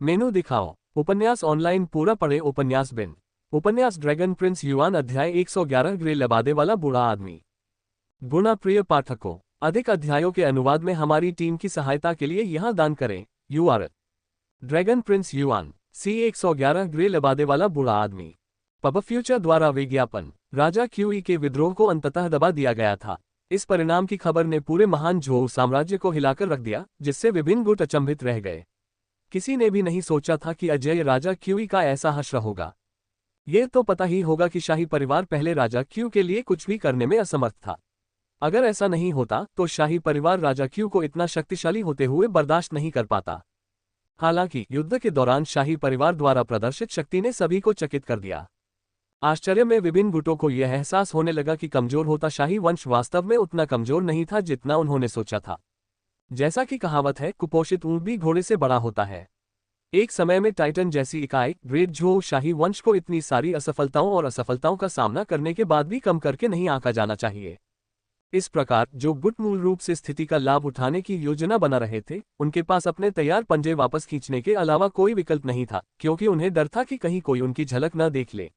मेनू दिखाओ। उपन्यास ऑनलाइन पूरा पढ़े। उपन्यास बिन। उपन्यास ड्रैगन प्रिंस युआन अध्याय 111 ग्रे लबादे वाला बूढ़ा आदमी। गुणा प्रिय पाठकों, अधिक अध्यायों के अनुवाद में हमारी टीम की सहायता के लिए यहाँ दान करें। URL dragon Prince Yuan C 111 grey लबादे वाला बूढ़ा आदमी। पब फ्यूचर द्वारा विज्ञापन। राजा क्यूई के विद्रोह को अंततः दबा दिया गया था। इस परिणाम की खबर ने पूरे महान झोउ साम्राज्य को हिलाकर रख दिया, जिससे विभिन्न गुट अचंभित रह गए। किसी ने भी नहीं सोचा था कि अजय राजा क्यूई का ऐसा हश्र होगा। ये तो पता ही होगा कि शाही परिवार पहले राजा क्यू के लिए कुछ भी करने में असमर्थ था। अगर ऐसा नहीं होता तो शाही परिवार राजा क्यू को इतना शक्तिशाली होते हुए बर्दाश्त नहीं कर पाता। हालांकि युद्ध के दौरान शाही परिवार द्वारा प्रदर्शित शक्ति ने सभी को चकित कर दिया। आश्चर्य में विभिन्न गुटों को यह एहसास होने लगा कि कमजोर होता शाही वंश वास्तव में उतना कमजोर नहीं था जितना उन्होंने सोचा था। जैसा कि कहावत है, कुपोषित ऊंट भी घोड़े से बड़ा होता है। एक समय में टाइटन जैसी इकाई ग्रेट झोउ शाही वंश को इतनी सारी असफलताओं का सामना करने के बाद भी कम करके नहीं आंका जाना चाहिए। इस प्रकार जो गुट मूल रूप से स्थिति का लाभ उठाने की योजना बना रहे थे, उनके पास अपने तैयार पंजे वापस खींचने के अलावा कोई विकल्प नहीं था, क्योंकि उन्हें डर था कि कहीं कोई उनकी झलक न देख ले।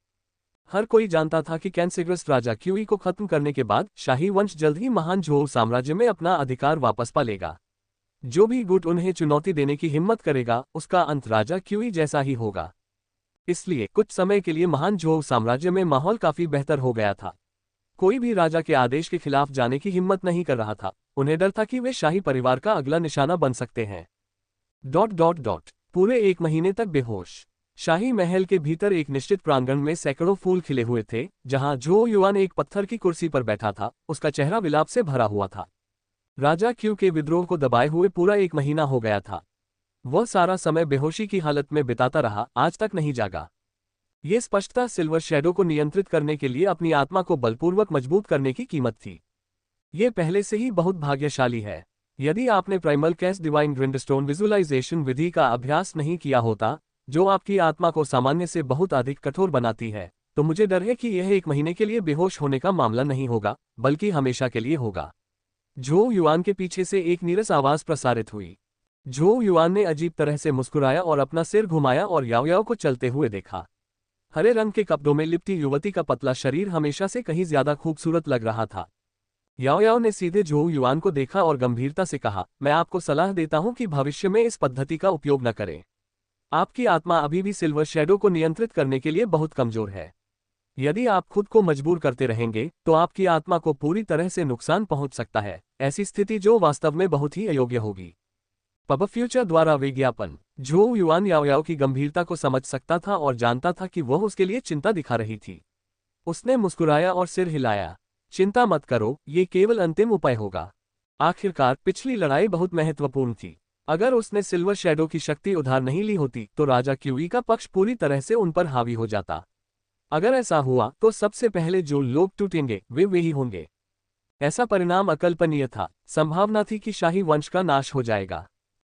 हर कोई जानता था कि कैंसेग्रस्त राजा क्यूई को खत्म करने के बाद शाही वंश जल्द ही महान झोउ साम्राज्य में अपना अधिकार वापस पा लेगा। जो भी गुट उन्हें चुनौती देने की हिम्मत करेगा, उसका अंत राजा क्यूई जैसा ही होगा। इसलिए कुछ समय के लिए महान झोउ साम्राज्य में माहौल काफी बेहतर हो गया था। कोई भी राजा के आदेश के खिलाफ जाने की हिम्मत नहीं कर रहा था। उन्हें डर था कि वे शाही परिवार का अगला निशाना बन सकते हैं। पूरे 1 महीने तक बेहोश। शाही महल के भीतर एक निश्चित प्रांगण में सैकड़ों फूल खिले हुए थे। जहां झोउ युआन एक पत्थर की कुर्सी पर बैठा था, उसका चेहरा विलाप से भरा हुआ था। राजा क्यू के विद्रोह को दबाए हुए पूरा 1 महीना हो गया था। वह सारा समय बेहोशी की हालत में बिताता रहा, आज तक नहीं जागा। ये स्पष्टता सिल्वर शैडो को नियंत्रित करने के लिए अपनी आत्मा को बलपूर्वक मजबूत करने की कीमत थी। ये पहले से ही बहुत भाग्यशाली है। यदि आपने प्राइमल कैस्ट डिवाइन ग्रिंडस्टोन विजुअलाइजेशन विधि का अभ्यास नहीं किया होता, जो आपकी आत्मा को सामान्य से बहुत अधिक कठोर बनाती है, तो मुझे डर है कि यह 1 महीने के लिए बेहोश होने का मामला नहीं होगा, बल्कि हमेशा के लिए होगा। झोउ युआन के पीछे से एक नीरस आवाज प्रसारित हुई। झोउ युआन ने अजीब तरह से मुस्कुराया और अपना सिर घुमाया और याओयाओ को चलते हुए देखा। हरे रंग के कपड़ों में लिपटी युवती का पतला शरीर हमेशा से कहीं ज्यादा खूबसूरत लग रहा था। याओयाओ ने सीधे झोउ युआन को देखा और गंभीरता से कहा, मैं आपको सलाह देता हूं कि भविष्य में इस पद्धति का उपयोग न करें। आपकी आत्मा अभी भी सिल्वर शैडो को नियंत्रित करने के लिए बहुत कमजोर है। यदि आप खुद को मजबूर करते रहेंगे तो आपकी आत्मा को पूरी तरह से नुकसान पहुंच सकता है, ऐसी स्थिति जो वास्तव में बहुत ही अयोग्य होगी। पब फ्यूचर द्वारा विज्ञापन। झोउ युआन याओयाओ की गंभीरता को समझ सकता था और जानता था कि वह उसके लिए चिंता दिखा रही थी। उसने मुस्कुराया और सिर हिलाया। चिंता मत करो, ये केवल अंतिम उपाय होगा। आखिरकार पिछली लड़ाई बहुत महत्वपूर्ण थी। अगर उसने सिल्वर शैडो की शक्ति उधार नहीं ली होती तो राजा क्यूई का पक्ष पूरी तरह से उन पर हावी हो जाता। अगर ऐसा हुआ तो सबसे पहले जो लोग टूटेंगे वे ही होंगे। ऐसा परिणाम अकल्पनीय था। संभावना थी कि शाही वंश का नाश हो जाएगा।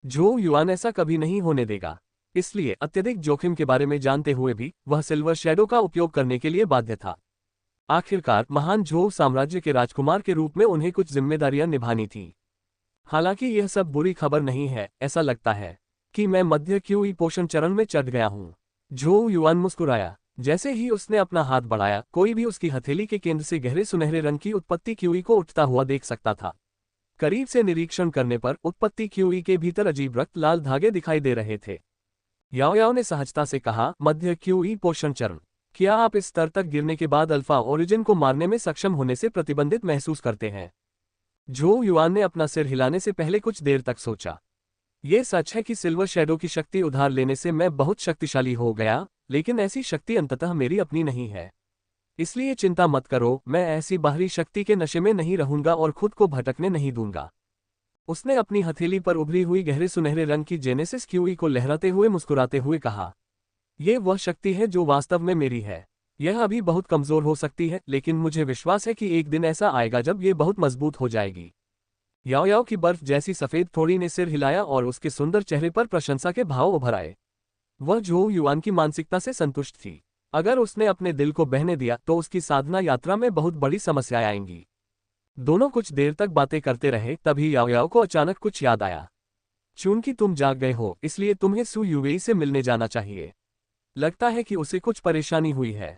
झोउ युआन ऐसा कभी नहीं होने देगा। इसलिए अत्यधिक जोखिम के बारे में जानते हुए भी वह सिल्वर शैडो का उपयोग करने के लिए बाध्य था। आखिरकार महान झोउ साम्राज्य के राजकुमार के रूप में उन्हें कुछ जिम्मेदारियां निभानी थीं। हालांकि यह सब बुरी खबर नहीं है। ऐसा लगता है कि मैं मध्य क्यूई पोषण चरण में चढ़ गया हूं। झोउ युआन मुस्कुराया। जैसे ही उसने अपना हाथ बढ़ाया, कोई भी उसकी हथेली के केंद्र से गहरे सुनहरे रंग की उत्पत्ति क्यूई को उठता हुआ देख सकता था। करीब से निरीक्षण करने पर उत्पत्ति क्यूई के भीतर अजीब रक्त लाल धागे दिखाई दे रहे थे। याओयाओ ने सहजता से कहा, मध्य क्यूई पोषण चरण। क्या आप इस स्तर तक गिरने के बाद अल्फा ओरिजिन को मारने में सक्षम होने से प्रतिबंधित महसूस करते हैं? झोउ युआन ने अपना सिर हिलाने से पहले कुछ देर तक सोचा। यह सच है कि सिल्वर शैडो की शक्ति उधार लेने से मैं बहुत शक्तिशाली हो गया, लेकिन ऐसी शक्ति अंततः मेरी अपनी नहीं है। इसलिए चिंता मत करो, मैं ऐसी बाहरी शक्ति के नशे में नहीं रहूंगा और खुद को भटकने नहीं दूंगा। उसने अपनी हथेली पर उभरी हुई गहरे सुनहरे रंग की जेनेसिस क्यूई को लहराते हुए मुस्कुराते हुए कहा, यह वह शक्ति है जो वास्तव में मेरी है। यह अभी बहुत कमजोर हो सकती है, लेकिन मुझे विश्वास है कि एक दिन ऐसा आएगा जब यह बहुत मजबूत हो जाएगी। याओयाओ की बर्फ जैसी सफेद थोड़ी ने सिर हिलाया और उसके सुंदर चेहरे पर प्रशंसा के भाव उभर आए। वह झोउ युआन की मानसिकता से संतुष्ट थी। अगर उसने अपने दिल को बहने दिया तो उसकी साधना यात्रा में बहुत बड़ी समस्याएं आएंगी। दोनों कुछ देर तक बातें करते रहे, तभी याओयाओ को अचानक कुछ याद आया। चूंकि तुम जाग गए हो इसलिए तुम्हें सू यूवेई से मिलने जाना चाहिए। लगता है कि उसे कुछ परेशानी हुई है।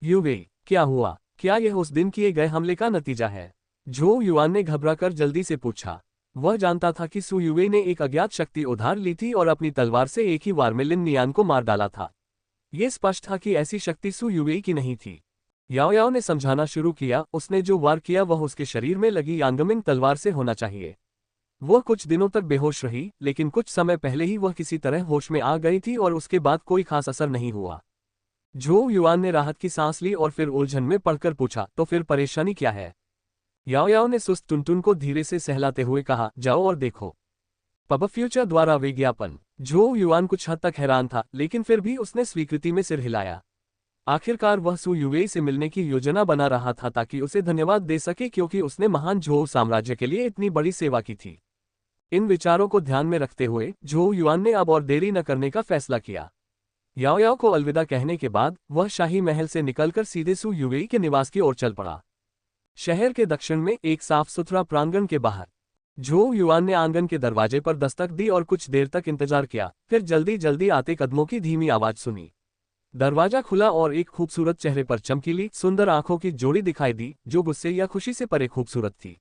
यूवेई, क्या हुआ? क्या यह उस दिन किए गए हमले का नतीजा है? झो युआन ने घबराकर जल्दी से पूछा। वह जानता था कि सू यूवेई ने एक अज्ञात शक्ति उधार ली थी और अपनी तलवार से एक ही वार में लिन नियान को मार डाला था। ये स्पष्ट था कि ऐसी शक्ति सू यूवेई की नहीं थी। याओ याओ ने समझाना शुरू किया, उसने जो वार किया वह उसके शरीर में लगी यांगमिंग तलवार से होना चाहिए। वह कुछ दिनों तक बेहोश रही, लेकिन कुछ समय पहले ही वह किसी तरह होश में आ गई थी और उसके बाद कोई खास असर नहीं हुआ। झो युआन ने राहत की सांस ली और फिर उलझन में पड़कर पूछा, तो फिर परेशानी क्या है? याओ याओ ने सुस्त टुनटुन को धीरे से सहलाते हुए कहा, जाओ और देखो। पब फ्यूचर द्वारा विज्ञापन। झो युआन कुछ हद तक हैरान था, लेकिन फिर भी उसने स्वीकृति में सिर हिलाया। आखिरकार वह सू यूवेई से मिलने की योजना बना रहा था ताकि उसे धन्यवाद दे सके, क्योंकि उसने महान झोउ साम्राज्य के लिए इतनी बड़ी सेवा की थी। इन विचारों को ध्यान में रखते हुए झो युआन ने अब और देरी न करने का फैसला किया। याओ याओ को अलविदा कहने के बाद वह शाही महल से निकलकर सीधे सू यूवेई के निवास की ओर चल पड़ा। शहर के दक्षिण में एक साफ सुथरा प्रांगण के बाहर झो युआन ने आंगन के दरवाजे पर दस्तक दी और कुछ देर तक इंतजार किया, फिर जल्दी जल्दी आते कदमों की धीमी आवाज सुनी। दरवाजा खुला और एक खूबसूरत चेहरे पर चमकीली सुंदर आंखों की जोड़ी दिखाई दी, जो गुस्से या खुशी से परे खूबसूरत थी।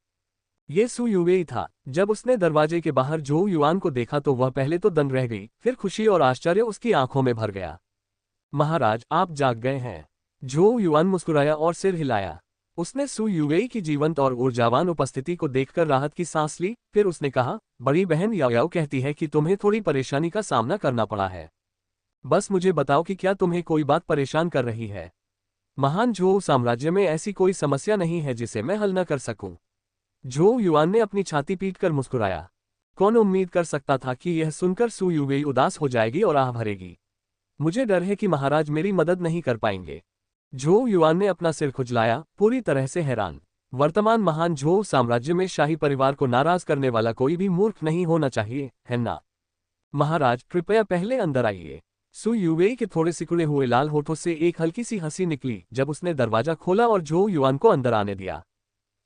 ये सू यूवेई था। जब उसने दरवाजे के बाहर झो युआन को देखा तो वह पहले तो दंग रह गई, फिर खुशी और आश्चर्य उसकी आंखों में भर गया। महाराज, आप जाग गए हैं। झो युआन मुस्कुराया और सिर हिलाया। उसने सू यूवेई की जीवंत और ऊर्जावान उपस्थिति को देखकर राहत की सांस ली, फिर उसने कहा, बड़ी बहन याओ याओ कहती है कि तुम्हें थोड़ी परेशानी का सामना करना पड़ा है। बस मुझे बताओ कि क्या तुम्हें कोई बात परेशान कर रही है? महान झोउ साम्राज्य में ऐसी कोई समस्या नहीं है जिसे मैं हल न कर सकूं। झो युआन ने अपनी छाती पीटकर मुस्कुराया। कौन उम्मीद कर सकता था कि यह सुनकर सू यूवेई उदास हो जाएगी और आह भरेगी। मुझे डर है कि महाराज मेरी मदद नहीं कर पाएंगे। झो युआन ने अपना सिर खुजलाया, पूरी तरह से हैरान। वर्तमान महान झोउ साम्राज्य में शाही परिवार को नाराज करने वाला कोई भी मूर्ख नहीं होना चाहिए, है ना? महाराज, कृपया पहले अंदर आइए। सू यूवेई के थोड़े सिकुड़े हुए लाल होठों से एक हल्की सी हंसी निकली जब उसने दरवाजा खोला और झो युआन को अंदर आने दिया।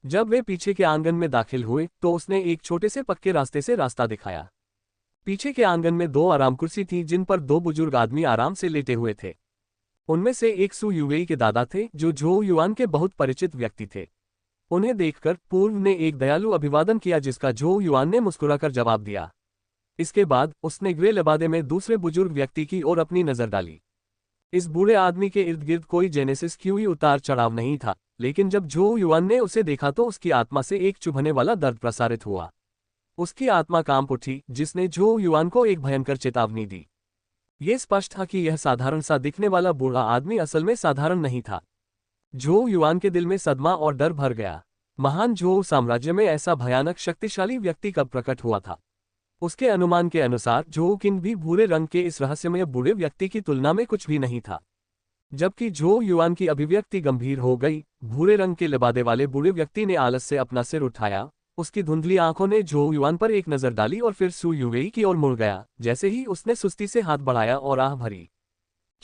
जब वे पीछे के आंगन में दाखिल हुए तो उसने एक छोटे से पक्के रास्ते से रास्ता दिखाया। पीछे के आंगन में दो आराम कुर्सी थी जिन पर दो बुजुर्ग आदमी आराम से लेटे हुए थे। उनमें से एक सू यूवेई के दादा थे, जो झो युआन के बहुत परिचित व्यक्ति थे। उन्हें देखकर पूर्व ने एक दयालु अभिवादन किया, जिसका झो युआन ने मुस्कुराकर जवाब दिया। इसके बाद उसने ग्रे लबादे में दूसरे बुजुर्ग व्यक्ति की ओर अपनी नजर डाली। इस बूढ़े आदमी के इर्द गिर्द कोई जेनेसिस क्यूई उतार चढ़ाव नहीं था, लेकिन जब झो युआन ने उसे देखा तो उसकी आत्मा से एक चुभने वाला दर्द प्रसारित हुआ। उसकी आत्मा कांप उठी, जिसने झो युआन को एक भयंकर चेतावनी दी। ये स्पष्ट था कि यह साधारण सा दिखने वाला बूढ़ा आदमी असल में साधारण नहीं था। झो युआन के दिल में सदमा और डर भर गया। महान झोउ साम्राज्य में ऐसा भयानक शक्तिशाली व्यक्ति कब प्रकट हुआ था? उसके अनुमान के अनुसार झोउ किंग भी भूरे रंग के इस रहस्यमय बूढ़े व्यक्ति की तुलना में कुछ भी नहीं था। जबकि झो युआन की अभिव्यक्ति गंभीर हो गई। भूरे रंग के लिबादे वाले बूढ़े व्यक्ति ने आलस से अपना सिर उठाया। उसकी धुंधली आंखों ने झो युआन पर एक नजर डाली और फिर सू यूवेई की ओर मुड़ गया। जैसे ही उसने सुस्ती से हाथ बढ़ाया और आह भरी।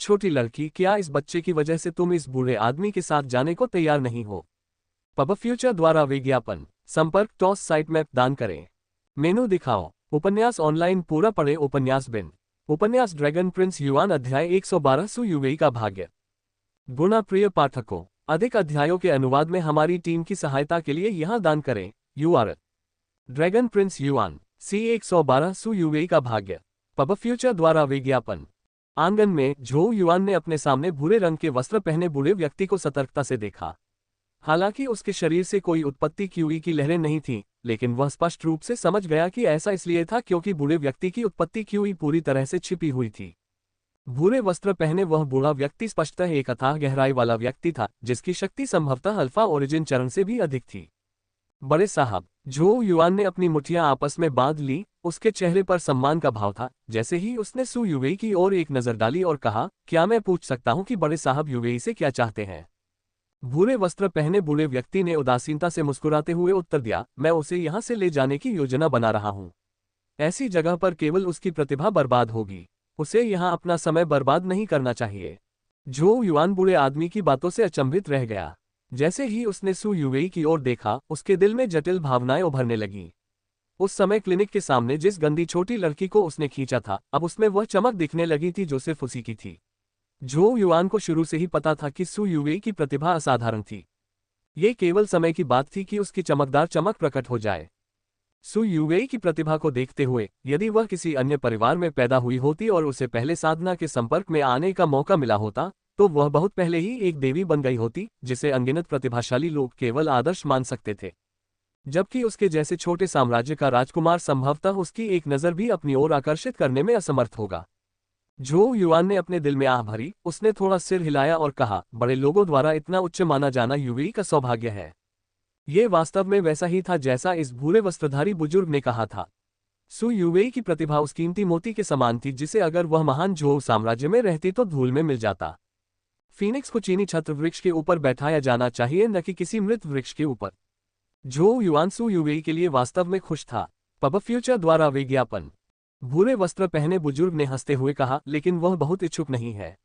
छोटी लड़की, क्या इस बच्चे की वजह से तुम इस बूढ़े आदमी के साथ जाने को तैयार नहीं हो? पब फ्यूचर द्वारा विज्ञापन। संपर्क टॉस साइट मैप दान करें। मेनू दिखाओ। उपन्यास ऑनलाइन पूरा पढ़े। उपन्यास बिन। उपन्यास ड्रैगन प्रिंस युआन अध्याय 112 सू यूवेई का भाग्य। गुणा प्रिय पाठकों, अधिक अध्यायों के अनुवाद में हमारी टीम की सहायता के लिए यहां दान करें। URL dragon Prince Yuan C 112 सू यूवेई का भाग्य। पब फ्यूचर द्वारा विज्ञापन। आंगन में झो युआन ने अपने सामने भूरे रंग के वस्त्र पहने बूढ़े व्यक्ति को सतर्कता से देखा। हालांकि उसके शरीर से कोई उत्पत्ति क्यूई की लहरें नहीं थीं, लेकिन वह स्पष्ट रूप से समझ गया कि ऐसा इसलिए था क्योंकि बूढ़े व्यक्ति की उत्पत्ति क्यूई पूरी तरह से छिपी हुई थी। भूरे वस्त्र पहने वह बूढ़ा व्यक्ति स्पष्टतः एक अथाह गहराई वाला व्यक्ति था, जिसकी शक्ति संभवतः अल्फा ओरिजिन चरण से भी अधिक थी। बड़े साहब, झो युआन ने अपनी मुठ्ठियां आपस में बांध ली। उसके चेहरे पर सम्मान का भाव था। जैसे ही उसने सू यूवेई की ओर एक नजर डाली और कहा, क्या मैं पूछ सकता हूं कि बड़े साहब यूवेई से क्या चाहते हैं? भूरे वस्त्र पहने बूढ़े व्यक्ति ने उदासीनता से मुस्कुराते हुए उत्तर दिया, मैं उसे यहां से ले जाने की योजना बना रहा हूं। ऐसी जगह पर केवल उसकी प्रतिभा बर्बाद होगी। उसे यहां अपना समय बर्बाद नहीं करना चाहिए। झो युआन बूढ़े आदमी की बातों से अचंभित रह गया। जैसे ही उसने सू यूवेई की ओर देखा, उसके दिल में जटिल भावनाएं उभरने लगीं। उस समय क्लिनिक के सामने जिस गंदी छोटी लड़की को उसने खींचा था, अब उसमें वह चमक दिखने लगी थी जो सिर्फ उसी की थी। झो युआन को शुरू से ही पता था कि सु युवेई की प्रतिभा असाधारण थी। ये केवल समय की बात थी कि उसकी चमकदार चमक प्रकट हो जाए। सु युवेई की प्रतिभा को देखते हुए यदि वह किसी अन्य परिवार में पैदा हुई होती और उसे पहले साधना के संपर्क में आने का मौका मिला होता, तो वह बहुत पहले ही एक देवी बन गई होती जिसे अनगिनत प्रतिभाशाली लोग केवल आदर्श मान सकते थे। जबकि उसके जैसे छोटे साम्राज्य का राजकुमार संभवतः उसकी एक नज़र भी अपनी ओर आकर्षित करने में असमर्थ होगा। झो युआन ने अपने दिल में आह भरी, उसने थोड़ा सिर हिलाया और कहा, बड़े लोगों द्वारा इतना उच्च माना जाना युवेई का सौभाग्य है। ये वास्तव में वैसा ही था जैसा इस भूरे वस्त्रधारी बुजुर्ग ने कहा था। सु युवेई की प्रतिभा उस कीमती मोती के समान थी जिसे अगर वह महान झो साम्राज्य में रहती तो धूल में मिल जाता। फीनिक्स को चीनी छत्र वृक्ष के ऊपर बैठाया जाना चाहिए, न कि किसी मृत वृक्ष के ऊपर। झो युआन सु युवेई के लिए वास्तव में खुश था। पब फ्यूचर द्वारा विज्ञापन। भूरे वस्त्र पहने बुजुर्ग ने हंसते हुए कहा, लेकिन वह बहुत इच्छुक नहीं है।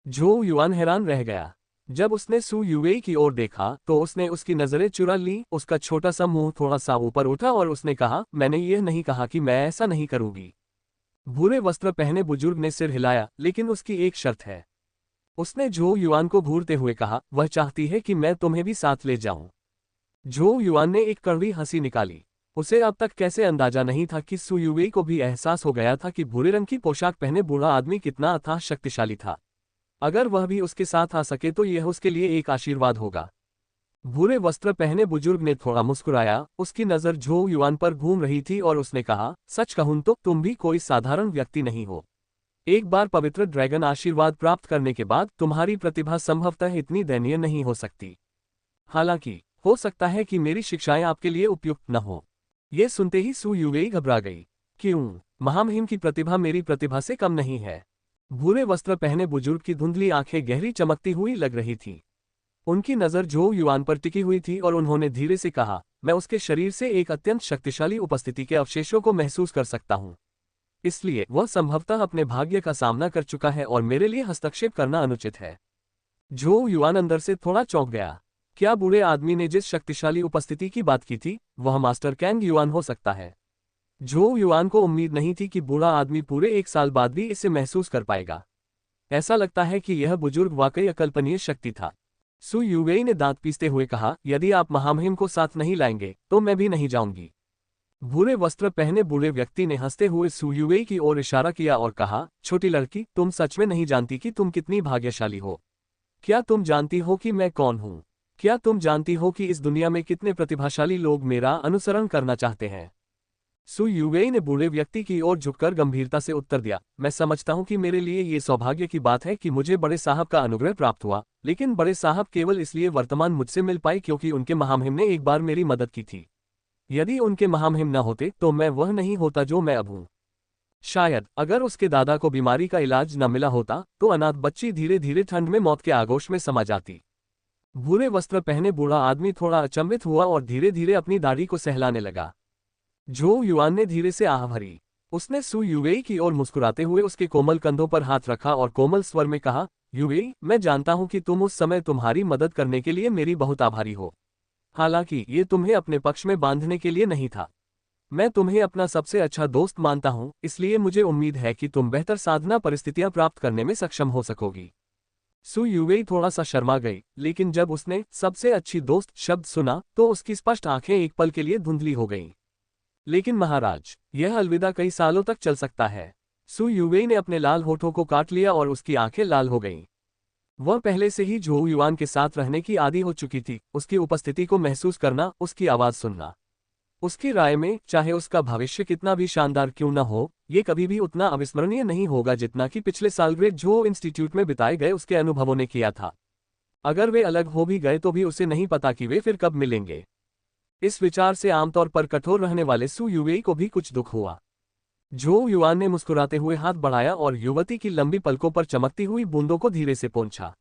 झो युआन हैरान रह गया। जब उसने सु युवेई की ओर देखा तो उसने उसकी नजरें चुरा ली। उसका छोटा सा मुंह थोड़ा सा ऊपर उठा और उसने कहा, मैंने यह नहीं कहा कि मैं ऐसा नहीं करूंगी। भूरे वस्त्र पहने बुजुर्ग ने सिर हिलाया, लेकिन उसकी एक शर्त है। उसने झो युआन को घूरते हुए कहा, वह चाहती है कि मैं तुम्हें भी साथ ले जाऊं। झो युआन ने एक कड़वी हंसी निकाली। उसे अब तक कैसे अंदाजा नहीं था कि सु युवेई को भी एहसास हो गया था कि भूरे रंग की पोशाक पहने बूढ़ा आदमी कितना अथाह शक्तिशाली था। अगर वह भी उसके साथ आ सके तो यह उसके लिए एक आशीर्वाद होगा। भूरे वस्त्र पहने बुजुर्ग ने थोड़ा मुस्कुराया, उसकी नज़र झो युआन पर घूम रही थी और उसने कहा, सच कहूं तो तुम भी कोई साधारण व्यक्ति नहीं हो। एक बार पवित्र ड्रैगन आशीर्वाद प्राप्त करने के बाद तुम्हारी प्रतिभा संभवतः इतनी दयनीय नहीं हो सकती। हालांकि हो सकता है कि मेरी शिक्षाएं आपके लिए उपयुक्त न हो। ये सुनते ही सु युवेई घबरा गई। क्यों? महामहिम की प्रतिभा मेरी प्रतिभा से कम नहीं है। भूरे वस्त्र पहने बुजुर्ग की धुंधली आंखें गहरी चमकती हुई लग रही थीं। उनकी नज़र झो युआन पर टिकी हुई थी और उन्होंने धीरे से कहा, मैं उसके शरीर से एक अत्यंत शक्तिशाली उपस्थिति के अवशेषों को महसूस कर सकता हूँ। इसलिए वह संभवतः अपने भाग्य का सामना कर चुका है और मेरे लिए हस्तक्षेप करना अनुचित है। झो युआन अंदर से थोड़ा चौंक गया। क्या बूढ़े आदमी ने जिस शक्तिशाली उपस्थिति की बात की थी वह मास्टर कैंग युआन हो सकता है? झो युआन को उम्मीद नहीं थी कि बूढ़ा आदमी पूरे 1 साल बाद भी इसे महसूस कर पाएगा। ऐसा लगता है कि यह बुजुर्ग वाकई अकल्पनीय शक्ति था। सु युवेई ने दांत पीसते हुए कहा, यदि आप महामहिम को साथ नहीं लाएंगे तो मैं भी नहीं जाऊंगी। भूरे वस्त्र पहने बूढ़े व्यक्ति ने हंसते हुए सु युवेई की ओर इशारा किया और कहा, छोटी लड़की, तुम सच में नहीं जानती कि तुम कितनी भाग्यशाली हो। क्या तुम जानती हो कि मैं कौन हूँ? क्या तुम जानती हो कि इस दुनिया में कितने प्रतिभाशाली लोग मेरा अनुसरण करना चाहते हैं? सु युवेई ने बूढ़े व्यक्ति की ओर झुककर गंभीरता से उत्तर दिया, मैं समझता हूं कि मेरे लिए ये सौभाग्य की बात है कि मुझे बड़े साहब का अनुग्रह प्राप्त हुआ, लेकिन बड़े साहब केवल इसलिए वर्तमान मुझसे मिल पाए क्योंकि उनके महामहिम ने एक बार मेरी मदद की थी। यदि उनके महामहिम न होते तो मैं वह नहीं होता जो मैं अब हूं। शायद अगर उसके दादा को बीमारी का इलाज न मिला होता तो अनाथ बच्ची धीरे धीरे ठंड में मौत के आगोश में समा जाती। भूरे वस्त्र पहने बूढ़ा आदमी थोड़ा अचंभित हुआ और धीरे धीरे अपनी दाढ़ी को सहलाने लगा। झो युआन ने धीरे से आह भरी। उसने सु युवेई की ओर मुस्कुराते हुए उसके कोमल कंधों पर हाथ रखा और कोमल स्वर में कहा, युवेई, मैं जानता हूं कि तुम उस समय तुम्हारी मदद करने के लिए मेरी बहुत आभारी हो। हालांकि ये तुम्हें अपने पक्ष में बांधने के लिए नहीं था। मैं तुम्हें अपना सबसे अच्छा दोस्त मानता हूं, इसलिए मुझे उम्मीद है कि तुम बेहतर साधना परिस्थितियां प्राप्त करने में सक्षम हो सकोगी। सु युवेई थोड़ा सा शर्मा गई, लेकिन जब उसने सबसे अच्छी दोस्त शब्द सुना तो उसकी स्पष्ट आंखें एक पल के लिए धुंधली हो गईं। लेकिन महाराज, यह अलविदा कई सालों तक चल सकता है। सु युवेई ने अपने लाल होठों को काट लिया और उसकी आंखें लाल हो गईं। वह पहले से ही झो युआन के साथ रहने की आदी हो चुकी थी, उसकी उपस्थिति को महसूस करना, उसकी आवाज सुनना। उसकी राय में चाहे उसका भविष्य कितना भी शानदार क्यों न हो, ये कभी भी उतना अविस्मरणीय नहीं होगा जितना कि पिछले साल ग्रेट झो इंस्टीट्यूट में बिताए गए उसके अनुभवों ने किया था। अगर वे अलग हो भी गए तो भी उसे नहीं पता कि वे फिर कब मिलेंगे। इस विचार से आमतौर पर कठोर रहने वाले सु युवेई को भी कुछ दुख हुआ। झो युआन ने मुस्कुराते हुए हाथ बढ़ाया और युवती की लंबी पलकों पर चमकती हुई बूंदों को धीरे से पोंछा।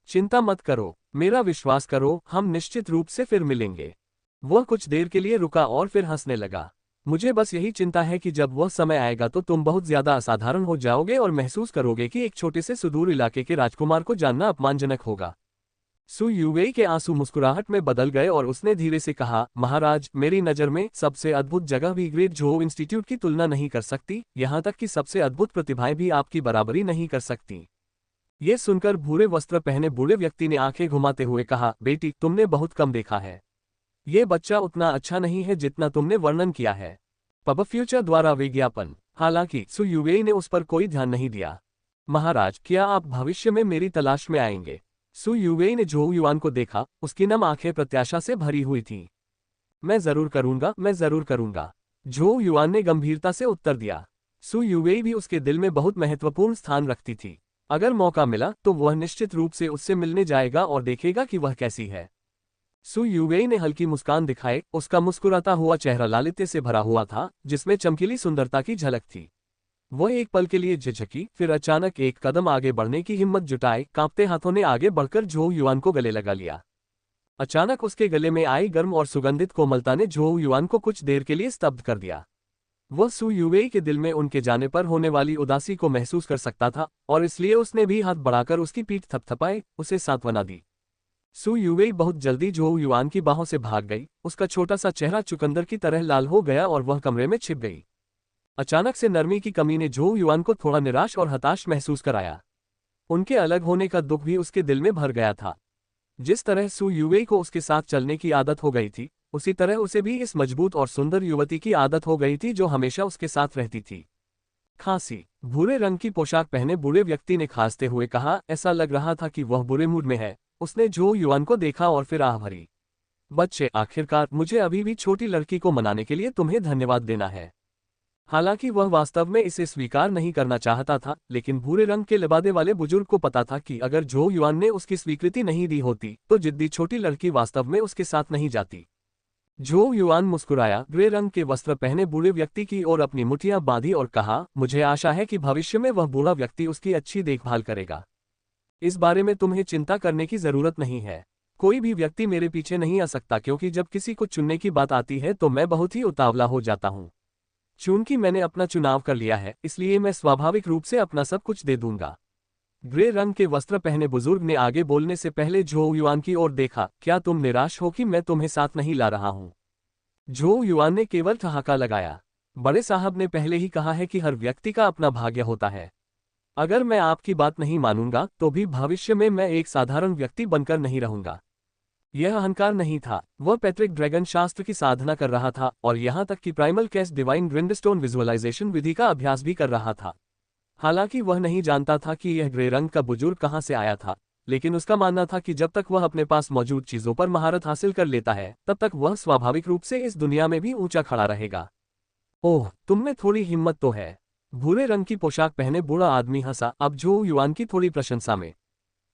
चिंता मत करो, मेरा विश्वास करो, हम निश्चित रूप से फिर मिलेंगे। वह कुछ देर के लिए रुका और फिर हंसने लगा। मुझे बस यही चिंता है कि जब वह समय आएगा तो तुम बहुत ज्यादा असाधारण हो जाओगे और महसूस करोगे कि एक छोटे से सुदूर इलाके के राजकुमार को जानना अपमानजनक होगा। सु युवेई के आंसू मुस्कुराहट में बदल गए और उसने धीरे से कहा, महाराज, मेरी नज़र में सबसे अद्भुत जगह भी ग्रेट झोउ इंस्टीट्यूट की तुलना नहीं कर सकती, यहाँ तक कि सबसे अद्भुत प्रतिभाएं भी आपकी बराबरी नहीं कर सकती। ये सुनकर भूरे वस्त्र पहने बूढ़े व्यक्ति ने आंखें घुमाते हुए कहा, बेटी, तुमने बहुत कम देखा है। ये बच्चा उतना अच्छा नहीं है जितना तुमने वर्णन किया है। पब फ्यूचर द्वारा विज्ञापन। हालांकि सु युवेई ने उस पर कोई ध्यान नहीं दिया। महाराज, क्या आप भविष्य में मेरी तलाश में आएंगे? सु युवेई ने झोउ युआन को देखा, उसकी नम आंखें प्रत्याशा से भरी हुई थीं। मैं जरूर करूंगा, मैं जरूर करूंगा, झोउ युआन ने गंभीरता से उत्तर दिया। सु युवेई भी उसके दिल में बहुत महत्वपूर्ण स्थान रखती थी। अगर मौका मिला तो वह निश्चित रूप से उससे मिलने जाएगा और देखेगा कि वह कैसी है। सु युवेई ने हल्की मुस्कान दिखाए, उसका मुस्कुराता हुआ चेहरा लालित्य से भरा हुआ था, जिसमें चमकीली सुंदरता की झलक थी। वह एक पल के लिए झिझकी, फिर अचानक एक कदम आगे बढ़ने की हिम्मत जुटाए, कांपते हाथों ने आगे बढ़कर झोउ युआन को गले लगा लिया। अचानक उसके गले में आई गर्म और सुगंधित कोमलता ने झोउ युआन को कुछ देर के लिए स्तब्ध कर दिया। वह सु युवेई के दिल में उनके जाने पर होने वाली उदासी को महसूस कर सकता था, और इसलिए उसने भी हाथ बढ़ाकर उसकी पीठ थपथपाए, उसे सांत्वना दी। सु युवेई बहुत जल्दी झोउ युआन की बाहों से भाग गई, उसका छोटा सा चेहरा चुकंदर की तरह लाल हो गया और वह कमरे में छिप गई। अचानक से नरमी की कमी ने झोउ युआन को थोड़ा निराश और हताश महसूस कराया। उनके अलग होने का दुख भी उसके दिल में भर गया था। जिस तरह सु युवेई को उसके साथ चलने की आदत हो गई थी, उसी तरह उसे भी इस मजबूत और सुंदर युवती की आदत हो गई थी जो हमेशा उसके साथ रहती थी। खांसी। भूरे रंग की पोशाक पहने बूढ़े व्यक्ति ने खांसते हुए कहा, ऐसा लग रहा था कि वह बुरे मूड में है। उसने झोउ युआन को देखा और फिर आह भरी। बच्चे, आखिरकार मुझे अभी भी छोटी लड़की को मनाने के लिए तुम्हें धन्यवाद देना है। हालांकि वह वास्तव में इसे स्वीकार नहीं करना चाहता था, लेकिन भूरे रंग के लिबादे वाले बुजुर्ग को पता था कि अगर झोउ युआन ने उसकी स्वीकृति नहीं दी होती तो जिद्दी छोटी लड़की वास्तव में उसके साथ नहीं जाती। झोउ युआन मुस्कुराया, ग्रे रंग के वस्त्र पहने बूढ़े व्यक्ति की ओर अपनी मुठ्ठियां बांधी और कहा, मुझे आशा है कि भविष्य में वह बूढ़ा व्यक्ति उसकी अच्छी देखभाल करेगा। इस बारे में तुम्हें चिंता करने की जरूरत नहीं है। कोई भी व्यक्ति मेरे पीछे नहीं आ सकता, क्योंकि जब किसी को चुनने की बात आती है तो मैं बहुत ही उतावला हो जाता हूँ। चूंकि मैंने अपना चुनाव कर लिया है, इसलिए मैं स्वाभाविक रूप से अपना सब कुछ दे दूंगा। ग्रे रंग के वस्त्र पहने बुजुर्ग ने आगे बोलने से पहले झोउ युआन की ओर देखा, क्या तुम निराश हो कि मैं तुम्हें साथ नहीं ला रहा हूँ? झोउ युआन ने केवल ठहाका लगाया। बड़े साहब ने पहले ही कहा है कि हर व्यक्ति का अपना भाग्य होता है। अगर मैं आपकी बात नहीं मानूंगा तो भी भविष्य में मैं एक साधारण व्यक्ति बनकर नहीं रहूंगा। यह अहंकार नहीं था, वह पैट्रिक ड्रैगन शास्त्र की साधना कर रहा था और यहाँ तक कि प्राइमल कैस्ट डिवाइन ग्रिंडस्टोन विजुअलाइजेशन विधि का अभ्यास भी कर रहा था। हालांकि वह नहीं जानता था कि यह ग्रे रंग का बुजुर्ग कहाँ से आया था, लेकिन उसका मानना था कि जब तक वह अपने पास मौजूद चीजों पर महारत हासिल कर लेता है, तब तक वह स्वाभाविक रूप से इस दुनिया में भी ऊंचा खड़ा रहेगा। ओह, तुममें थोड़ी हिम्मत तो है। भूरे रंग की पोशाक पहने बूढ़ा आदमी हंसा, अब झोउ युआन की थोड़ी प्रशंसा में।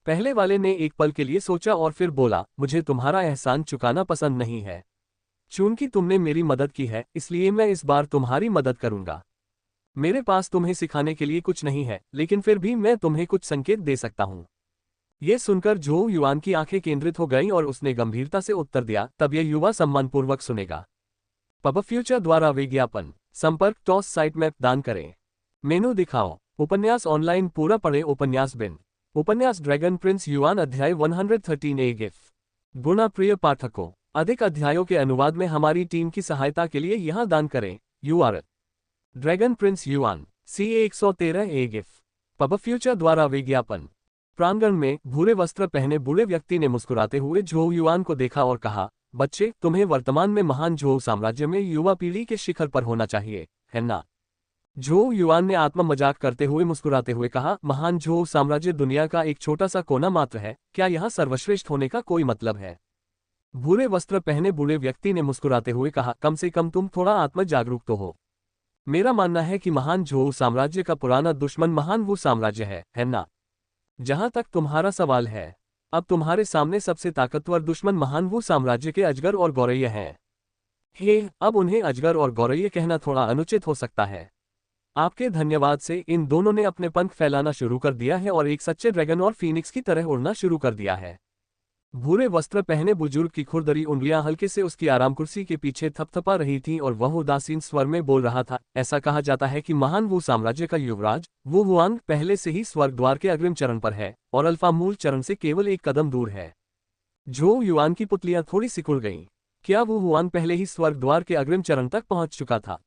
पहले वाले ने एक पल के लिए सोचा और फिर बोला, मुझे तुम्हारा एहसान चुकाना पसंद नहीं है। चूंकि तुमने मेरी मदद की है, इसलिए मैं इस बार तुम्हारी मदद करूंगा। मेरे पास तुम्हें सिखाने के लिए कुछ नहीं है, लेकिन फिर भी मैं तुम्हें कुछ संकेत दे सकता हूँ। ये सुनकर झोउ युआन की आंखें केंद्रित हो गईं और उसने गंभीरता से उत्तर दिया, तब यह युवा सम्मानपूर्वक सुनेगा। पब फ्यूचर द्वारा विज्ञापन। संपर्क टॉस साइट मैप दान करें। मेनू दिखाओ। उपन्यास ऑनलाइन पूरा पढ़े। उपन्यास बिन। उपन्यास ड्रैगन प्रिंस युआन अध्याय 113 गिफ्ट। गुणा प्रिय पाठकों, अधिक अध्यायों के अनुवाद में हमारी टीम की सहायता के लिए यहाँ दान करें। URL dragon Prince yuan CA 113 gift. Pub future द्वारा विज्ञापन। प्रांगण में भूरे वस्त्र पहने बूढ़े व्यक्ति ने मुस्कुराते हुए झोउ युआन को देखा और कहा, बच्चे, तुम्हें वर्तमान में महान झोउ साम्राज्य में युवा पीढ़ी के शिखर पर होना चाहिए, है ना? झोउ युआन ने आत्म मजाक करते हुए मुस्कुराते हुए कहा, महान झोउ साम्राज्य दुनिया का एक छोटा सा कोना मात्र है, क्या यहाँ सर्वश्रेष्ठ होने का कोई मतलब है? भूरे वस्त्र पहने बूढ़े व्यक्ति ने मुस्कुराते हुए कहा, कम से कम तुम थोड़ा आत्म जागरूक तो हो। मेरा मानना है कि महान झोउ साम्राज्य का पुराना दुश्मन महान वू साम्राज्य है ना? जहां तक तुम्हारा सवाल है, अब तुम्हारे सामने सबसे ताकतवर दुश्मन महान वू साम्राज्य के अजगर और गौरैया हैं। अब उन्हें अजगर और गौरैया कहना थोड़ा अनुचित हो सकता है। आपके धन्यवाद से इन दोनों ने अपने पंख फैलाना शुरू कर दिया है और एक सच्चे ड्रैगन और फीनिक्स की तरह उड़ना शुरू कर दिया है। भूरे वस्त्र पहने बुजुर्ग की खुरदरी उंगलियां हल्के से उसकी आराम कुर्सी के पीछे थपथपा रही थीं और वह उदासीन स्वर में बोल रहा था, ऐसा कहा जाता है कि महान वू साम्राज्य का युवराज वू हुआंग पहले से ही स्वर्ग द्वार के अग्रिम चरण पर है और अल्फा मूल चरण से केवल एक कदम दूर है। झो युआन की पुतलियां थोड़ी सिकुड़ गईं। क्या वो हुआन पहले ही स्वर्ग द्वार के अग्रिम चरण तक पहुंच चुका था?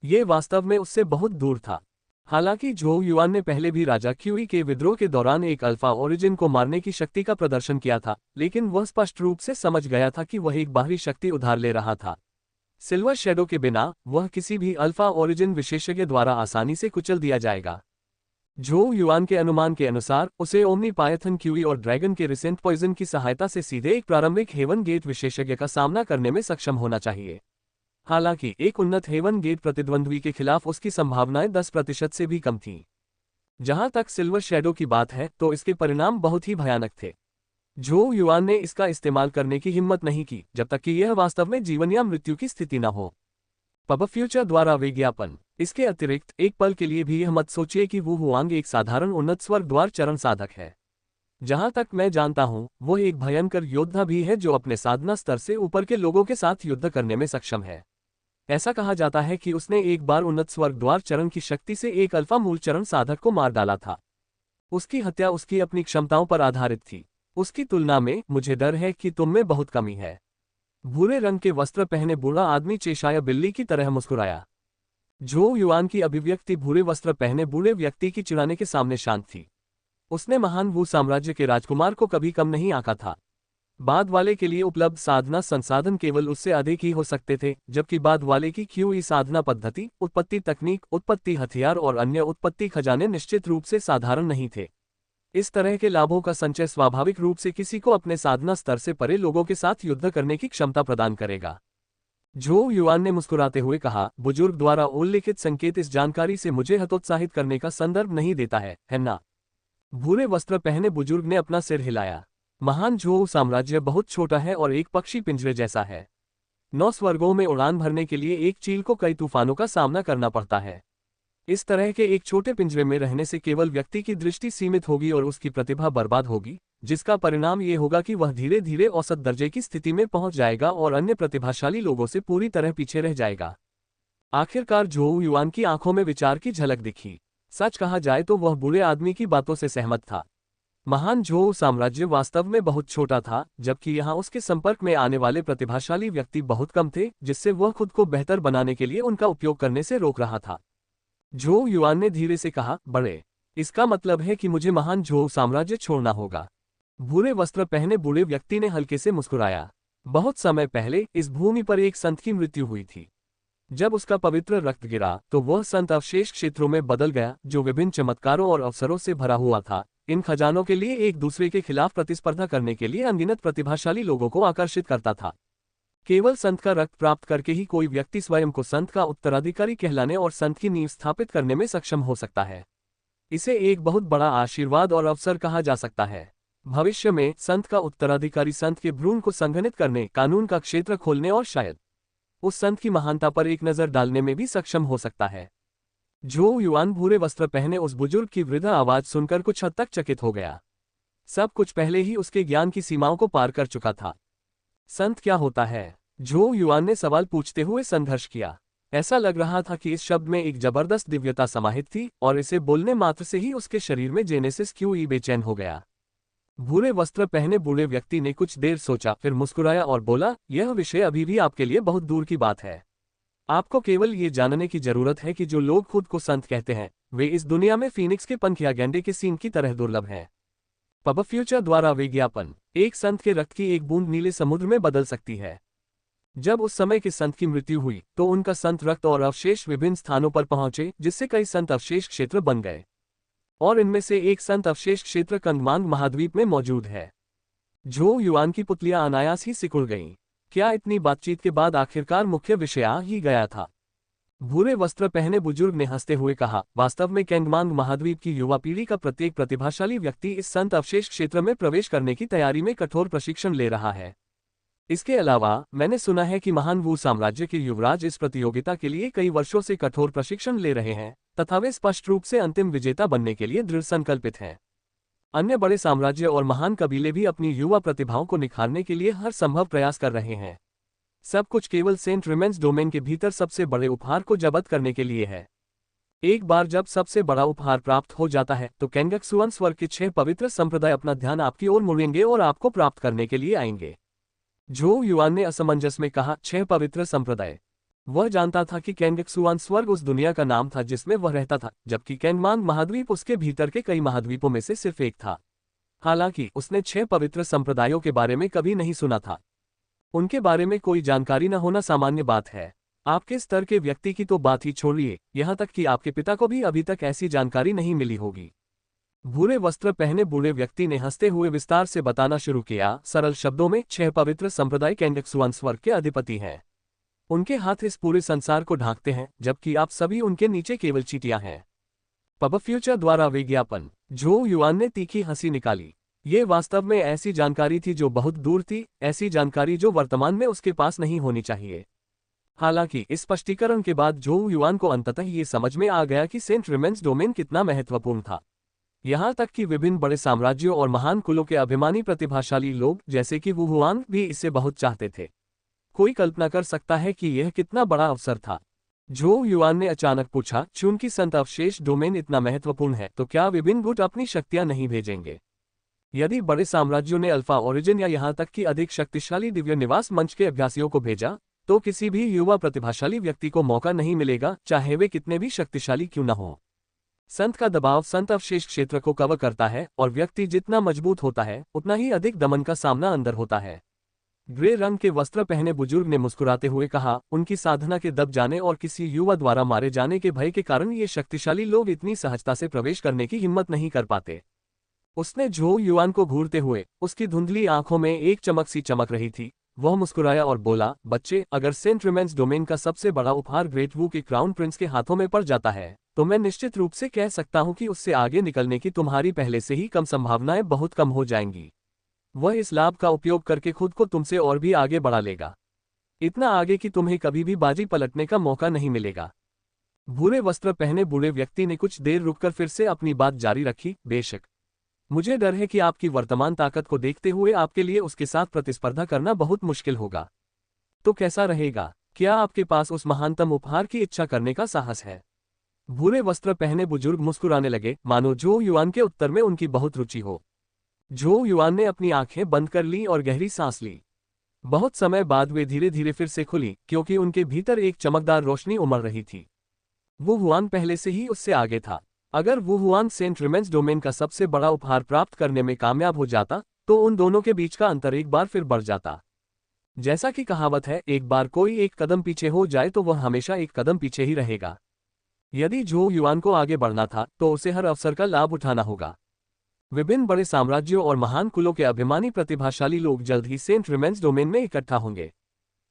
ये वास्तव में उससे बहुत दूर था। हालांकि झो युआन ने पहले भी राजा क्यूई के विद्रोह के दौरान एक अल्फा ओरिजिन को मारने की शक्ति का प्रदर्शन किया था, लेकिन वह स्पष्ट रूप से समझ गया था कि वह एक बाहरी शक्ति उधार ले रहा था। सिल्वर शैडो के बिना वह किसी भी अल्फा ओरिजिन विशेषज्ञ द्वारा आसानी से कुचल दिया जाएगा। झो युआन के अनुमान के अनुसार उसे ओमनी पायथन क्यूई और ड्रैगन के रिसेंट पॉइजन की सहायता से सीधे एक प्रारंभिक हेवन गेट विशेषज्ञ का सामना करने में सक्षम होना चाहिए। हालांकि एक उन्नत हेवन गेट प्रतिद्वंद्वी के खिलाफ उसकी संभावनाएं 10% से भी कम थीं। जहां तक सिल्वर शैडो की बात है तो इसके परिणाम बहुत ही भयानक थे। झो युआन ने इसका इस्तेमाल करने की हिम्मत नहीं की जब तक कि यह वास्तव में जीवन या मृत्यु की स्थिति न हो। पब फ्यूचर द्वारा विज्ञापन। इसके अतिरिक्त एक पल के लिए भी यह मत सोचिए कि वू हुआंग एक साधारण उन्नत स्वर्ग द्वार चरण साधक है। जहां तक मैं जानता हूं, वो एक भयंकर योद्धा भी है जो अपने साधना स्तर से ऊपर के लोगों के साथ युद्ध करने में सक्षम है। ऐसा कहा जाता है कि उसने एक बार उन्नत स्वर्ग द्वार चरण की शक्ति से एक अल्फा मूल चरण साधक को मार डाला था। उसकी हत्या उसकी अपनी क्षमताओं पर आधारित थी। उसकी तुलना में मुझे डर है कि तुम में बहुत कमी है। भूरे रंग के वस्त्र पहने बूढ़ा आदमी चेशाया बिल्ली की तरह मुस्कुराया। झो युआन की अभिव्यक्ति भूरे वस्त्र पहने बूढ़े व्यक्ति की चिढ़ाने के सामने शांत थी। उसने महान वू साम्राज्य के राजकुमार को कभी कम नहीं आंका था। बाद वाले के लिए उपलब्ध साधना संसाधन केवल उससे अधिक ही हो सकते थे, जबकि बाद वाले की क्यूई साधना पद्धति, उत्पत्ति तकनीक, उत्पत्ति हथियार और अन्य उत्पत्ति खजाने निश्चित रूप से साधारण नहीं थे। इस तरह के लाभों का संचय स्वाभाविक रूप से किसी को अपने साधना स्तर से परे लोगों के साथ युद्ध करने की क्षमता प्रदान करेगा। झो युआन ने मुस्कुराते हुए कहा, बुजुर्ग द्वारा उल्लिखित संकेत इस जानकारी से मुझे हतोत्साहित करने का संदर्भ नहीं देता है ना? भूरे वस्त्र पहने बुजुर्ग ने अपना सिर हिलाया। महान झो साम्राज्य बहुत छोटा है और एक पक्षी पिंजरे जैसा है। 9 स्वर्गों में उड़ान भरने के लिए एक चील को कई तूफानों का सामना करना पड़ता है। इस तरह के एक छोटे पिंजरे में रहने से केवल व्यक्ति की दृष्टि सीमित होगी और उसकी प्रतिभा बर्बाद होगी, जिसका परिणाम ये होगा कि वह धीरे धीरे औसत दर्जे की स्थिति में पहुंच जाएगा और अन्य प्रतिभाशाली लोगों से पूरी तरह पीछे रह जाएगा। आखिरकार झो युआन की आंखों में विचार की झलक दिखी। सच कहा जाए तो वह बूढ़े आदमी की बातों से सहमत था। महान झो साम्राज्य वास्तव में बहुत छोटा था, जबकि यहाँ उसके संपर्क में आने वाले प्रतिभाशाली व्यक्ति बहुत कम थे, जिससे वह खुद को बेहतर बनाने के लिए उनका उपयोग करने से रोक रहा था। झो युआन ने धीरे से कहा, बड़े, इसका मतलब है कि मुझे महान झो साम्राज्य छोड़ना होगा। भूरे वस्त्र पहने बूढ़े व्यक्ति ने हल्के से मुस्कुराया। बहुत समय पहले इस भूमि पर एक संत की मृत्यु हुई थी। जब उसका पवित्र रक्त गिरा तो वह संत अवशेष क्षेत्रों में बदल गया, जो विभिन्न चमत्कारों और अवसरों से भरा हुआ था। इन खजानों के लिए एक दूसरे के खिलाफ प्रतिस्पर्धा करने के लिए अनगिनत प्रतिभाशाली लोगों को आकर्षित करता था। केवल संत का रक्त प्राप्त करके ही कोई व्यक्ति स्वयं को संत का उत्तराधिकारी कहलाने और संत की नींव स्थापित करने में सक्षम हो सकता है। इसे एक बहुत बड़ा आशीर्वाद और अवसर कहा जा सकता है। भविष्य में संत का उत्तराधिकारी संत के भ्रूण को संघनित करने, कानून का क्षेत्र खोलने और शायद उस संत की महानता पर एक नजर डालने में भी सक्षम हो सकता है। झो युआन भूरे वस्त्र पहने उस बुजुर्ग की वृद्ध आवाज सुनकर कुछ हद तक चकित हो गया। सब कुछ पहले ही उसके ज्ञान की सीमाओं को पार कर चुका था। संत क्या होता है? झो युआन ने सवाल पूछते हुए संघर्ष किया। ऐसा लग रहा था कि इस शब्द में एक जबरदस्त दिव्यता समाहित थी और इसे बोलने मात्र से ही उसके शरीर में जेनेसिस क्यूई बेचैन हो गया। भूरे वस्त्र पहने बूढ़े व्यक्ति ने कुछ देर सोचा, फिर मुस्कुराया और बोला, यह विषय अभी भी आपके लिए बहुत दूर की बात है। आपको केवल ये जानने की जरूरत है कि जो लोग खुद को संत कहते हैं, वे इस दुनिया में फीनिक्स के पंख या गैंडे के सींग की तरह दुर्लभ हैं। पब फ्यूचर द्वारा विज्ञापन। एक संत के रक्त की एक बूंद नीले समुद्र में बदल सकती है। जब उस समय के संत की मृत्यु हुई तो उनका संत रक्त और अवशेष विभिन्न स्थानों पर पहुंचे, जिससे कई संत अवशेष क्षेत्र बन गए और इनमें से एक संत अवशेष क्षेत्र कंगमांग महाद्वीप में मौजूद है। झो युआन की पुतलियां अनायास ही सिकुड़ गईं। क्या इतनी बातचीत के बाद आखिरकार मुख्य विषय आ ही गया था? भूरे वस्त्र पहने बुजुर्ग ने हंसते हुए कहा, वास्तव में कैंगमांग महाद्वीप की युवा पीढ़ी का प्रत्येक प्रतिभाशाली व्यक्ति इस संत अवशेष क्षेत्र में प्रवेश करने की तैयारी में कठोर प्रशिक्षण ले रहा है। इसके अलावा मैंने सुना है कि महान वू साम्राज्य के युवराज इस प्रतियोगिता के लिए कई वर्षों से कठोर प्रशिक्षण ले रहे हैं तथा वे स्पष्ट रूप से अंतिम विजेता बनने के लिए दृढ़ संकल्पित हैं। अन्य बड़े साम्राज्य और महान कबीले भी अपनी युवा प्रतिभाओं को निखारने के लिए हर संभव प्रयास कर रहे हैं। सब कुछ केवल सेंट रिमेंस डोमेन के भीतर सबसे बड़े उपहार को जब्त करने के लिए है। एक बार जब सबसे बड़ा उपहार प्राप्त हो जाता है तो कैंगक्सुआन स्वर्ग के 6 पवित्र संप्रदाय अपना ध्यान आपकी ओर मुड़ेंगे और आपको प्राप्त करने के लिए आएंगे। झो युआन ने असमंजस में कहा, 6 पवित्र संप्रदाय। वह जानता था कि कैंगक्सुआन स्वर्ग उस दुनिया का नाम था जिसमें वह रहता था, जबकि कैंगमांग महाद्वीप उसके भीतर के कई महाद्वीपों में से सिर्फ एक था। हालांकि उसने 6 पवित्र संप्रदायों के बारे में कभी नहीं सुना था। उनके बारे में कोई जानकारी न होना सामान्य बात है। आपके स्तर के व्यक्ति की तो बात ही छोड़िए, यहाँ तक कि आपके पिता को भी अभी तक ऐसी जानकारी नहीं मिली होगी। भूरे वस्त्र पहने बूढ़े व्यक्ति ने हंसते हुए विस्तार से बताना शुरू किया, सरल शब्दों में 6 पवित्र संप्रदाय कैंगक्सुआन स्वर्ग के अधिपति हैं। उनके हाथ इस पूरे संसार को ढांकते हैं, जबकि आप सभी उनके नीचे केवल चींटियां हैं। पब फ्यूचर द्वारा विज्ञापन। झो युआन ने तीखी हंसी निकाली। ये वास्तव में ऐसी जानकारी थी जो बहुत दूर थी, ऐसी जानकारी जो वर्तमान में उसके पास नहीं होनी चाहिए। हालांकि इस स्पष्टीकरण के बाद झो युआन को अंततः ये समझ में आ गया कि सेंट रिमेंस डोमेन कितना महत्वपूर्ण था। यहाँ तक कि विभिन्न बड़े साम्राज्यों और महान कुलों के अभिमानी प्रतिभाशाली लोग जैसे कि वू हुआन भी इसे बहुत चाहते थे। कोई कल्पना कर सकता है कि यह कितना बड़ा अवसर था। झो युआन ने अचानक पूछा, चूंकि संत अवशेष डोमेन इतना महत्वपूर्ण है तो क्या विभिन्न गुट अपनी शक्तियां नहीं भेजेंगे? यदि बड़े साम्राज्यों ने अल्फा ओरिजिन या यहाँ तक कि अधिक शक्तिशाली दिव्य निवास मंच के अभ्यासियों को भेजा, तो किसी भी युवा प्रतिभाशाली व्यक्ति को मौका नहीं मिलेगा, चाहे वे कितने भी शक्तिशाली क्यों न हो। संत का दबाव संत अवशेष क्षेत्र को कवर करता है, और व्यक्ति जितना मजबूत होता है उतना ही अधिक दमन का सामना अंदर होता है। ग्रे रंग के वस्त्र पहने बुजुर्ग ने मुस्कुराते हुए कहा, उनकी साधना के दब जाने और किसी युवा द्वारा मारे जाने के भय के कारण ये शक्तिशाली लोग इतनी सहजता से प्रवेश करने की हिम्मत नहीं कर पाते। उसने झो युआन को घूरते हुए, उसकी धुंधली आंखों में एक चमक सी चमक रही थी। वह मुस्कुराया और बोला, बच्चे, अगर सेंट रिमेंस डोमेन का सबसे बड़ा उपहार ग्रेट वू के क्राउन प्रिंस के हाथों में पड़ जाता है, तो मैं निश्चित रूप से कह सकता हूं कि उससे आगे निकलने की तुम्हारी पहले से ही कम संभावनाएं बहुत कम हो जाएंगी। वह इस लाभ का उपयोग करके खुद को तुमसे और भी आगे बढ़ा लेगा, इतना आगे कि तुम्हें कभी भी बाजी पलटने का मौका नहीं मिलेगा। भूरे वस्त्र पहने बूढ़े व्यक्ति ने कुछ देर रुककर फिर से अपनी बात जारी रखी, बेशक मुझे डर है कि आपकी वर्तमान ताकत को देखते हुए आपके लिए उसके साथ प्रतिस्पर्धा करना बहुत मुश्किल होगा। तो कैसा रहेगा? क्या आपके पास उस महानतम उपहार की इच्छा करने का साहस है? भूरे वस्त्र पहने बुजुर्ग मुस्कुराने लगे, मानो झो युआन के उत्तर में उनकी बहुत रुचि हो। झो युआन ने अपनी आंखें बंद कर ली और गहरी सांस ली। बहुत समय बाद वे धीरे धीरे फिर से खुली, क्योंकि उनके भीतर एक चमकदार रोशनी उमड़ रही थी। वू हुआन पहले से ही उससे आगे था। अगर वू हुआन सेंट रिमेंस डोमेन का सबसे बड़ा उपहार प्राप्त करने में कामयाब हो जाता, तो उन दोनों के बीच का अंतर एक बार फिर बढ़ जाता। जैसा कि कहावत है, एक बार कोई एक कदम पीछे हो जाए तो वह हमेशा एक कदम पीछे ही रहेगा। यदि झो युआन को आगे बढ़ना था तो उसे हर अवसर का लाभ उठाना होगा। विभिन्न बड़े साम्राज्यों और महान कुलों के अभिमानी प्रतिभाशाली लोग जल्द ही सेंट रिमेंस डोमेन में इकट्ठा होंगे।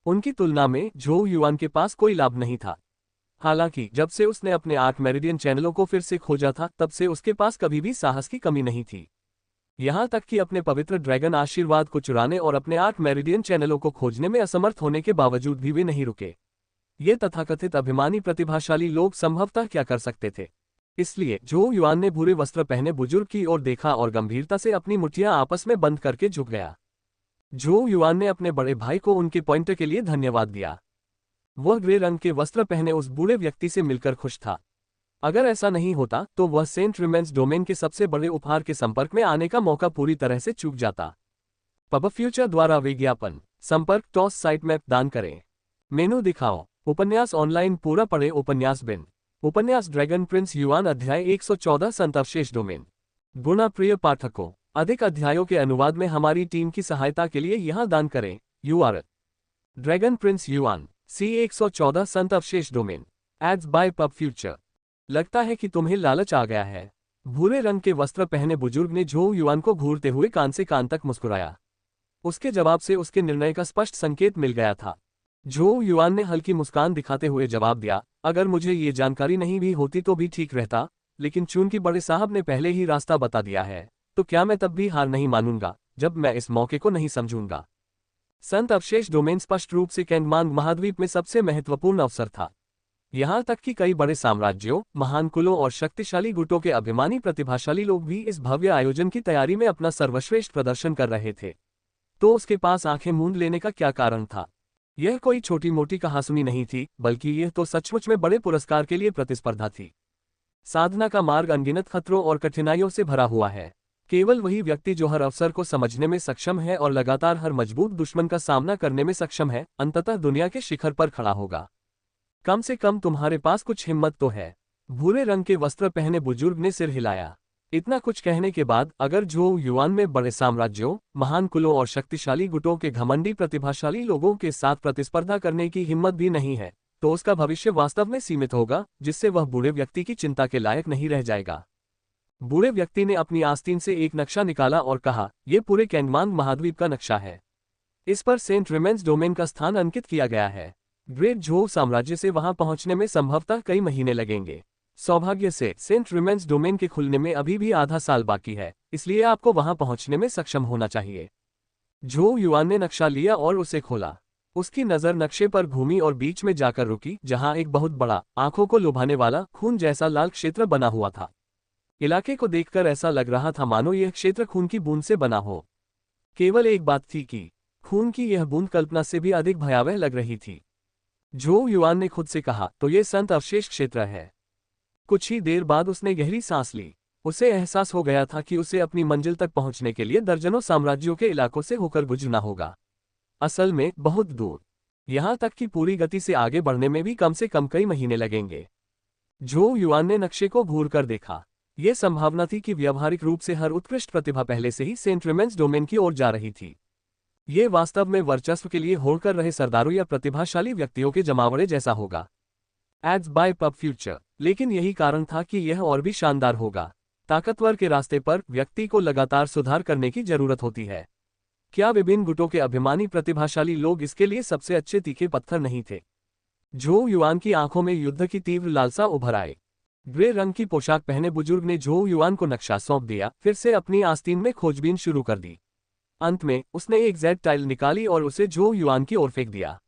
उनकी तुलना में झो युआन के पास कोई लाभ नहीं था। हालांकि जब से उसने अपने 8 मेरिडियन चैनलों को फिर से खोजा था, तब से उसके पास कभी भी साहस की कमी नहीं थी। यहां तक कि अपने पवित्र ड्रैगन आशीर्वाद को चुराने और अपने 8 मेरिडियन चैनलों को खोजने में असमर्थ होने के बावजूद भी वे नहीं रुके। ये तथाकथित अभिमानी प्रतिभाशाली लोग संभवतः क्या कर सकते थे? इसलिए झो युआन ने भूरे वस्त्र पहने बुजुर्ग की ओर देखा और गंभीरता से अपनी मुठ्ठियां आपस में बंद करके झुक गया। झो युआन ने अपने बड़े भाई को उनके पॉइंटर के लिए धन्यवाद दिया। वह ग्रे रंग के वस्त्र पहने उस बूढ़े व्यक्ति से मिलकर खुश था। अगर ऐसा नहीं होता तो वह सेंट रिमेंस डोमेन के सबसे बड़े उपहार के संपर्क में आने का मौका पूरी तरह से चूक जाता। पब फ्यूचर द्वारा विज्ञापन। संपर्क टॉस साइट मैप दान करें। मेनू दिखाओ। उपन्यास ऑनलाइन पूरा पढ़े। उपन्यास बिन। उपन्यास ड्रैगन प्रिंस युआन अध्याय 114 संत अवशेष डोमेन। गुणा प्रिय पाठकों, अधिक अध्यायों के अनुवाद में हमारी टीम की सहायता के लिए यहां दान करें। URL dragon Prince yuan C114 संत अवशेष domain. Ads by pub future. लगता है कि तुम्हें लालच आ गया है। भूरे रंग के वस्त्र पहने बुजुर्ग ने झो युआन को घूरते हुए कान से कान तक मुस्कुराया। उसके जवाब से उसके निर्णय का स्पष्ट संकेत मिल गया था। झो युआन ने हल्की मुस्कान दिखाते हुए जवाब दिया, अगर मुझे ये जानकारी नहीं भी होती तो भी ठीक रहता, लेकिन चूंकि बड़े साहब ने पहले ही रास्ता बता दिया है, तो क्या मैं तब भी हार नहीं मानूंगा जब मैं इस मौके को नहीं समझूंगा। संत अवशेष डोमेन स्पष्ट रूप से कैंगमांग महाद्वीप में सबसे महत्वपूर्ण अवसर था। यहां तक कि कई बड़े साम्राज्यों, महान कुलों और शक्तिशाली गुटों के अभिमानी प्रतिभाशाली लोग भी इस भव्य आयोजन की तैयारी में अपना सर्वश्रेष्ठ प्रदर्शन कर रहे थे। तो उसके पास आंखें मूंद लेने का क्या कारण था? यह कोई छोटी मोटी कहासुनी नहीं थी, बल्कि यह तो सचमुच में बड़े पुरस्कार के लिए प्रतिस्पर्धा थी। साधना का मार्ग अनगिनत खतरों और कठिनाइयों से भरा हुआ है। केवल वही व्यक्ति जो हर अवसर को समझने में सक्षम है और लगातार हर मजबूत दुश्मन का सामना करने में सक्षम है, अंततः दुनिया के शिखर पर खड़ा होगा। कम से कम तुम्हारे पास कुछ हिम्मत तो है। भूरे रंग के वस्त्र पहने बुजुर्ग ने सिर हिलाया। इतना कुछ कहने के बाद अगर जो युआन में बड़े साम्राज्यों, महान कुलों और शक्तिशाली गुटों के घमंडी प्रतिभाशाली लोगों के साथ प्रतिस्पर्धा करने की हिम्मत भी नहीं है, तो उसका भविष्य वास्तव में सीमित होगा, जिससे वह बूढ़े व्यक्ति की चिंता के लायक नहीं रह जाएगा। बूढ़े व्यक्ति ने अपनी आस्तीन से एक नक्शा निकाला और कहा, यह पूरे कैंगमांग महाद्वीप का नक्शा है। इस पर सेंट रिमेंस डोमेन का स्थान अंकित किया गया है। ग्रेट झोउ साम्राज्य से वहां पहुंचने में संभवतः कई महीने लगेंगे। सौभाग्य से सेंट रिमेंस डोमेन के खुलने में अभी भी आधा साल बाकी है, इसलिए आपको वहां पहुंचने में सक्षम होना चाहिए। झोउ युआन ने नक्शा लिया और उसे खोला। उसकी नज़र नक्शे पर घूमी और बीच में जाकर रुकी, जहां एक बहुत बड़ा, आंखों को लुभाने वाला, खून जैसा लाल क्षेत्र बना हुआ था। इलाके को देखकर ऐसा लग रहा था मानो यह क्षेत्र खून की बूंद से बना हो। केवल एक बात थी कि खून की यह बूंद कल्पना से भी अधिक भयावह लग रही थी। झोउ युआन ने खुद से कहा, तो ये संत अवशेष क्षेत्र है। कुछ ही देर बाद उसने गहरी सांस ली। उसे एहसास हो गया था कि उसे अपनी मंजिल तक पहुंचने के लिए दर्जनों साम्राज्यों के इलाकों से होकर गुजरना होगा। असल में बहुत दूर, यहां तक कि पूरी गति से आगे बढ़ने में भी कम से कम कई महीने लगेंगे। झोउ युआन ने नक्शे को घूर कर देखा। यह संभावना थी कि व्यावहारिक रूप से हर उत्कृष्ट प्रतिभा पहले से ही सेंट रिमेंस डोमेन की ओर जा रही थी। ये वास्तव में वर्चस्व के लिए होड़ कर रहे सरदारों या प्रतिभाशाली व्यक्तियों के जमावड़े जैसा होगा। Ads by pub future. लेकिन यही कारण था कि यह और भी शानदार होगा। ताकतवर के रास्ते पर व्यक्ति को लगातार सुधार करने की जरूरत होती है। क्या विभिन्न गुटों के अभिमानी प्रतिभाशाली लोग इसके लिए सबसे अच्छे तीखे पत्थर नहीं थे? झोउ युआन की आंखों में युद्ध की तीव्र लालसा उभर आई। ग्रे रंग की पोशाक पहने बुजुर्ग ने झोउ युआन को नक्शा सौंप दिया, फिर से अपनी आस्तीन में खोजबीन शुरू कर दी। अंत में उसने एक जेड टाइल निकाली और उसे झोउ युआन की ओर फेंक दिया।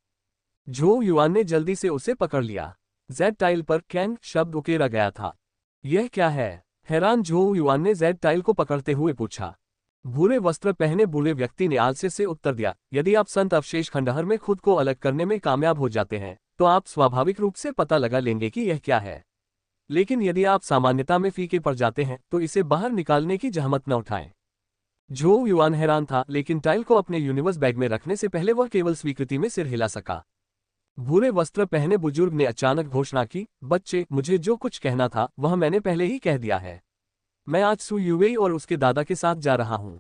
झोउ युआन ने जल्दी से उसे पकड़ लिया। जेड टाइल पर कैंग शब्द उकेरा गया था। यह क्या है? हैरान झोउ युआन ने जेड टाइल को पकड़ते हुए पूछा। भूरे वस्त्र पहने बूढ़े व्यक्ति ने आलस्य से उत्तर दिया, यदि आप संत अवशेष खंडहर में खुद को अलग करने में कामयाब हो जाते हैं, तो आप स्वाभाविक रूप से पता लगा लेंगे कि यह क्या है। लेकिन यदि आप सामान्यता में फीके पड़ जाते हैं, तो इसे बाहर निकालने की जहमत न उठाएं। झोउ युआन हैरान था, लेकिन टाइल को अपने यूनिवर्स बैग में रखने से पहले वह केवल स्वीकृति में सिर हिला सका। भूरे वस्त्र पहने बुजुर्ग ने अचानक घोषणा की, बच्चे, मुझे जो कुछ कहना था वह मैंने पहले ही कह दिया है। मैं आज सु युवेई और उसके दादा के साथ जा रहा हूं।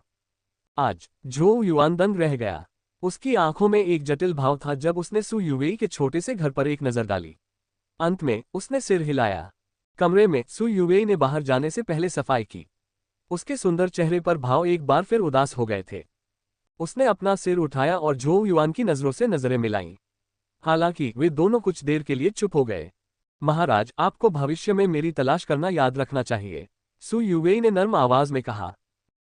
आज झोउ युआन दंग रह गया। उसकी आंखों में एक जटिल भाव था जब उसने सु युवेई के छोटे से घर पर एक नजर डाली। अंत में उसने सिर हिलाया। कमरे में सु युवेई ने बाहर जाने से पहले सफाई की। उसके सुंदर चेहरे पर भाव एक बार फिर उदास हो गए थे। उसने अपना सिर उठाया और झोउ युआन की नजरों से नजरें मिलाईं। हालांकि वे दोनों कुछ देर के लिए चुप हो गए। महाराज, आपको भविष्य में मेरी तलाश करना याद रखना चाहिए, सु युवेई ने नर्म आवाज में कहा।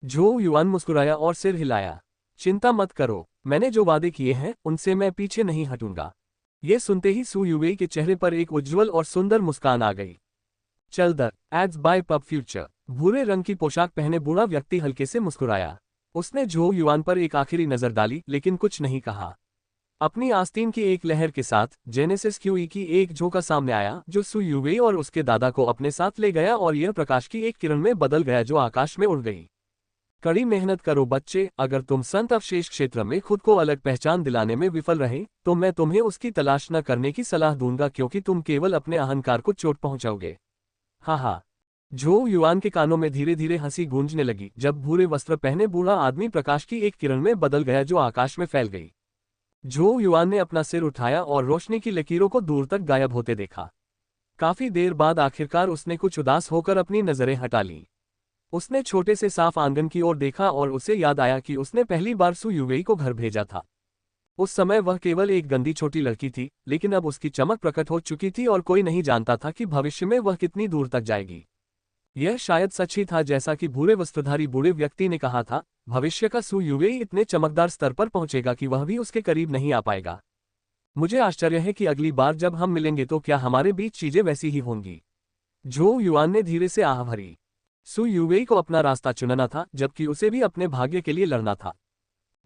झोउ युआन मुस्कुराया और सिर हिलाया। चिंता मत करो, मैंने जो वादे किए हैं उनसे मैं पीछे नहीं हटूंगा। ये सुनते ही सु युवेई के चेहरे पर एक उज्ज्वल और सुंदर मुस्कान आ गई। चल द एड्स बाय पब फ्यूचर। भूरे रंग की पोशाक पहने बूढ़ा व्यक्ति हल्के से मुस्कुराया। उसने झोउ युआन पर एक आखिरी नजर डाली, लेकिन कुछ नहीं कहा। अपनी आस्तीन की एक लहर के साथ जेनेसिस क्यूई की एक झोंका सामने आया, जो सु युवेई और उसके दादा को अपने साथ ले गया और यह प्रकाश की एक किरण में बदल गया जो आकाश में उड़ गई। कड़ी मेहनत करो बच्चे, अगर तुम संत अवशेष क्षेत्र में खुद को अलग पहचान दिलाने में विफल रहे, तो मैं तुम्हें उसकी तलाश न करने की सलाह दूंगा, क्योंकि तुम केवल अपने अहंकार को चोट पहुंचाओगे। हाँ हाँ। झोउ युआन के कानों में धीरे धीरे हंसी गूंजने लगी जब भूरे वस्त्र पहने बूढ़ा आदमी प्रकाश की एक किरण में बदल गया जो आकाश में फैल गई। झोउ युआन ने अपना सिर उठाया और रोशनी की लकीरों को दूर तक गायब होते देखा। काफी देर बाद आखिरकार उसने कुछ उदास होकर अपनी नजरें हटा लीं। उसने छोटे से साफ आंगन की ओर देखा और उसे याद आया कि उसने पहली बार सु युवेई को घर भेजा था। उस समय वह केवल एक गंदी छोटी लड़की थी, लेकिन अब उसकी चमक प्रकट हो चुकी थी और कोई नहीं जानता था कि भविष्य में वह कितनी दूर तक जाएगी। यह शायद सच ही था जैसा कि भूरे वस्त्रधारी बूढ़े व्यक्ति ने कहा था, भविष्य का सु युवेई इतने चमकदार स्तर पर पहुंचेगा कि वह भी उसके करीब नहीं आ पाएगा। मुझे आश्चर्य है कि अगली बार जब हम मिलेंगे तो क्या हमारे बीच चीजें वैसी ही होंगी। झोउ युआन ने धीरे से आह भरी। सु युवेई को अपना रास्ता चुनना था, जबकि उसे भी अपने भाग्य के लिए लड़ना था।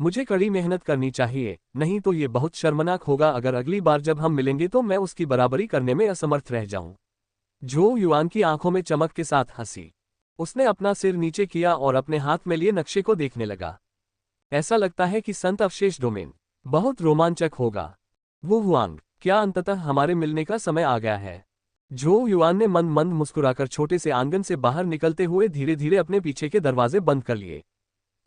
मुझे कड़ी मेहनत करनी चाहिए, नहीं तो ये बहुत शर्मनाक होगा अगर अगली बार जब हम मिलेंगे तो मैं उसकी बराबरी करने में असमर्थ रह जाऊं। जो युआन की आंखों में चमक के साथ हंसी। उसने अपना सिर नीचे किया और अपने हाथ में लिए नक्शे को देखने लगा। ऐसा लगता है कि संत अवशेष डोमेन बहुत रोमांचक होगा। वो हुआंग, क्या अंततः हमारे मिलने का समय आ गया है? जो युआन ने मंद मंद मुस्कुराकर छोटे से आंगन से बाहर निकलते हुए धीरे धीरे अपने पीछे के दरवाजे बंद कर लिए।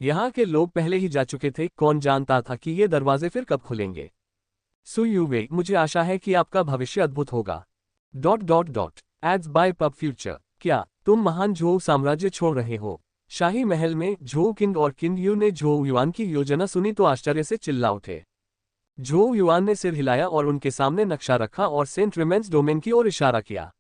यहाँ के लोग पहले ही जा चुके थे, कौन जानता था कि ये दरवाजे फिर कब खुलेंगे। सु युवे, मुझे आशा है कि आपका भविष्य अद्भुत होगा। Ads by pub future. क्या तुम महान झोउ साम्राज्य छोड़ रहे हो? शाही महल में झोउ किंग और किंग यू ने झोउ युआन की योजना सुनी तो आश्चर्य से चिल्ला उठे। झोउ युआन ने सिर हिलाया और उनके सामने नक्शा रखा और सेंट रिमेंस डोमेन की ओर इशारा किया।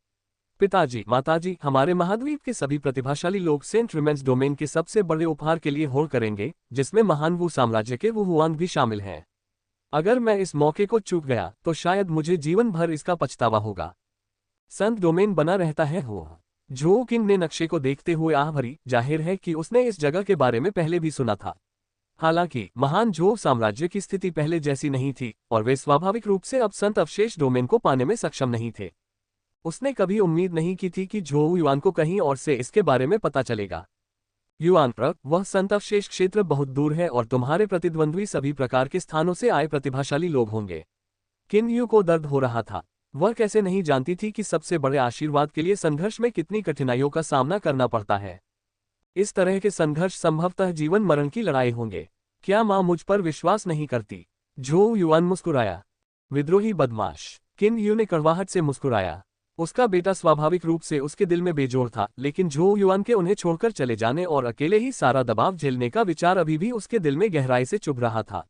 पिताजी, माताजी, हमारे महाद्वीप के सभी प्रतिभाशाली लोग सेंट रिमेंस डोमेन के सबसे बड़े उपहार के लिए होड़ करेंगे, जिसमें महान वू साम्राज्य के वू हुआंग भी शामिल हैं। अगर मैं इस मौके को चूक गया तो शायद मुझे जीवन भर इसका पछतावा होगा। संत डोमेन बना रहता है हो। झोउ किंग ने नक्शे को देखते हुए आह भरी। जाहिर है कि उसने इस जगह के बारे में पहले भी सुना था। हालांकि महान झोउ साम्राज्य की स्थिति पहले जैसी नहीं थी और वे स्वाभाविक रूप से अब संत अवशेष डोमेन को पाने में सक्षम नहीं थे। उसने कभी उम्मीद नहीं की थी कि झोउ युआन को कहीं और से इसके बारे में पता चलेगा। युआन पर वह संत अवशेष क्षेत्र बहुत दूर है और तुम्हारे प्रतिद्वंद्वी सभी प्रकार के स्थानों से आए प्रतिभाशाली लोग होंगे। किन यू को दर्द हो रहा था। वह कैसे नहीं जानती थी कि सबसे बड़े आशीर्वाद के लिए संघर्ष में कितनी कठिनाइयों का सामना करना पड़ता है। इस तरह के संघर्ष संभवतः जीवन मरण की लड़ाई होंगे। क्या माँ मुझ पर विश्वास नहीं करती? झोउ युआन मुस्कुराया। विद्रोही बदमाश। किन यू ने कड़वाहट से मुस्कुराया। उसका बेटा स्वाभाविक रूप से उसके दिल में बेजोड़ था, लेकिन झोउ युआन के उन्हें छोड़कर चले जाने और अकेले ही सारा दबाव झेलने का विचार अभी भी उसके दिल में गहराई से चुभ रहा था।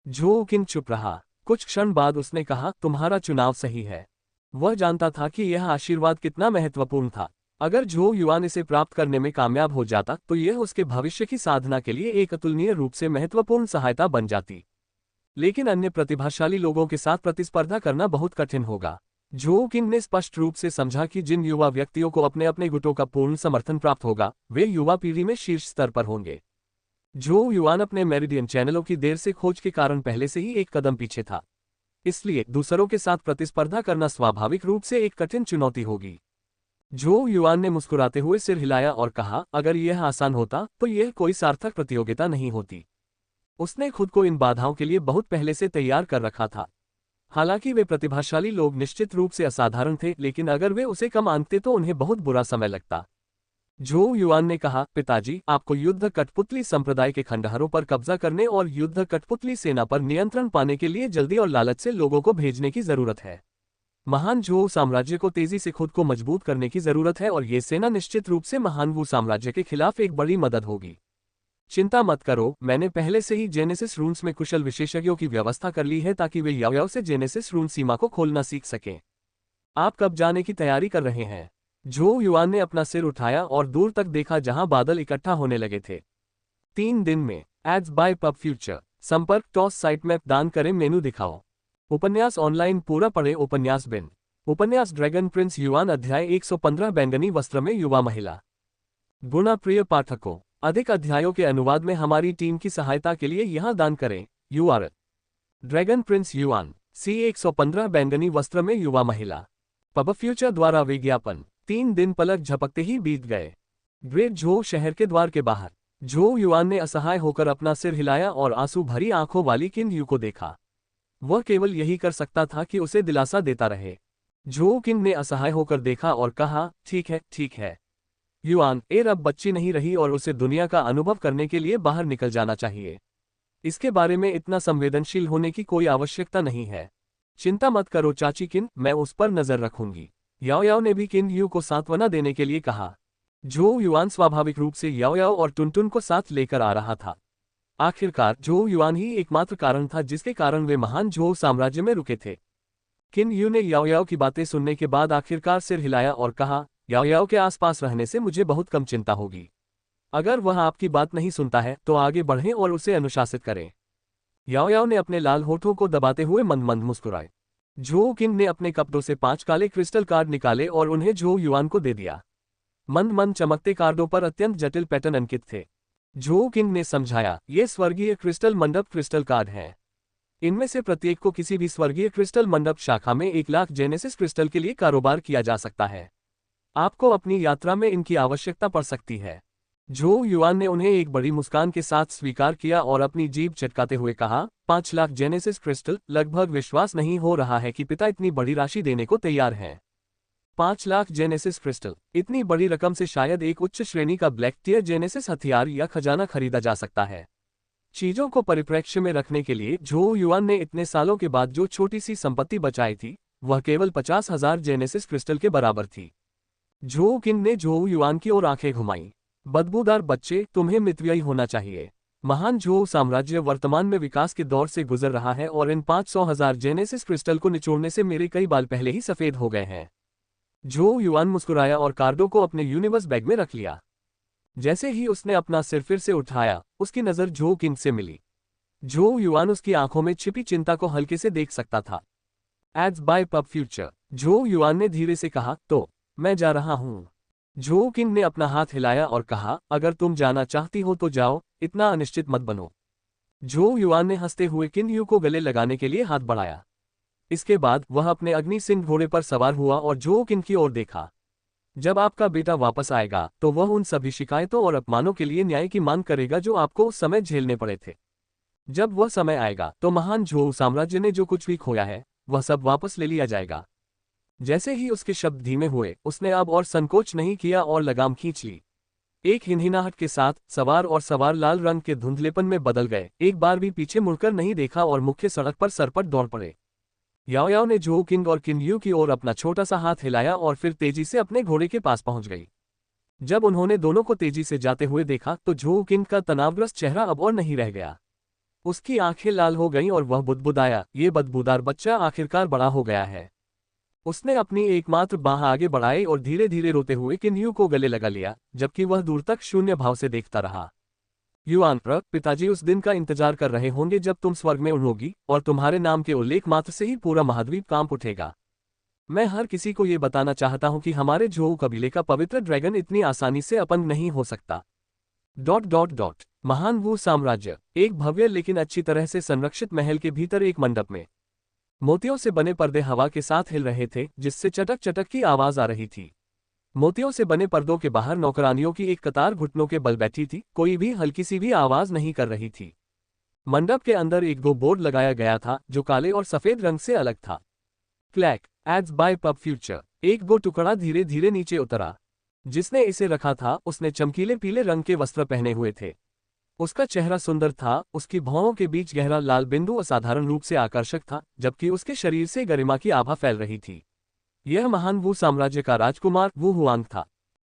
झोउ किंग चुप रहा। कुछ क्षण बाद उसने कहा, तुम्हारा चुनाव सही है। वह जानता था कि यह आशीर्वाद कितना महत्वपूर्ण था। अगर झोउ युआन इसे प्राप्त करने में कामयाब हो जाता तो यह उसके भविष्य की साधना के लिए एक अतुलनीय रूप से महत्वपूर्ण सहायता बन जाती। लेकिन अन्य प्रतिभाशाली लोगों के साथ प्रतिस्पर्धा करना बहुत कठिन होगा। झोउ किंग ने स्पष्ट रूप से समझा कि जिन युवा व्यक्तियों को अपने अपने गुटों का पूर्ण समर्थन प्राप्त होगा, वे युवा पीढ़ी में शीर्ष स्तर पर होंगे। झोउ युआन अपने मेरिडियन चैनलों की देर से खोज के कारण पहले से ही एक कदम पीछे था, इसलिए दूसरों के साथ प्रतिस्पर्धा करना स्वाभाविक रूप से एक कठिन चुनौती होगी। झोउ युआन ने मुस्कुराते हुए सिर हिलाया और कहा, अगर यह आसान होता तो यह कोई सार्थक प्रतियोगिता नहीं होती। उसने खुद को इन बाधाओं के लिए बहुत पहले से तैयार कर रखा था। हालांकि वे प्रतिभाशाली लोग निश्चित रूप से असाधारण थे, लेकिन अगर वे उसे कम आंकते तो उन्हें बहुत बुरा समय लगता। झोउ युआन ने कहा, पिताजी, आपको युद्ध कठपुतली संप्रदाय के खंडहरों पर कब्जा करने और युद्ध कठपुतली सेना पर नियंत्रण पाने के लिए जल्दी और लालच से लोगों को भेजने की जरूरत है। महान झोउ साम्राज्य को तेजी से खुद को मजबूत करने की जरूरत है और ये सेना निश्चित रूप से महान वू साम्राज्य के खिलाफ एक बड़ी मदद होगी। चिंता मत करो, मैंने पहले से ही जेनेसिस रून्स में कुशल विशेषज्ञों की व्यवस्था कर ली है ताकि वे याओयाओ से जेनेसिस रून सीमा को खोलना सीख सकें। आप कब जाने की तैयारी कर रहे हैं? झोउ युआन ने अपना सिर उठाया और दूर तक देखा जहां बादल इकट्ठा होने लगे थे। 3 दिन में। Ads by pub future. संपर्क टॉस साइट मैप दान करें मेनू दिखाओ। उपन्यास ऑनलाइन पूरा पढ़े। उपन्यास बिन। उपन्यास ड्रैगन प्रिंस युआन अध्याय 115 बैंगनी वस्त्र में युवा महिला। गुणा प्रिय पाठकों, अधिक अध्यायों के अनुवाद में हमारी टीम की सहायता के लिए यहां दान करें। URL dragon Prince Yuan C 115 बैंगनी वस्त्र में युवा महिला। पब फ्यूचर द्वारा विज्ञापन। 3 दिन पलक झपकते ही बीत गए। ग्रेट झोउ शहर के द्वार के बाहर झोउ युआन ने असहाय होकर अपना सिर हिलाया और आंसू भरी आंखों वाली किंग यू को देखा। वह केवल यही कर सकता था कि उसे दिलासा देता रहे। झोउ किंग ने असहाय होकर देखा और कहा, ठीक है, ठीक है। युआन, एर अब बच्ची नहीं रही और उसे दुनिया का अनुभव करने के लिए बाहर निकल जाना चाहिए। इसके बारे में इतना संवेदनशील होने की कोई आवश्यकता नहीं है। चिंता मत करो चाची किन, मैं उस पर नजर रखूंगी। याओयाओ ने भी किन यू को सांत्वना देने के लिए कहा। झोउ युआन स्वाभाविक रूप से याओयाओ और टुनटुन को साथ लेकर आ रहा था। आखिरकार झोउ युआन ही एकमात्र कारण था जिसके कारण वे महान झोउ साम्राज्य में रुके थे। किन यू ने याओयाओ की बातें सुनने के बाद आखिरकार सिर हिलाया और कहा, याओयाओ के आसपास रहने से मुझे बहुत कम चिंता होगी। अगर वह आपकी बात नहीं सुनता है तो आगे बढ़ें और उसे अनुशासित करें। याओयाओ ने अपने लाल होठों को दबाते हुए मंद मंद मुस्कुराए। झोउ किंग ने अपने कपड़ों से 5 काले क्रिस्टल कार्ड निकाले और उन्हें झोउ युआन को दे दिया। मंद मंद चमकते कार्डों पर अत्यंत जटिल पैटर्न अंकित थे। झोउ किंग ने समझाया, ये स्वर्गीय क्रिस्टल मंडप क्रिस्टल कार्ड हैं। इनमें से प्रत्येक को किसी भी स्वर्गीय क्रिस्टल मंडप शाखा में 1 लाख जेनेसिस क्रिस्टल के लिए कारोबार किया जा सकता है। आपको अपनी यात्रा में इनकी आवश्यकता पड़ सकती है। झो युआन ने उन्हें एक बड़ी मुस्कान के साथ स्वीकार किया और अपनी जीभ चटकाते हुए कहा, 5 लाख जेनेसिस क्रिस्टल, लगभग विश्वास नहीं हो रहा है कि पिता इतनी बड़ी राशि देने को तैयार हैं। 5 लाख जेनेसिस क्रिस्टल, इतनी बड़ी रकम से शायद एक उच्च श्रेणी का ब्लैक टियर जेनेसिस हथियार या खजाना खरीदा जा सकता है। चीजों को परिप्रेक्ष्य में रखने के लिए झो युआन ने इतने सालों के बाद जो छोटी सी संपत्ति बचाई थी, वह केवल 50,000 जेनेसिस क्रिस्टल के बराबर थी। झो किंग ने झो युआन की ओर आंखें घुमाई। बदबूदार बच्चे, तुम्हें मितव्ययी होना चाहिए। महान झो साम्राज्य वर्तमान में विकास के दौर से गुजर रहा है और इन 500,000 जेनेसिस क्रिस्टल को निचोड़ने से मेरे कई बाल पहले ही सफेद हो गए हैं। झो युआन मुस्कुराया और कार्डो को अपने यूनिवर्स बैग में रख लिया। जैसे ही उसने अपना सिर फिर से उठाया, उसकी नजर झो किंग से मिली। झो युआन उसकी आंखों में छिपी चिंता को हल्के से देख सकता था। Ads by pub future, Zhou Yuan ने धीरे से कहा, तो मैं जा रहा हूं। झो किंग ने अपना हाथ हिलाया और कहा, अगर तुम जाना चाहती हो तो जाओ, इतना अनिश्चित मत बनो। झो युआन ने हंसते हुए किन यू को गले लगाने के लिए हाथ बढ़ाया। इसके बाद वह अपने अग्नि सिंह घोड़े पर सवार हुआ और झो किंग की ओर देखा। जब आपका बेटा वापस आएगा तो वह उन सभी शिकायतों और अपमानों के लिए न्याय की मांग करेगा जो आपको उस समय झेलने पड़े थे। जब वह समय आएगा तो महान झो साम्राज्य ने जो कुछ भी खोया है, वह सब वापस ले लिया जाएगा। जैसे ही उसके शब्द धीमे हुए, उसने अब और संकोच नहीं किया और लगाम खींच ली। एक हिनहिनाहट के साथ सवार लाल रंग के धुंधलेपन में बदल गए, एक बार भी पीछे मुड़कर नहीं देखा और मुख्य सड़क पर सरपट दौड़ पड़े। याओ याओ ने झो किंग और किन यू की ओर अपना छोटा सा हाथ हिलाया और फिर तेजी से अपने घोड़े के पास पहुंच गई। जब उन्होंने दोनों को तेजी से जाते हुए देखा तो झो किंग का तनावग्रस्त चेहरा अब और नहीं रह गया। उसकी आंखें लाल हो गईं और वह बुदबुदाया, ये बदबूदार बच्चा आखिरकार बड़ा हो गया है। उसने अपनी एकमात्र बाह आगे बढ़ाई और धीरे धीरे रोते हुए किन यू को गले लगा लिया, जबकि वह दूर तक शून्य भाव से देखता रहा। युआन, पिताजी उस दिन का इंतजार कर रहे होंगे जब तुम स्वर्ग में उड़ोगी और तुम्हारे नाम के उल्लेख मात्र से ही पूरा महाद्वीप कांप उठेगा। मैं हर किसी को ये बताना चाहता हूं कि हमारे झो कबीले का पवित्र ड्रैगन इतनी आसानी से अपंग नहीं हो सकता। ... महान वू साम्राज्य, एक भव्य लेकिन अच्छी तरह से संरक्षित महल के भीतर एक मंडप में मोतियों से बने पर्दे हवा के साथ हिल रहे थे, जिससे चटक चटक की आवाज आ रही थी। मोतियों से बने पर्दों के बाहर नौकरानियों की एक कतार घुटनों के बल बैठी थी, कोई भी हल्की सी भी आवाज नहीं कर रही थी। मंडप के अंदर एक गो बोर्ड लगाया गया था जो काले और सफेद रंग से अलग था। क्लैक, एड्स बाय पब फ्यूचर। एक गो टुकड़ा धीरे धीरे नीचे उतरा। जिसने इसे रखा था उसने चमकीले पीले रंग के वस्त्र पहने हुए थे। उसका चेहरा सुंदर था, उसकी भौहों के बीच गहरा लाल बिंदु असाधारण रूप से आकर्षक था, जबकि उसके शरीर से गरिमा की आभा फैल रही थी। यह महान वू साम्राज्य का राजकुमार वू हुआंग था।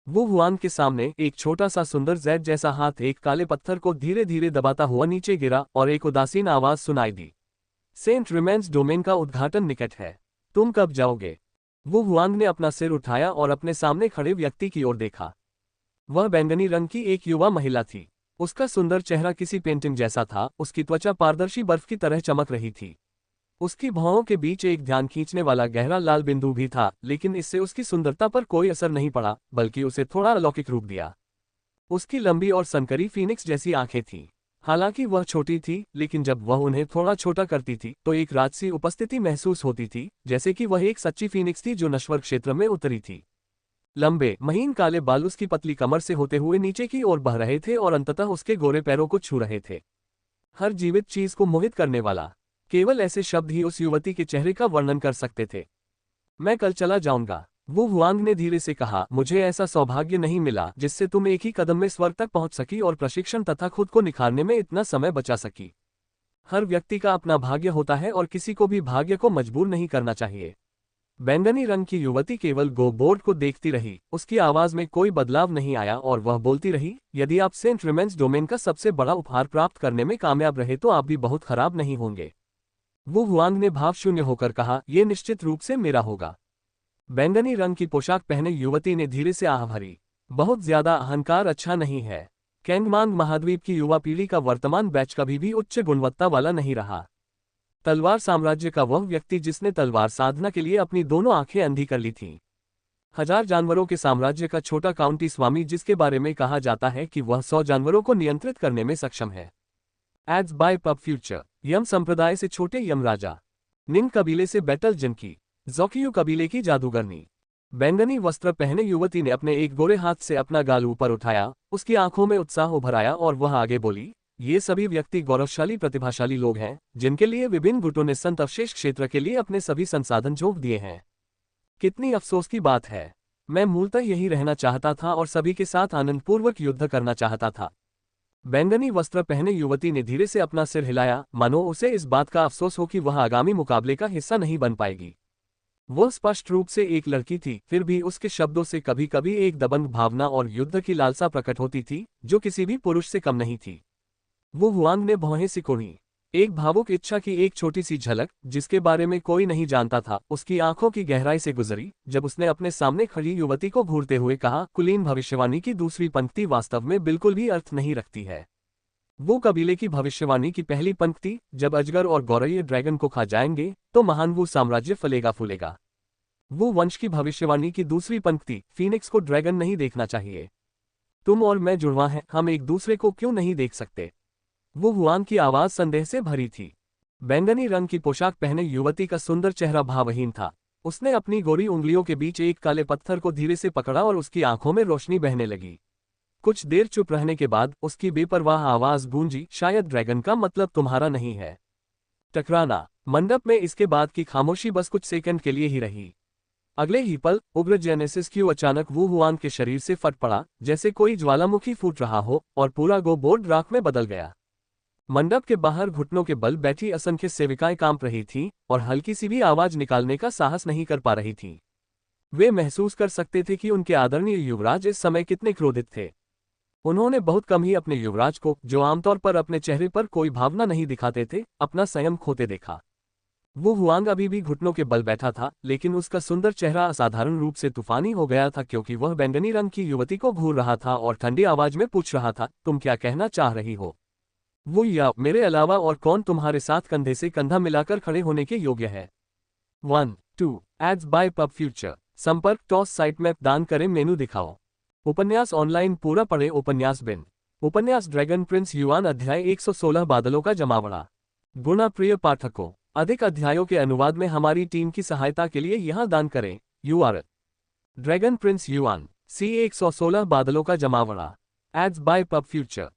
वू हुआंग के सामने एक छोटा सा सुंदर जेड जैसा हाथ एक काले पत्थर को धीरे धीरे दबाता हुआ नीचे गिरा और एक उदासीन आवाज सुनाई दी। सेंट रिमेंस डोमेन का उद्घाटन निकट है, तुम कब जाओगे? वू हुआंग ने अपना सिर उठाया और अपने सामने खड़े व्यक्ति की ओर देखा। वह बैंगनी रंग की एक युवा महिला थी। उसका सुंदर चेहरा किसी पेंटिंग जैसा था, उसकी त्वचा पारदर्शी बर्फ की तरह चमक रही थी। उसकी भौहों के बीच एक ध्यान खींचने वाला गहरा लाल बिंदु भी था, लेकिन इससे उसकी सुंदरता पर कोई असर नहीं पड़ा, बल्कि उसे थोड़ा अलौकिक रूप दिया। उसकी लंबी और सनकरी फीनिक्स जैसी आंखें थीं। हालांकि वह छोटी थी, लेकिन जब वह उन्हें थोड़ा छोटा करती थी तो एक राजसी उपस्थिति महसूस होती थी, जैसे कि वह एक सच्ची फीनिक्स थी जो नश्वर क्षेत्र में उतरी थी। लंबे महीन काले बाल उसकी पतली कमर से होते हुए नीचे की ओर बह रहे थे और अंततः उसके गोरे पैरों को छू रहे थे। हर जीवित चीज को मोहित करने वाला। केवल ऐसे शब्द ही उस युवती के चेहरे का वर्णन कर सकते थे। मैं कल चला जाऊंगा, वू हुआंग ने धीरे से कहा। मुझे ऐसा सौभाग्य नहीं मिला जिससे तुम एक ही कदम में स्वर्ग तक पहुंच सकी और प्रशिक्षण तथा खुद को निखारने में इतना समय बचा सकी। हर व्यक्ति का अपना भाग्य होता है और किसी को भी भाग्य को मजबूर नहीं करना चाहिए। बैंगनी रंग की युवती केवल गो बोर्ड को देखती रही, उसकी आवाज में कोई बदलाव नहीं आया और वह बोलती रही, यदि आप सेंट रिमेंस डोमेन का सबसे बड़ा उपहार प्राप्त करने में कामयाब रहे तो आप भी बहुत खराब नहीं होंगे। वू हुआंग ने भावशून्य होकर कहा, यह निश्चित रूप से मेरा होगा। बैंगनी रंग की पोशाक पहने युवती ने धीरे से आह भरी। बहुत ज्यादा अहंकार अच्छा नहीं है। कैंगमांग महाद्वीप की युवा पीढ़ी का वर्तमान बैच कभी भी उच्च गुणवत्ता वाला नहीं रहा। तलवार साम्राज्य का वह व्यक्ति जिसने तलवार साधना के लिए अपनी दोनों आंखें अंधी कर ली थीं। 1000 जानवरों के साम्राज्य का छोटा काउंटी स्वामी जिसके बारे में कहा जाता है कि वह 100 जानवरों को नियंत्रित करने में सक्षम है। Ads by pub future. यम संप्रदाय से छोटे यम राजा। निंग कबीले से बैटल जिनकी। जोकियू कबीले की जादूगरनी। बैंगनी वस्त्र पहने युवती ने अपने एक गोरे हाथ से अपना गाल ऊपर उठाया, उसकी आंखों में उत्साह उभर आया और वह आगे बोली, ये सभी व्यक्ति गौरवशाली प्रतिभाशाली लोग हैं, जिनके लिए विभिन्न गुटों ने संत अवशेष क्षेत्र के लिए अपने सभी संसाधन झोंक दिए हैं। कितनी अफसोस की बात है। मैं मूलतः यही रहना चाहता था और सभी के साथ आनंदपूर्वक युद्ध करना चाहता था। बैंगनी वस्त्र पहने युवती ने धीरे से अपना सिर हिलाया, मानो उसे इस बात का अफसोस हो कि वह आगामी मुकाबले का हिस्सा नहीं बन पाएगी। वह स्पष्ट रूप से एक लड़की थी, फिर भी उसके शब्दों से कभी कभी एक दबंग भावना और युद्ध की लालसा प्रकट होती थी, जो किसी भी पुरुष से कम नहीं थी। वो हुआंग ने भौहें सिकोड़ी। एक भावुक इच्छा की एक छोटी सी झलक, जिसके बारे में कोई नहीं जानता था, उसकी आंखों की गहराई से गुजरी, जब उसने अपने सामने खड़ी युवती को घूरते हुए कहा, कुलीन भविष्यवाणी की दूसरी पंक्ति वास्तव में बिल्कुल भी अर्थ नहीं रखती है। वो कबीले की भविष्यवाणी की पहली पंक्ति, जब अजगर और गौरैया ड्रैगन को खा जाएंगे तो महान वो साम्राज्य फलेगा फूलेगा। वो वंश की भविष्यवाणी की दूसरी पंक्ति, फीनिक्स को ड्रैगन नहीं देखना चाहिए। तुम और मैं जुड़वा हैं, हम एक दूसरे को क्यों नहीं देख सकते। वो हुआंग की आवाज संदेह से भरी थी। बैंगनी रंग की पोशाक पहने युवती का सुंदर चेहरा भावहीन था। उसने अपनी गोरी उंगलियों के बीच एक काले पत्थर को धीरे से पकड़ा और उसकी आंखों में रोशनी बहने लगी। कुछ देर चुप रहने के बाद उसकी बेपरवाह आवाज गूंजी, शायद ड्रैगन का मतलब तुम्हारा नहीं है। टकराना। मंडप में इसके बाद की खामोशी बस कुछ सेकंड के लिए ही रही। अगले ही पल उग्र जेनेसिस क्यू अचानक वू हुआन के शरीर से फट पड़ा, जैसे कोई ज्वालामुखी फूट रहा हो, और पूरा गो बोर्ड राख में बदल गया। मंडप के बाहर घुटनों के बल बैठी असंख्य सेविकाएं कांप रही थीं और हल्की सी भी आवाज निकालने का साहस नहीं कर पा रही थीं। वे महसूस कर सकते थे कि उनके आदरणीय युवराज इस समय कितने क्रोधित थे। उन्होंने बहुत कम ही अपने युवराज को, जो आमतौर पर अपने चेहरे पर कोई भावना नहीं दिखाते थे, अपना संयम खोते देखा। वो हुआंग अभी भी घुटनों के बल बैठा था, लेकिन उसका सुंदर चेहरा असाधारण रूप से तूफानी हो गया था, क्योंकि वह बैंगनी रंग की युवती को घूर रहा था और ठंडी आवाज में पूछ रहा था, तुम क्या कहना चाह रही हो। वो या मेरे अलावा और कौन तुम्हारे साथ कंधे से कंधा मिलाकर खड़े होने के योग्य है। 1, 2 एड्स बाय पब फ्यूचर। संपर्क टॉस साइट मैप दान करें मेनू दिखाओ। उपन्यास ऑनलाइन पूरा पढ़े। उपन्यास बिन। उपन्यास ड्रैगन प्रिंस युआन अध्याय 116 बादलों का जमावड़ा। गुणा प्रिय पाठकों, अधिक अध्यायों के अनुवाद में हमारी टीम की सहायता के लिए यहाँ दान करें। URL dragon Prince Yuan C 116 बादलों का जमावड़ा। Ads by pub future.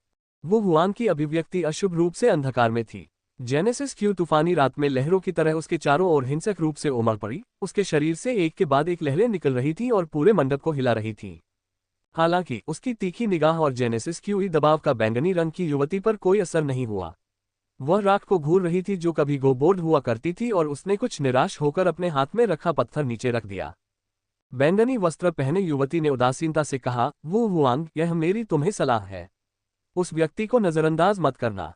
वो हुआन की अभिव्यक्ति अशुभ रूप से अंधकार में थी। जेनेसिस क्यू तूफानी रात में लहरों की तरह उसके चारों ओर हिंसक रूप से उमड़ पड़ी। उसके शरीर से एक के बाद एक लहरें निकल रही थीं और पूरे मंडप को हिला रही थीं। हालांकि उसकी तीखी निगाह और जेनेसिस क्यू दबाव का बैंगनी रंग की युवती पर कोई असर नहीं हुआ। वह राख को घूर रही थी जो कभी गोबोर्ड हुआ करती थी, और उसने कुछ निराश होकर अपने हाथ में रखा पत्थर नीचे रख दिया। बैंगनी वस्त्र पहने युवती ने उदासीनता से कहा, वो हुआंग, यह मेरी तुम्हें सलाह है। उस व्यक्ति को नजरअंदाज मत करना।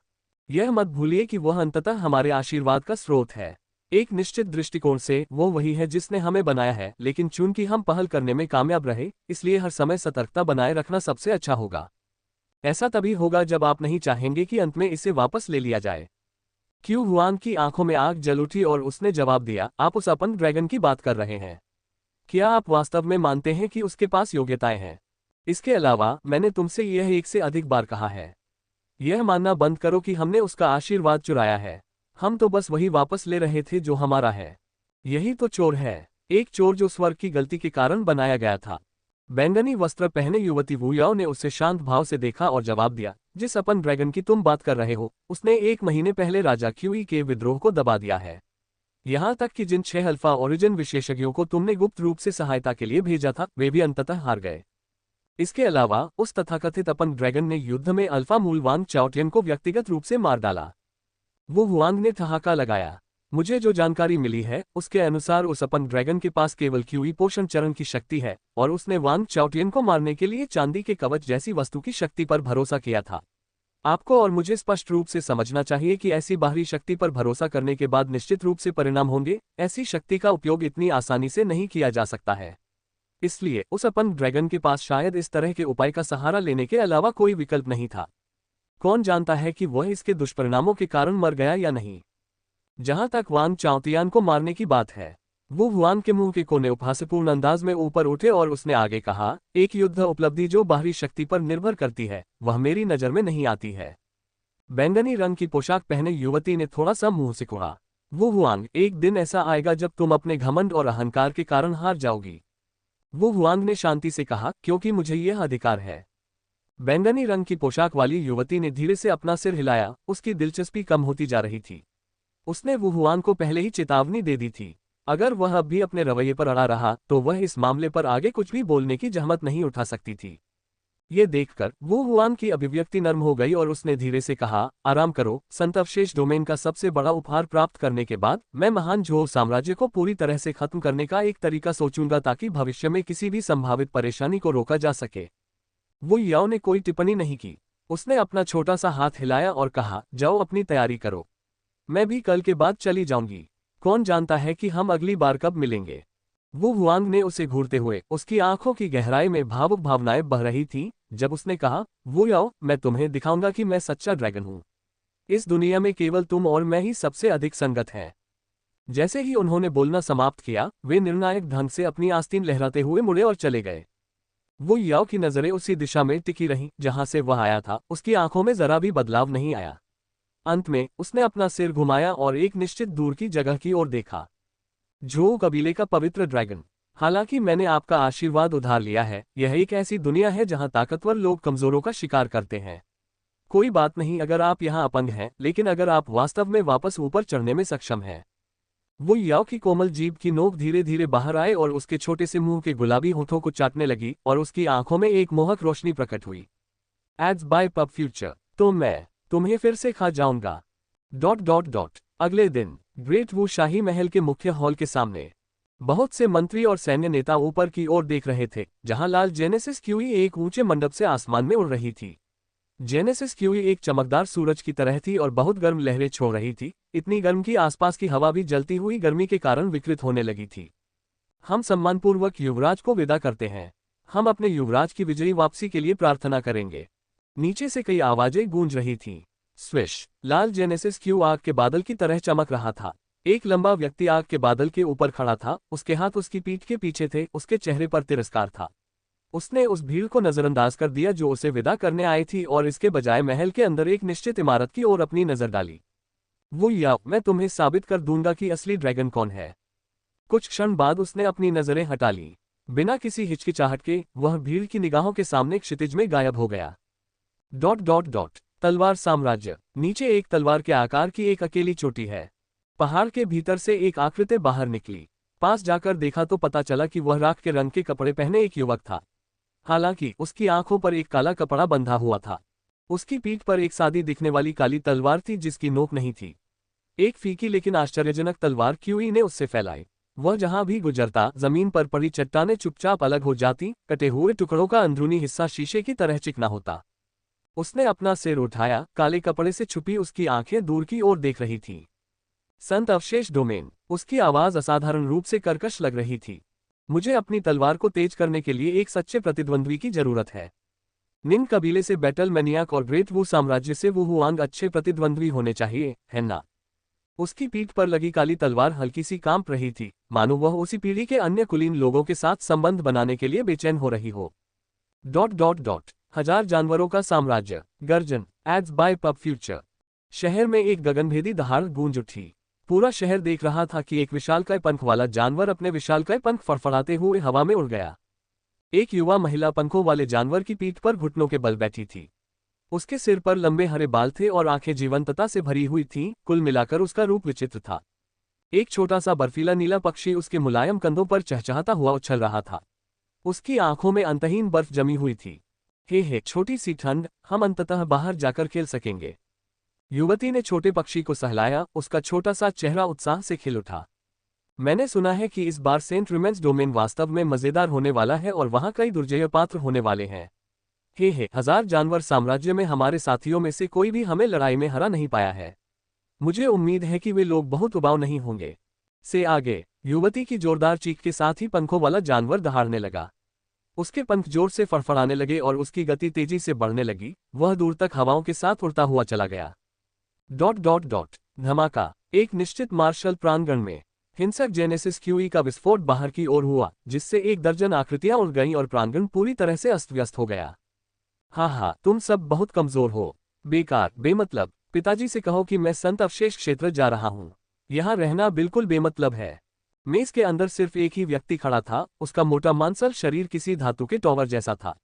यह मत भूलिए कि वह अंततः हमारे आशीर्वाद का स्रोत है। एक निश्चित दृष्टिकोण से वो वही है जिसने हमें बनाया है, लेकिन चूंकि हम पहल करने में कामयाब रहे, इसलिए हर समय सतर्कता बनाए रखना सबसे अच्छा होगा। ऐसा तभी होगा जब आप नहीं चाहेंगे कि अंत में इसे वापस ले लिया जाए। क्यू हुआंग की आंखों में आग जल उठी और उसने जवाब दिया, आप उस अपन ड्रैगन की बात कर रहे हैं। क्या आप वास्तव में मानते हैं कि उसके पास योग्यताएं हैं? इसके अलावा मैंने तुमसे यह एक से अधिक बार कहा है। यह मानना बंद करो कि हमने उसका आशीर्वाद चुराया है। हम तो बस वही वापस ले रहे थे जो हमारा है। यही तो चोर है, एक चोर जो स्वर्ग की गलती के कारण बनाया गया था। बैंगनी वस्त्र पहने युवती वुयाओ ने उससे शांत भाव से देखा और जवाब दिया, जिस अपन ड्रैगन की तुम बात कर रहे हो, उसने 1 महीने पहले राजा क्यूई के विद्रोह को दबा दिया है। यहाँ तक कि जिन 6 अल्फा ओरिजिन विशेषज्ञों को तुमने गुप्त रूप से सहायता के लिए भेजा था, वे भी अंततः हार गए। इसके अलावा उस तथाकथित अपन ड्रैगन ने युद्ध में अल्फा मूल वांग चाओटियन को व्यक्तिगत रूप से मार डाला। वो हुआंग ने ठहाका लगाया। मुझे जो जानकारी मिली है उसके अनुसार उस अपन ड्रैगन के पास केवल क्यूई पोषण चरण की शक्ति है, और उसने वांग चाओटियन को मारने के लिए चांदी के कवच जैसी वस्तु की शक्ति पर भरोसा किया था। आपको और मुझे स्पष्ट रूप से समझना चाहिए कि ऐसी बाहरी शक्ति पर भरोसा करने के बाद निश्चित रूप से परिणाम होंगे। ऐसी शक्ति का उपयोग इतनी आसानी से नहीं किया जा सकता है। इसलिए उस अपन ड्रैगन के पास शायद इस तरह के उपाय का सहारा लेने के अलावा कोई विकल्प नहीं था। कौन जानता है कि वह इसके दुष्परिणामों के कारण मर गया या नहीं। जहां तक वांग चाओतियान को मारने की बात है, वो हुआन के मुंह के कोने उपहासपूर्ण अंदाज में ऊपर उठे और उसने आगे कहा, एक युद्ध उपलब्धि जो बाहरी शक्ति पर निर्भर करती है, वह मेरी नजर में नहीं आती है। बैंगनी रंग की पोशाक पहने युवती ने थोड़ा सा मुंह सिकुड़ा। वो हुआंग, एक दिन ऐसा आएगा जब तुम अपने घमंड और अहंकार के कारण हार जाओगी। वो हुआंग ने शांति से कहा, क्योंकि मुझे यह अधिकार है। बैंगनी रंग की पोशाक वाली युवती ने धीरे से अपना सिर हिलाया, उसकी दिलचस्पी कम होती जा रही थी। उसने वू हुआंग को पहले ही चेतावनी दे दी थी। अगर वह अब भी अपने रवैये पर अड़ा रहा तो वह इस मामले पर आगे कुछ भी बोलने की जहमत नहीं उठा सकती थी। ये देखकर वू हुआंग की अभिव्यक्ति नर्म हो गई और उसने धीरे से कहा, आराम करो, संत अवशेष डोमेन का सबसे बड़ा उपहार प्राप्त करने के बाद मैं महान झोउ साम्राज्य को पूरी तरह से खत्म करने का एक तरीका सोचूंगा ताकि भविष्य में किसी भी संभावित परेशानी को रोका जा सके। वो याओ ने कोई टिप्पणी नहीं की। उसने अपना छोटा सा हाथ हिलाया और कहा, जाओ अपनी तैयारी करो। मैं भी कल के बाद चली जाऊंगी। कौन जानता है कि हम अगली बार कब मिलेंगे। वो हुआंग ने उसे घूरते हुए, उसकी आंखों की गहराई में भावुक भावनाएं बह रही थीं, जब उसने कहा, वो याओ, मैं तुम्हें दिखाऊंगा कि मैं सच्चा ड्रैगन हूं। इस दुनिया में केवल तुम और मैं ही सबसे अधिक संगत हैं। जैसे ही उन्होंने बोलना समाप्त किया, वे निर्णायक ढंग से अपनी आस्तीन लहराते हुए मुड़े और चले गए। वो याओ की नजरें उसी दिशा में टिकी रहीं जहां से वह आया था, उसकी आंखों में जरा भी बदलाव नहीं आया। अंत में उसने अपना सिर घुमाया और एक निश्चित दूर की जगह की ओर देखा। झोउ कबीले का पवित्र ड्रैगन, हालांकि मैंने आपका आशीर्वाद उधार लिया है, यह एक ऐसी दुनिया है जहां ताकतवर लोग कमजोरों का शिकार करते हैं। कोई बात नहीं अगर आप यहां अपंग हैं, लेकिन अगर आप वास्तव में वापस ऊपर चढ़ने में सक्षम हैं। वो याओ की कोमल जीभ की नोक धीरे धीरे बाहर आए और उसके छोटे से मुंह के गुलाबी होठों को चाटने लगी और उसकी आंखों में एक मोहक रोशनी प्रकट हुई। एड्स बाय पब फ्यूचर, तो मैं तुम्हें फिर से खा जाऊंगा। ... अगले दिन ग्रेट वू शाही महल के मुख्य हॉल के सामने बहुत से मंत्री और सैन्य नेता ऊपर की ओर देख रहे थे, जहां लाल जेनेसिस क्यूई एक ऊंचे मंडप से आसमान में उड़ रही थी। जेनेसिस क्यूई एक चमकदार सूरज की तरह थी और बहुत गर्म लहरें छोड़ रही थी, इतनी गर्म कि आसपास की हवा भी जलती हुई गर्मी के कारण विकृत होने लगी थी। हम सम्मानपूर्वक युवराज को विदा करते हैं। हम अपने युवराज की विजयी वापसी के लिए प्रार्थना करेंगे। नीचे से कई आवाजें गूंज रही थीं। स्विश! लाल जेनेसिस क्यू आग के बादल की तरह चमक रहा था। एक लंबा व्यक्ति आग के बादल के ऊपर खड़ा था, उसके हाथ उसकी पीठ के पीछे थे, उसके चेहरे पर तिरस्कार था। उसने उस भीड़ को नजरअंदाज कर दिया जो उसे विदा करने आई थी और इसके बजाय महल के अंदर एक निश्चित इमारत की ओर अपनी नजर डाली। वो याओ, मैं तुम्हें साबित कर दूंगा कि असली ड्रैगन कौन है। कुछ क्षण बाद उसने अपनी नजरें हटा ली। बिना किसी हिचकिचाहट के वह भीड़ की निगाहों के सामने क्षितिज में गायब हो गया। ... तलवार साम्राज्य। नीचे एक तलवार के आकार की एक अकेली चोटी है। पहाड़ के भीतर से एक आकृति बाहर निकली। पास जाकर देखा तो पता चला कि वह राख के रंग के कपड़े पहने एक युवक था। हालांकि उसकी आंखों पर एक काला कपड़ा बंधा हुआ था। उसकी पीठ पर एक सादी दिखने वाली काली तलवार थी जिसकी नोक नहीं थी। एक फीकी लेकिन आश्चर्यजनक तलवार क्यूई ने उससे फैलाई। वह जहां भी गुजरता जमीन पर पड़ी चट्टानें चुपचाप अलग हो जाती, कटे हुए टुकड़ों का अंदरूनी हिस्सा शीशे की तरह चिकना होता। उसने अपना सिर उठाया, काले कपड़े से छुपी उसकी आंखें दूर की ओर देख रही थीं। संत अवशेष डोमेन। उसकी आवाज असाधारण रूप से कर्कश लग रही थी। मुझे अपनी तलवार को तेज करने के लिए एक सच्चे प्रतिद्वंद्वी की जरूरत है। निंग कबीले से बैटल मैनियाक और ग्रेट वू साम्राज्य से वू हुआंग अच्छे प्रतिद्वंद्वी होने चाहिए, है ना? उसकी पीठ पर लगी काली तलवार हल्की सी कांप रही थी, मानो वह उसी पीढ़ी के अन्य कुलीन लोगों के साथ संबंध बनाने के लिए बेचैन हो रही हो। ... हजार जानवरों का साम्राज्य। गर्जन। Ads by pub future. शहर में एक गगनभेदी दहाड़ गूंज उठी। पूरा शहर देख रहा था कि एक विशालकाय पंख वाला जानवर अपने विशालकाय पंख फड़फड़ाते हुए हवा में उड़ गया। एक युवा महिला पंखों वाले जानवर की पीठ पर घुटनों के बल बैठी थी। उसके सिर पर लंबे हरे बाल थे और आंखें जीवंतता से भरी हुई थीं, कुल मिलाकर उसका रूप विचित्र था। एक छोटा सा बर्फीला नीला पक्षी उसके मुलायम कंधों पर चहचहाता हुआ उछल रहा था। उसकी आंखों में अंतहीन बर्फ जमी हुई थी। हे छोटी सी ठंड, हम अंततः बाहर जाकर खेल सकेंगे। युवती ने छोटे पक्षी को सहलाया, उसका छोटा सा चेहरा उत्साह से खिल उठा। मैंने सुना है कि इस बार सेंट रिमेंस डोमेन वास्तव में मजेदार होने वाला है और वहां कई दुर्जय पात्र होने वाले हैं। हे हजार जानवर साम्राज्य में हमारे साथियों में से कोई भी हमें लड़ाई में हरा नहीं पाया है। मुझे उम्मीद है कि वे लोग बहुत उबाऊ नहीं होंगे। से आगे युवती की जोरदार चीख के साथ ही पंखों वाला जानवर दहाड़ने लगा। उसके पंख जोर से फड़फड़ाने लगे और उसकी गति तेजी से बढ़ने लगी। वह दूर तक हवाओं के साथ उड़ता हुआ चला गया। ... धमाका। एक निश्चित मार्शल प्रांगण में हिंसक जेनेसिस क्यूई का विस्फोट बाहर की ओर हुआ, जिससे एक दर्जन आकृतियां उड़ गईं और प्रांगण पूरी तरह से अस्त व्यस्त हो गया। हाँ, तुम सब बहुत कमजोर हो। बेकार, बेमतलब। पिताजी से कहो कि मैं संत अवशेष क्षेत्र जा रहा हूँ। यहाँ रहना बिल्कुल बेमतलब है। मेज के अंदर सिर्फ एक ही व्यक्ति खड़ा था, उसका मोटा मांसल शरीर किसी धातु के टॉवर जैसा था।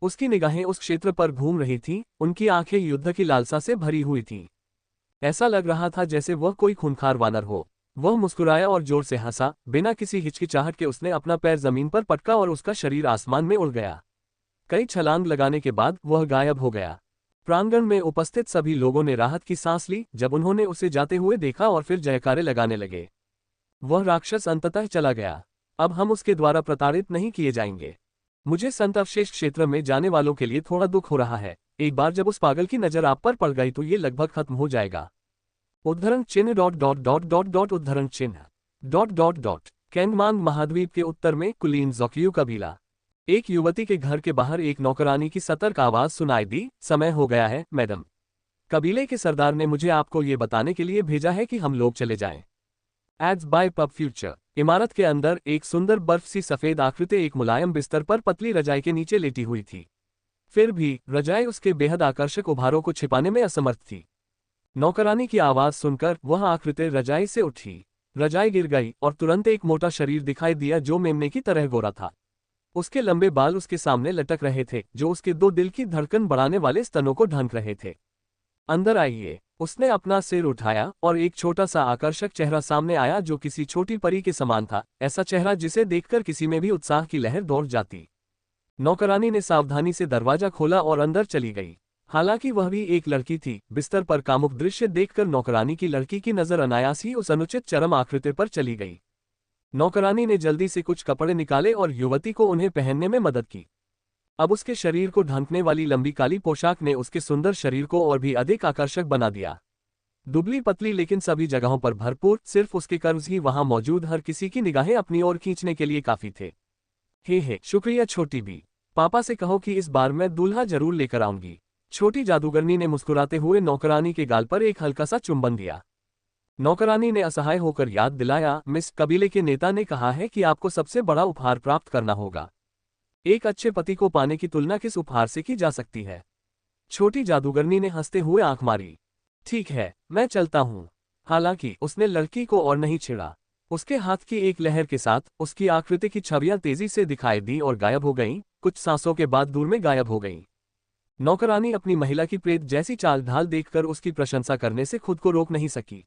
उसकी निगाहें उस क्षेत्र पर घूम रही थीं, उनकी आंखें युद्ध की लालसा से भरी हुई थीं। ऐसा लग रहा था जैसे वह कोई खूंखार वानर हो। वह मुस्कुराया और जोर से हंसा, बिना किसी हिचकिचाहट के उसने अपना पैर जमीन पर पटका और उसका शरीर आसमान में उड़ गया। कई छलांग लगाने के बाद वह गायब हो गया। प्रांगण में उपस्थित सभी लोगों ने राहत की सांस ली जब उन्होंने उसे जाते हुए देखा और फिर जयकारे लगाने लगे। वह राक्षस अंततः चला गया। अब हम उसके द्वारा प्रताड़ित नहीं किए जाएंगे। मुझे संत अवशेष क्षेत्र में जाने वालों के लिए थोड़ा दुख हो रहा है। एक बार जब उस पागल की नजर आप पर पड़ गई तो ये लगभग खत्म हो जाएगा। उद्धरण चिन्ह dot dot dot dot dot उद्धरण चिन्ह डॉट डॉट डॉट कैंगमांग महाद्वीप के उत्तर में कुलीन जोक्यू कबीला। एक युवती के घर के बाहर एक नौकरानी की सतर्क आवाज सुनाई दी, समय हो गया है मैडम। कबीले के सरदार ने मुझे आपको ये बताने के लिए भेजा है कि हम लोग चले जाएं। Ads by pub future. इमारत के अंदर एक सुंदर बर्फ सी सफेद आकृति एक मुलायम बिस्तर पर पतली रजाई के नीचे लेटी हुई थी। फिर भी रजाई उसके बेहद आकर्षक उभारों को छिपाने में असमर्थ थी। नौकरानी की आवाज सुनकर वह आकृति रजाई से उठी। रजाई गिर गई और तुरंत एक मोटा शरीर दिखाई दिया जो मेमने की तरह गोरा था। उसके लंबे बाल उसके सामने लटक रहे थे जो उसके दो दिल की धड़कन बढ़ाने वाले स्तनों को ढंक रहे थे। अंदर आइए। उसने अपना सिर उठाया और एक छोटा सा आकर्षक चेहरा सामने आया जो किसी छोटी परी के समान था, ऐसा चेहरा जिसे देखकर किसी में भी उत्साह की लहर दौड़ जाती। नौकरानी ने सावधानी से दरवाजा खोला और अंदर चली गई। हालांकि वह भी एक लड़की थी, बिस्तर पर कामुक दृश्य देखकर नौकरानी की लड़की की नजर अनायास ही उस अनुचित चरम आकृति पर चली गई। नौकरानी ने जल्दी से कुछ कपड़े निकाले और युवती को उन्हें पहनने में मदद की। अब उसके शरीर को ढंकने वाली लंबी काली पोशाक ने उसके सुंदर शरीर को और भी अधिक आकर्षक बना दिया। दुबली पतली लेकिन सभी जगहों पर भरपूर, सिर्फ उसके कर्व्स ही वहां मौजूद हर किसी की निगाहें अपनी ओर खींचने के लिए काफी थे। हे शुक्रिया छोटी बी। पापा से कहो कि इस बार मैं दूल्हा जरूर लेकर आऊंगी। छोटी जादूगरनी ने मुस्कुराते हुए नौकरानी के गाल पर एक हल्का सा चुंबन दिया। नौकरानी ने असहाय होकर याद दिलाया, मिस, कबीले के नेता ने कहा है कि आपको सबसे बड़ा उपहार प्राप्त करना होगा। एक अच्छे पति को पाने की तुलना किस उपहार से की जा सकती है? छोटी जादूगरनी ने हंसते हुए आंख मारी। ठीक है, मैं चलता हूँ। हालांकि उसने लड़की को और नहीं छेड़ा। उसके हाथ की एक लहर के साथ उसकी आकृति की छवियां तेजी से दिखाई दी और गायब हो गईं, कुछ सांसों के बाद दूर में गायब हो गईं। नौकरानी अपनी महिला की प्रेत जैसी चाल ढाल देखकर उसकी प्रशंसा करने से खुद को रोक नहीं सकी।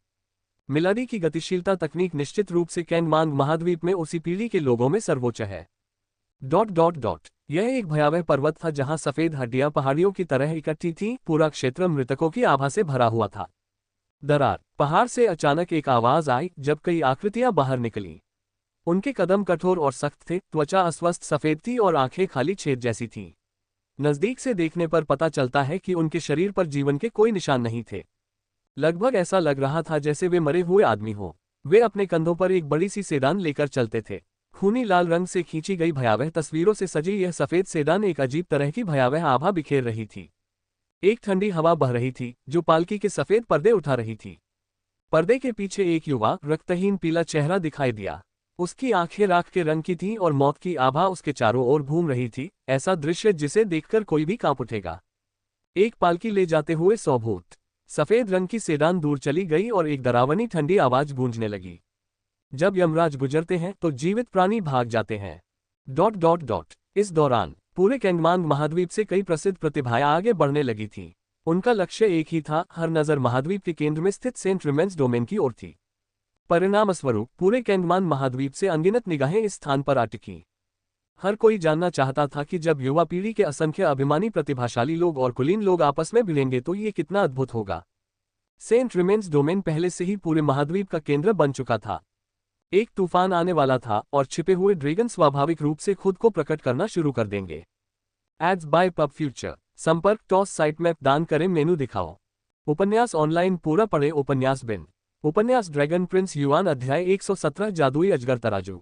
मिलाडी की गतिशीलता तकनीक निश्चित रूप से कैंगमांग महाद्वीप में उसी पीढ़ी के लोगों में सर्वोच्च है। डॉट डॉट डॉट यह एक भयावह पर्वत था जहां सफेद हड्डियां पहाड़ियों की तरह इकट्ठी थीं, पूरा क्षेत्र मृतकों की आभा से भरा हुआ था। दरार। पहाड़ से अचानक एक आवाज आई जब कई आकृतियां बाहर निकलीं। उनके कदम कठोर और सख्त थे, त्वचा अस्वस्थ सफेद थी और आंखें खाली छेद जैसी थीं। नजदीक से देखने पर पता चलता है कि उनके शरीर पर जीवन के कोई निशान नहीं थे। लगभग ऐसा लग रहा था जैसे वे मरे हुए आदमी हों। वे अपने कंधों पर एक बड़ी सी सेडान लेकर चलते थे। खूनी लाल रंग से खींची गई भयावह तस्वीरों से सजी यह सफेद सेडान एक अजीब तरह की भयावह आभा बिखेर रही थी। एक ठंडी हवा बह रही थी जो पालकी के सफेद पर्दे उठा रही थी। पर्दे के पीछे एक युवा रक्तहीन पीला चेहरा दिखाई दिया। उसकी आंखें राख के रंग की थीं और मौत की आभा उसके चारों ओर घूम रही थी, ऐसा दृश्य जिसे देखकर कोई भी कांप उठेगा। एक पालकी ले जाते हुए 100 भूत। सफेद रंग की सेडान दूर चली गई और एक डरावनी ठंडी आवाज गूंजने लगी। जब यमराज गुजरते हैं तो जीवित प्राणी भाग जाते हैं। डॉट डॉट डॉट इस दौरान पूरे कैंगमांग महाद्वीप से कई प्रसिद्ध प्रतिभाएं आगे बढ़ने लगी थीं। उनका लक्ष्य एक ही था, हर नजर महाद्वीप के केंद्र में स्थित सेंट रिमेंस डोमेन की ओर थी। परिणामस्वरूप पूरे कैंगमांग महाद्वीप से अनगिनत निगाहें इस स्थान पर आ टिकीं। हर कोई जानना चाहता था कि जब युवा पीढ़ी के असंख्य अभिमानी प्रतिभाशाली लोग और कुलीन लोग आपस में भिड़ेंगे तो ये कितना अद्भुत होगा। सेंट रिमेंस डोमेन पहले से ही पूरे महाद्वीप का केंद्र बन चुका था। एक तूफान आने वाला था और छिपे हुए ड्रैगन स्वाभाविक रूप से खुद को प्रकट करना शुरू कर देंगे। Ads by pub future. संपर्क टॉस साइट मैप दान करें मेनू दिखाओ। उपन्यास ऑनलाइन पूरा पढ़े। उपन्यास बिन। उपन्यास ड्रैगन प्रिंस युआन अध्याय 117 जादुई अजगर तराजू।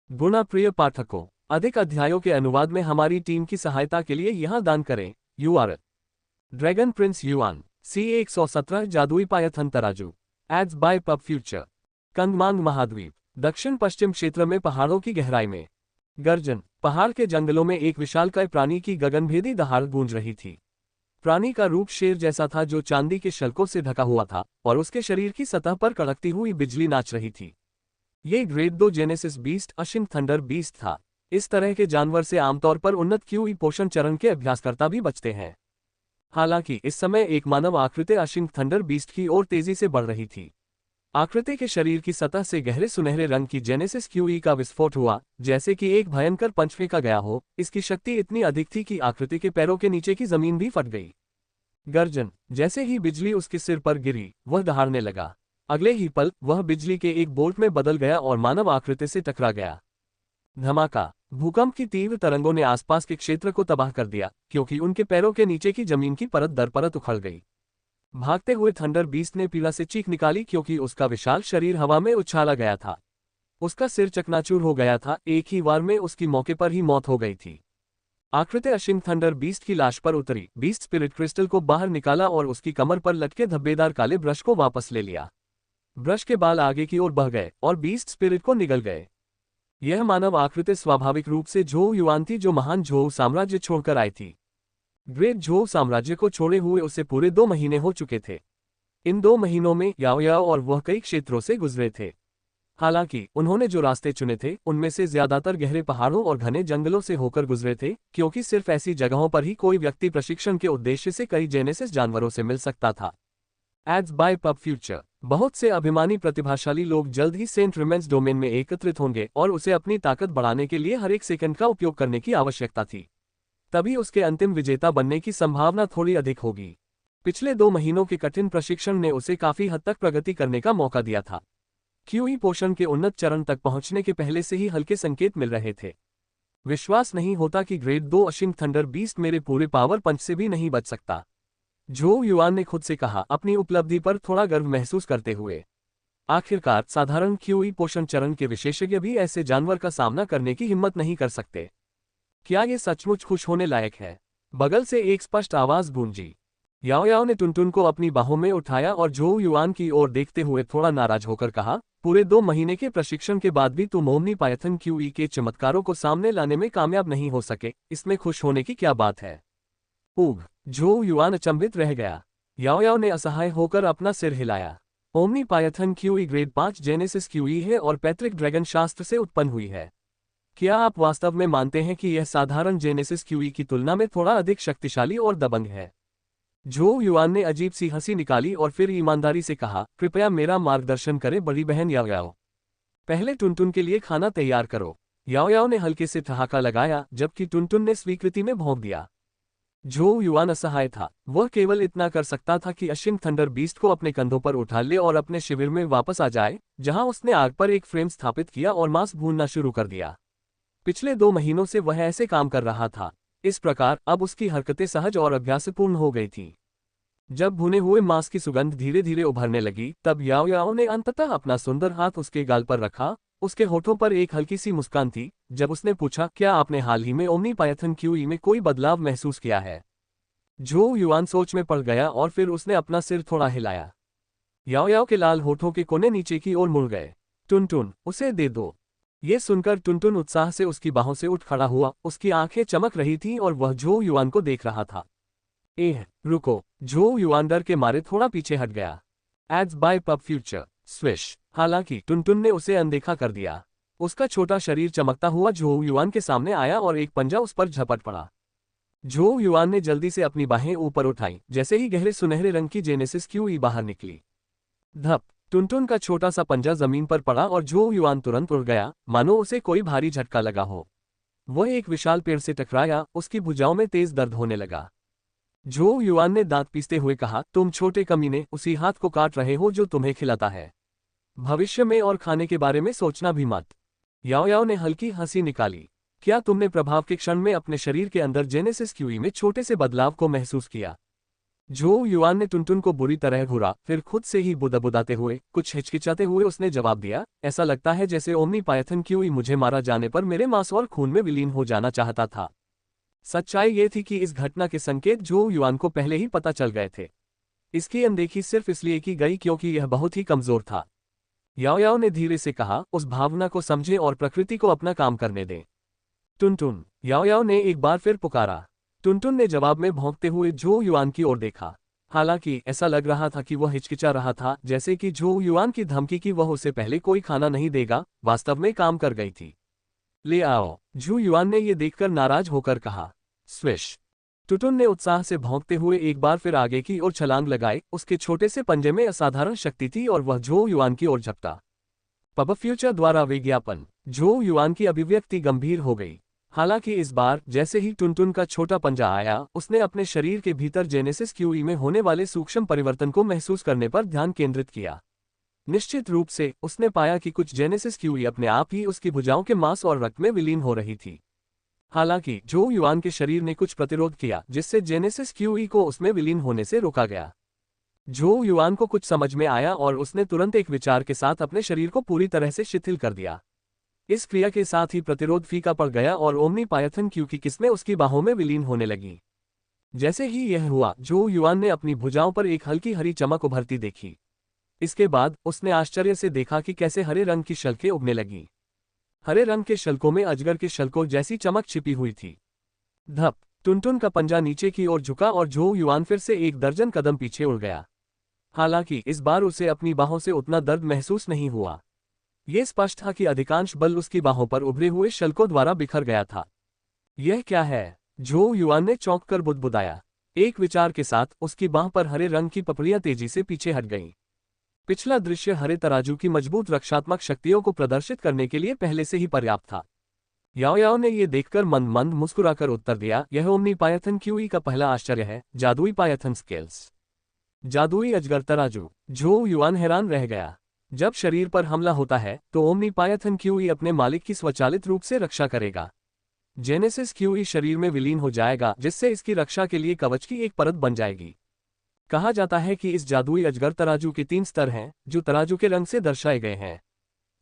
गुणा प्रिय पाठकों, अधिक अध्यायों के अनुवाद में हमारी टीम की सहायता के लिए यहां दान करें। URL dragon Prince yuan C117 जादुई पायथन तराजू। Ads by pub future. Cangmang महाद्वीप दक्षिण पश्चिम क्षेत्र में पहाड़ों की गहराई में। गर्जन। पहाड़ के जंगलों में एक विशालकाय प्राणी की गगनभेदी दहाड़ गूंज रही थी। प्राणी का रूप शेर जैसा था जो चांदी के शल्कों से ढका हुआ था और उसके शरीर की सतह पर कड़कती हुई बिजली नाच रही थी। ये ग्रेड 2 जेनेसिस बीस्ट अशिंग थंडर बीस्ट था। इस तरह के जानवर से आमतौर पर उन्नत क्यूई पोषण चरण के अभ्यासकर्ता भी बचते हैं। हालांकि इस समय एक मानव आकृति अशिंग थंडर बीस्ट की ओर तेजी से बढ़ रही थी। आकृति के शरीर की सतह से गहरे सुनहरे रंग की जेनेसिस क्यूई का विस्फोट हुआ, जैसे कि एक भयंकर पंच फेंका गया हो। इसकी शक्ति इतनी अधिक थी कि आकृति के पैरों के नीचे की जमीन भी फट गई। गर्जन, जैसे ही बिजली उसके सिर पर गिरी, वह दहाड़ने लगा। अगले ही पल वह बिजली के एक बोल्ट में बदल गया और मानव आकृति से टकरा गया। धमाका। भूकंप की तीव्र तरंगों ने आसपास के क्षेत्र को तबाह कर दिया, क्योंकि उनके पैरों के नीचे की जमीन की परत दर परत उखड़ गई। भागते हुए थंडर बीस्ट ने पीड़ा से चीख निकाली, क्योंकि उसका विशाल शरीर हवा में उछाला गया था। उसका सिर चकनाचूर हो गया था। एक ही वार में उसकी मौके पर ही मौत हो गई थी। आकृति अशिंग थंडर बीस्ट की लाश पर उतरी, बीस्ट स्पिरिट क्रिस्टल को बाहर निकाला और उसकी कमर पर लटके धब्बेदार काले ब्रश को वापस ले लिया। ब्रश के बाल आगे की ओर बह गए और बीस्ट स्पिरिट को निगल गए। यह मानव आकृति स्वाभाविक रूप से झोउ युआन थी, जो महान झोउ साम्राज्य छोड़कर आई थी। ग्रेट झोउ साम्राज्य को छोड़े हुए उसे पूरे 2 महीने हो चुके थे। इन 2 महीनों में याओ याओ और वह कई क्षेत्रों से गुजरे थे। हालांकि उन्होंने जो रास्ते चुने थे, उनमें से ज्यादातर गहरे पहाड़ों और घने जंगलों से होकर गुजरे थे, क्योंकि सिर्फ ऐसी जगहों पर ही कोई व्यक्ति प्रशिक्षण के उद्देश्य से कई जेनेसिस जानवरों से मिल सकता था। Ads by pub future. बहुत से अभिमानी प्रतिभाशाली लोग जल्द ही सेंट रिमेंस डोमेन में एकत्रित होंगे और उसे अपनी ताकत बढ़ाने के लिए हर एक सेकंड का उपयोग करने की आवश्यकता थी। तभी उसके अंतिम विजेता बनने की संभावना थोड़ी अधिक होगी। पिछले 2 महीनों के कठिन प्रशिक्षण ने उसे काफी हद तक प्रगति करने का मौका दिया था। क्यूई पोषण के उन्नत चरण तक पहुंचने के पहले से ही हल्के संकेत मिल रहे थे। विश्वास नहीं होता कि ग्रेड 2 अशिंग थंडर बीस्ट मेरे पूरे पावर पंच से भी नहीं बच सकता, झोउ युआन ने खुद से कहा, अपनी उपलब्धि पर थोड़ा गर्व महसूस करते हुए। आखिरकार साधारण क्यूई पोषण चरण के विशेषज्ञ भी ऐसे जानवर का सामना करने की हिम्मत नहीं कर सकते। क्या ये सचमुच खुश होने लायक है? बगल से एक स्पष्ट आवाज गूंजी। याओ याओ ने टुनटुन को अपनी बाहों में उठाया और झोउ युआन की ओर देखते हुए थोड़ा नाराज होकर कहा, पूरे 2 महीने के प्रशिक्षण के बाद भी तुम ओमनी पायथन क्यूई के चमत्कारों को सामने लाने में कामयाब नहीं हो सके, इसमें खुश होने की क्या बात है? ऊग। झोउ युआन अचंभित रह गया। याओ याओ ने असहाय होकर अपना सिर हिलाया। Omni Python QE grade 5 genesis QE है और पैतृक ड्रैगन शास्त्र से उत्पन्न हुई है। क्या आप वास्तव में मानते हैं कि यह साधारण जेनेसिस क्यूई की तुलना में थोड़ा अधिक शक्तिशाली और दबंग है? झोउ युआन ने अजीब सी हंसी निकाली और फिर ईमानदारी से कहा, कृपया मेरा मार्गदर्शन करें बड़ी बहन याओ याओ। पहले टुनटुन के लिए खाना तैयार करो। याओ याओ ने हल्के से ठहाका लगाया, जबकि टुनटुन ने स्वीकृति में भौंक दिया। झोउ युआन असहाय था। वह केवल इतना कर सकता था कि अशिंग थंडर बीस्ट को अपने कंधों पर उठा ले और अपने शिविर में वापस आ जाए, जहां उसने आग पर एक फ्रेम स्थापित किया और मांस भूनना शुरू कर दिया। पिछले 2 महीनों से वह ऐसे काम कर रहा था। इस प्रकार अब उसकी हरकतें सहज और अभ्यासपूर्ण हो गई थीं। जब भुने हुए मांस की सुगंध धीरे धीरे उभरने लगी, तब याओ याओ ने अंततः अपना सुंदर हाथ उसके गाल पर रखा। उसके होठों पर एक हल्की सी मुस्कान थी जब उसने पूछा, क्या आपने हाल ही में ओमनी पायथन क्यूई में कोई बदलाव महसूस किया है? झोउ युआन सोच में पड़ गया और फिर उसने अपना सिर थोड़ा हिलाया। याओ याओ के लाल होठों के कोने नीचे की ओर मुड़ गए। टुनटुन, उसे दे दो। ये सुनकर टुनटुन उत्साह से उसकी बाहों से उठ खड़ा हुआ। उसकी आंखें चमक रही थीं और वह झोउ युआन को देख रहा था। रुको। झोउ युआन डर के मारे थोड़ा पीछे हट गया। Ads by pub future. Swish. हालांकि टुनटुन ने उसे अनदेखा कर दिया। उसका छोटा शरीर चमकता हुआ झोउ युआन के सामने आया और एक पंजा उस पर झपट पड़ा। झोउ युआन ने जल्दी से अपनी बाहें ऊपर उठाई, जैसे ही गहरे सुनहरे रंग की जेनेसिस क्यूई बाहर निकली। धप। टुनटुन का छोटा सा पंजा जमीन पर पड़ा और झोउ युआन तुरंत उड़ गया, मानो उसे कोई भारी झटका लगा हो। वह एक विशाल पेड़ से टकराया। उसकी भुजाओं में तेज दर्द होने लगा। झोउ युआन ने दांत पीसते हुए कहा, तुम छोटे कमीने, उसी हाथ को काट रहे हो जो तुम्हें खिलाता है। भविष्य में और खाने के बारे में सोचना भी मत। याओ याओ ने हल्की हंसी निकाली। क्या तुमने प्रभाव के क्षण में अपने शरीर के अंदर जेनेसिस क्यूई में छोटे से बदलाव को महसूस किया? झोउ युआन ने टुनटुन को बुरी तरह घूरा, फिर खुद से ही बुदबुदाते हुए, कुछ हिचकिचाते हुए उसने जवाब दिया, ऐसा लगता है जैसे ओमनी पायथन क्यूई मुझे मारा जाने पर मेरे मांस और खून में विलीन हो जाना चाहता था। सच्चाई ये थी कि इस घटना के संकेत झोउ युआन को पहले ही पता चल गए थे। इसकी अनदेखी सिर्फ इसलिए की गई क्योंकि यह बहुत ही कमजोर था। याओ याओ ने धीरे से कहा, उस भावना को समझें और प्रकृति को अपना काम करने दें। टुनटुन। याओ याओ ने एक बार फिर पुकारा। टुनटुन ने जवाब में भौंकते हुए झोउ युआन की ओर देखा। हालांकि ऐसा लग रहा था कि वह हिचकिचा रहा था, जैसे कि झो युआन की धमकी कि वह उसे पहले कोई खाना नहीं देगा वास्तव में काम कर गई थी। ले आओ, झू युआन ने यह देखकर नाराज होकर कहा। स्विश। टुटुन ने उत्साह से भौंकते हुए एक बार फिर आगे की ओर छलांग लगाई। उसके छोटे से पंजे में असाधारण शक्ति थी और वह झो युआन की ओर झपटा। पब फ्यूचर द्वारा विज्ञापन। झो युआन की अभिव्यक्ति गंभीर हो गई। हालांकि इस बार जैसे ही टुनटुन का छोटा पंजा आया, उसने अपने शरीर के भीतर जेनेसिस क्यूई में होने वाले सूक्ष्म परिवर्तन को महसूस करने पर ध्यान केंद्रित किया। निश्चित रूप से उसने पाया कि कुछ जेनेसिस क्यूई अपने आप ही उसकी भुजाओं के मांस और रक्त में विलीन हो रही थी। हालांकि झो युआन के शरीर ने कुछ प्रतिरोध किया, जिससे जेनेसिस क्यूई को उसमें विलीन होने से रोका गया। झो युआन को कुछ समझ में आया और उसने तुरंत एक विचार के साथ अपने शरीर को पूरी तरह से शिथिल कर दिया। इस क्रिया के साथ ही प्रतिरोध फीका पड़ गया और ओमनी पायथन क्यू की किस्में उसकी बाहों में विलीन होने लगी। जैसे ही यह हुआ, झो युआन ने अपनी भुजाओं पर एक हल्की हरी चमक उभरती देखी। इसके बाद उसने आश्चर्य से देखा कि कैसे हरे रंग की शल्कें उगने लगी। हरे रंग के शल्कों में अजगर के शल्कों जैसी चमक छिपी हुई थी। धप। टुनटुन का पंजा नीचे की ओर झुका और झो युआन फिर से एक दर्जन कदम पीछे उड़ गया। हालांकि इस बार उसे अपनी बाहों से उतना दर्द महसूस नहीं हुआ। यह स्पष्ट था कि अधिकांश बल उसकी बाहों पर उभरे हुए शल्कों द्वारा बिखर गया था। यह क्या है? झो युआन ने चौंक कर बुदबुदाया। एक विचार के साथ उसकी बाह पर हरे रंग की पपड़ियां तेजी से पीछे हट गईं। पिछला दृश्य हरे तराजू की मजबूत रक्षात्मक शक्तियों को प्रदर्शित करने के लिए पहले से ही पर्याप्त था। याओ याओ ने यह देखकर मंद मंद मुस्कुराकर उत्तर दिया, यह ओमनी पायथन क्यूई का पहला आश्चर्य है, जादुई पायथन स्केल्स। जादुई अजगर तराजू। झो युआन हैरान रह गया। जब शरीर पर हमला होता है तो ओमनी पायथन क्यूई अपने मालिक की स्वचालित रूप से रक्षा करेगा। जेनेसिस क्यूई शरीर में विलीन हो जाएगा, जिससे इसकी रक्षा के लिए कवच की एक परत बन जाएगी। कहा जाता है कि इस जादुई अजगर तराजू के 3 स्तर हैं, जो तराजू के रंग से दर्शाए गए हैं।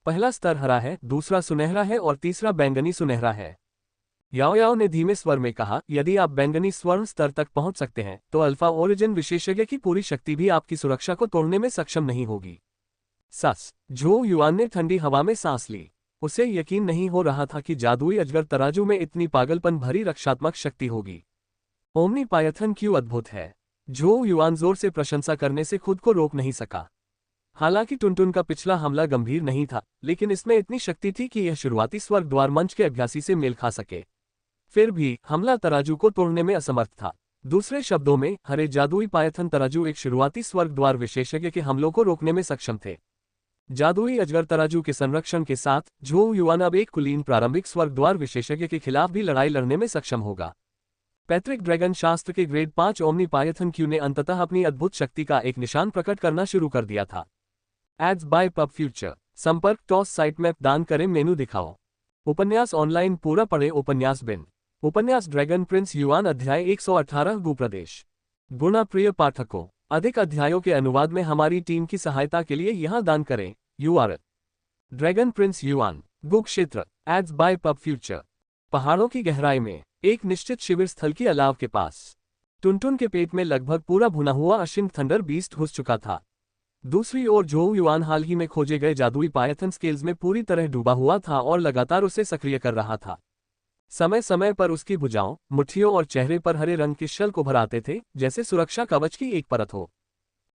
पहला स्तर हरा है, दूसरा सुनहरा है और तीसरा बैंगनी सुनहरा है। याओ याओ ने धीमे स्वर में कहा, यदि आप बैंगनी स्वर्ण स्तर तक पहुंच सकते हैं तो अल्फा ओरिजिन विशेषज्ञ की पूरी शक्ति भी आपकी सुरक्षा को तोड़ने में सक्षम नहीं होगी। सस। झो युआन ने ठंडी हवा में सांस ली। उसे यकीन नहीं हो रहा था कि जादुई अजगर तराजू में इतनी पागलपन भरी रक्षात्मक शक्ति होगी। ओमनी पायथन क्यों अद्भुत है। झो युआन जोर से प्रशंसा करने से खुद को रोक नहीं सका। हालांकि टुनटुन का पिछला हमला गंभीर नहीं था, लेकिन इसमें इतनी शक्ति थी कि यह शुरुआती स्वर्ग द्वार मंच के अभ्यासी से मेल खा सके। फिर भी हमला तराजू को तोड़ने में असमर्थ था। दूसरे शब्दों में, हरे जादुई पायथन तराजू एक शुरुआती स्वर्ग द्वार विशेषज्ञ के हमलों को रोकने में सक्षम थे। जादुई अजगर तराजू के संरक्षण के साथ झो युआन अब एक कुलीन प्रारंभिक स्वर्ग द्वार विशेषज्ञ के खिलाफ भी लड़ाई लड़ने में सक्षम होगा। पैट्रिक ड्रैगन शास्त्र के ग्रेड 5 ओमनी पायथन क्यू ने अंततः अपनी अद्भुत शक्ति का एक निशान प्रकट करना शुरू कर दिया था। Ads by pub future. संपर्क टॉस साइट मैप दान करें मेनू दिखाओ। उपन्यास ऑनलाइन पूरा पढ़े। उपन्यास बिन। उपन्यास ड्रैगन प्रिंस युआन अध्याय 118 गु प्रदेश। गुणा प्रिय पाठकों, अधिक अध्यायों के अनुवाद में हमारी टीम की सहायता के लिए यहां दान करें। URL dragon Prince Yuan. Gu क्षेत्र। Ads by pub future. पहाड़ों की गहराई में एक निश्चित शिविर स्थल की अलाव के पास टुनटुन के पेट में लगभग पूरा भुना हुआ अशिंग थंडर बीस्ट घुस चुका था। दूसरी ओर झो युआन हाल ही में खोजे गए जादुई पायथन स्केल्स में पूरी तरह डूबा हुआ था और लगातार उसे सक्रिय कर रहा था। समय समय पर उसकी भुजाओं, मुट्ठियों और चेहरे पर हरे रंग के शल्क उभर आते थे, जैसे सुरक्षा कवच की एक परत हो।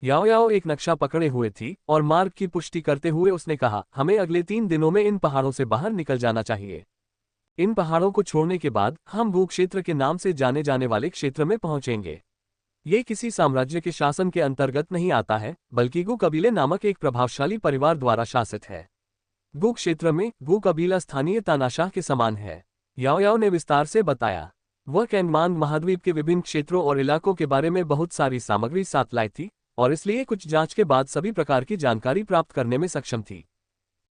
याओ याओ एक नक्शा पकड़े हुए थी और मार्ग की पुष्टि करते हुए उसने कहा, हमें अगले 3 दिनों में इन पहाड़ों से बाहर निकल जाना चाहिए। इन पहाड़ों को छोड़ने के बाद हम गु क्षेत्र के नाम से जाने जाने वाले क्षेत्र में पहुंचेंगे। ये किसी साम्राज्य के शासन के अंतर्गत नहीं आता है, बल्कि गु कबीले नामक एक प्रभावशाली परिवार द्वारा शासित है। गु क्षेत्र में गु कबीला स्थानीय तानाशाह के समान है। याओ याओ ने विस्तार से बताया। वह कैनमांग महाद्वीप के विभिन्न क्षेत्रों और इलाकों के बारे में बहुत सारी सामग्री साथ लाई थी और इसलिए कुछ जांच के बाद सभी प्रकार की जानकारी प्राप्त करने में सक्षम थी।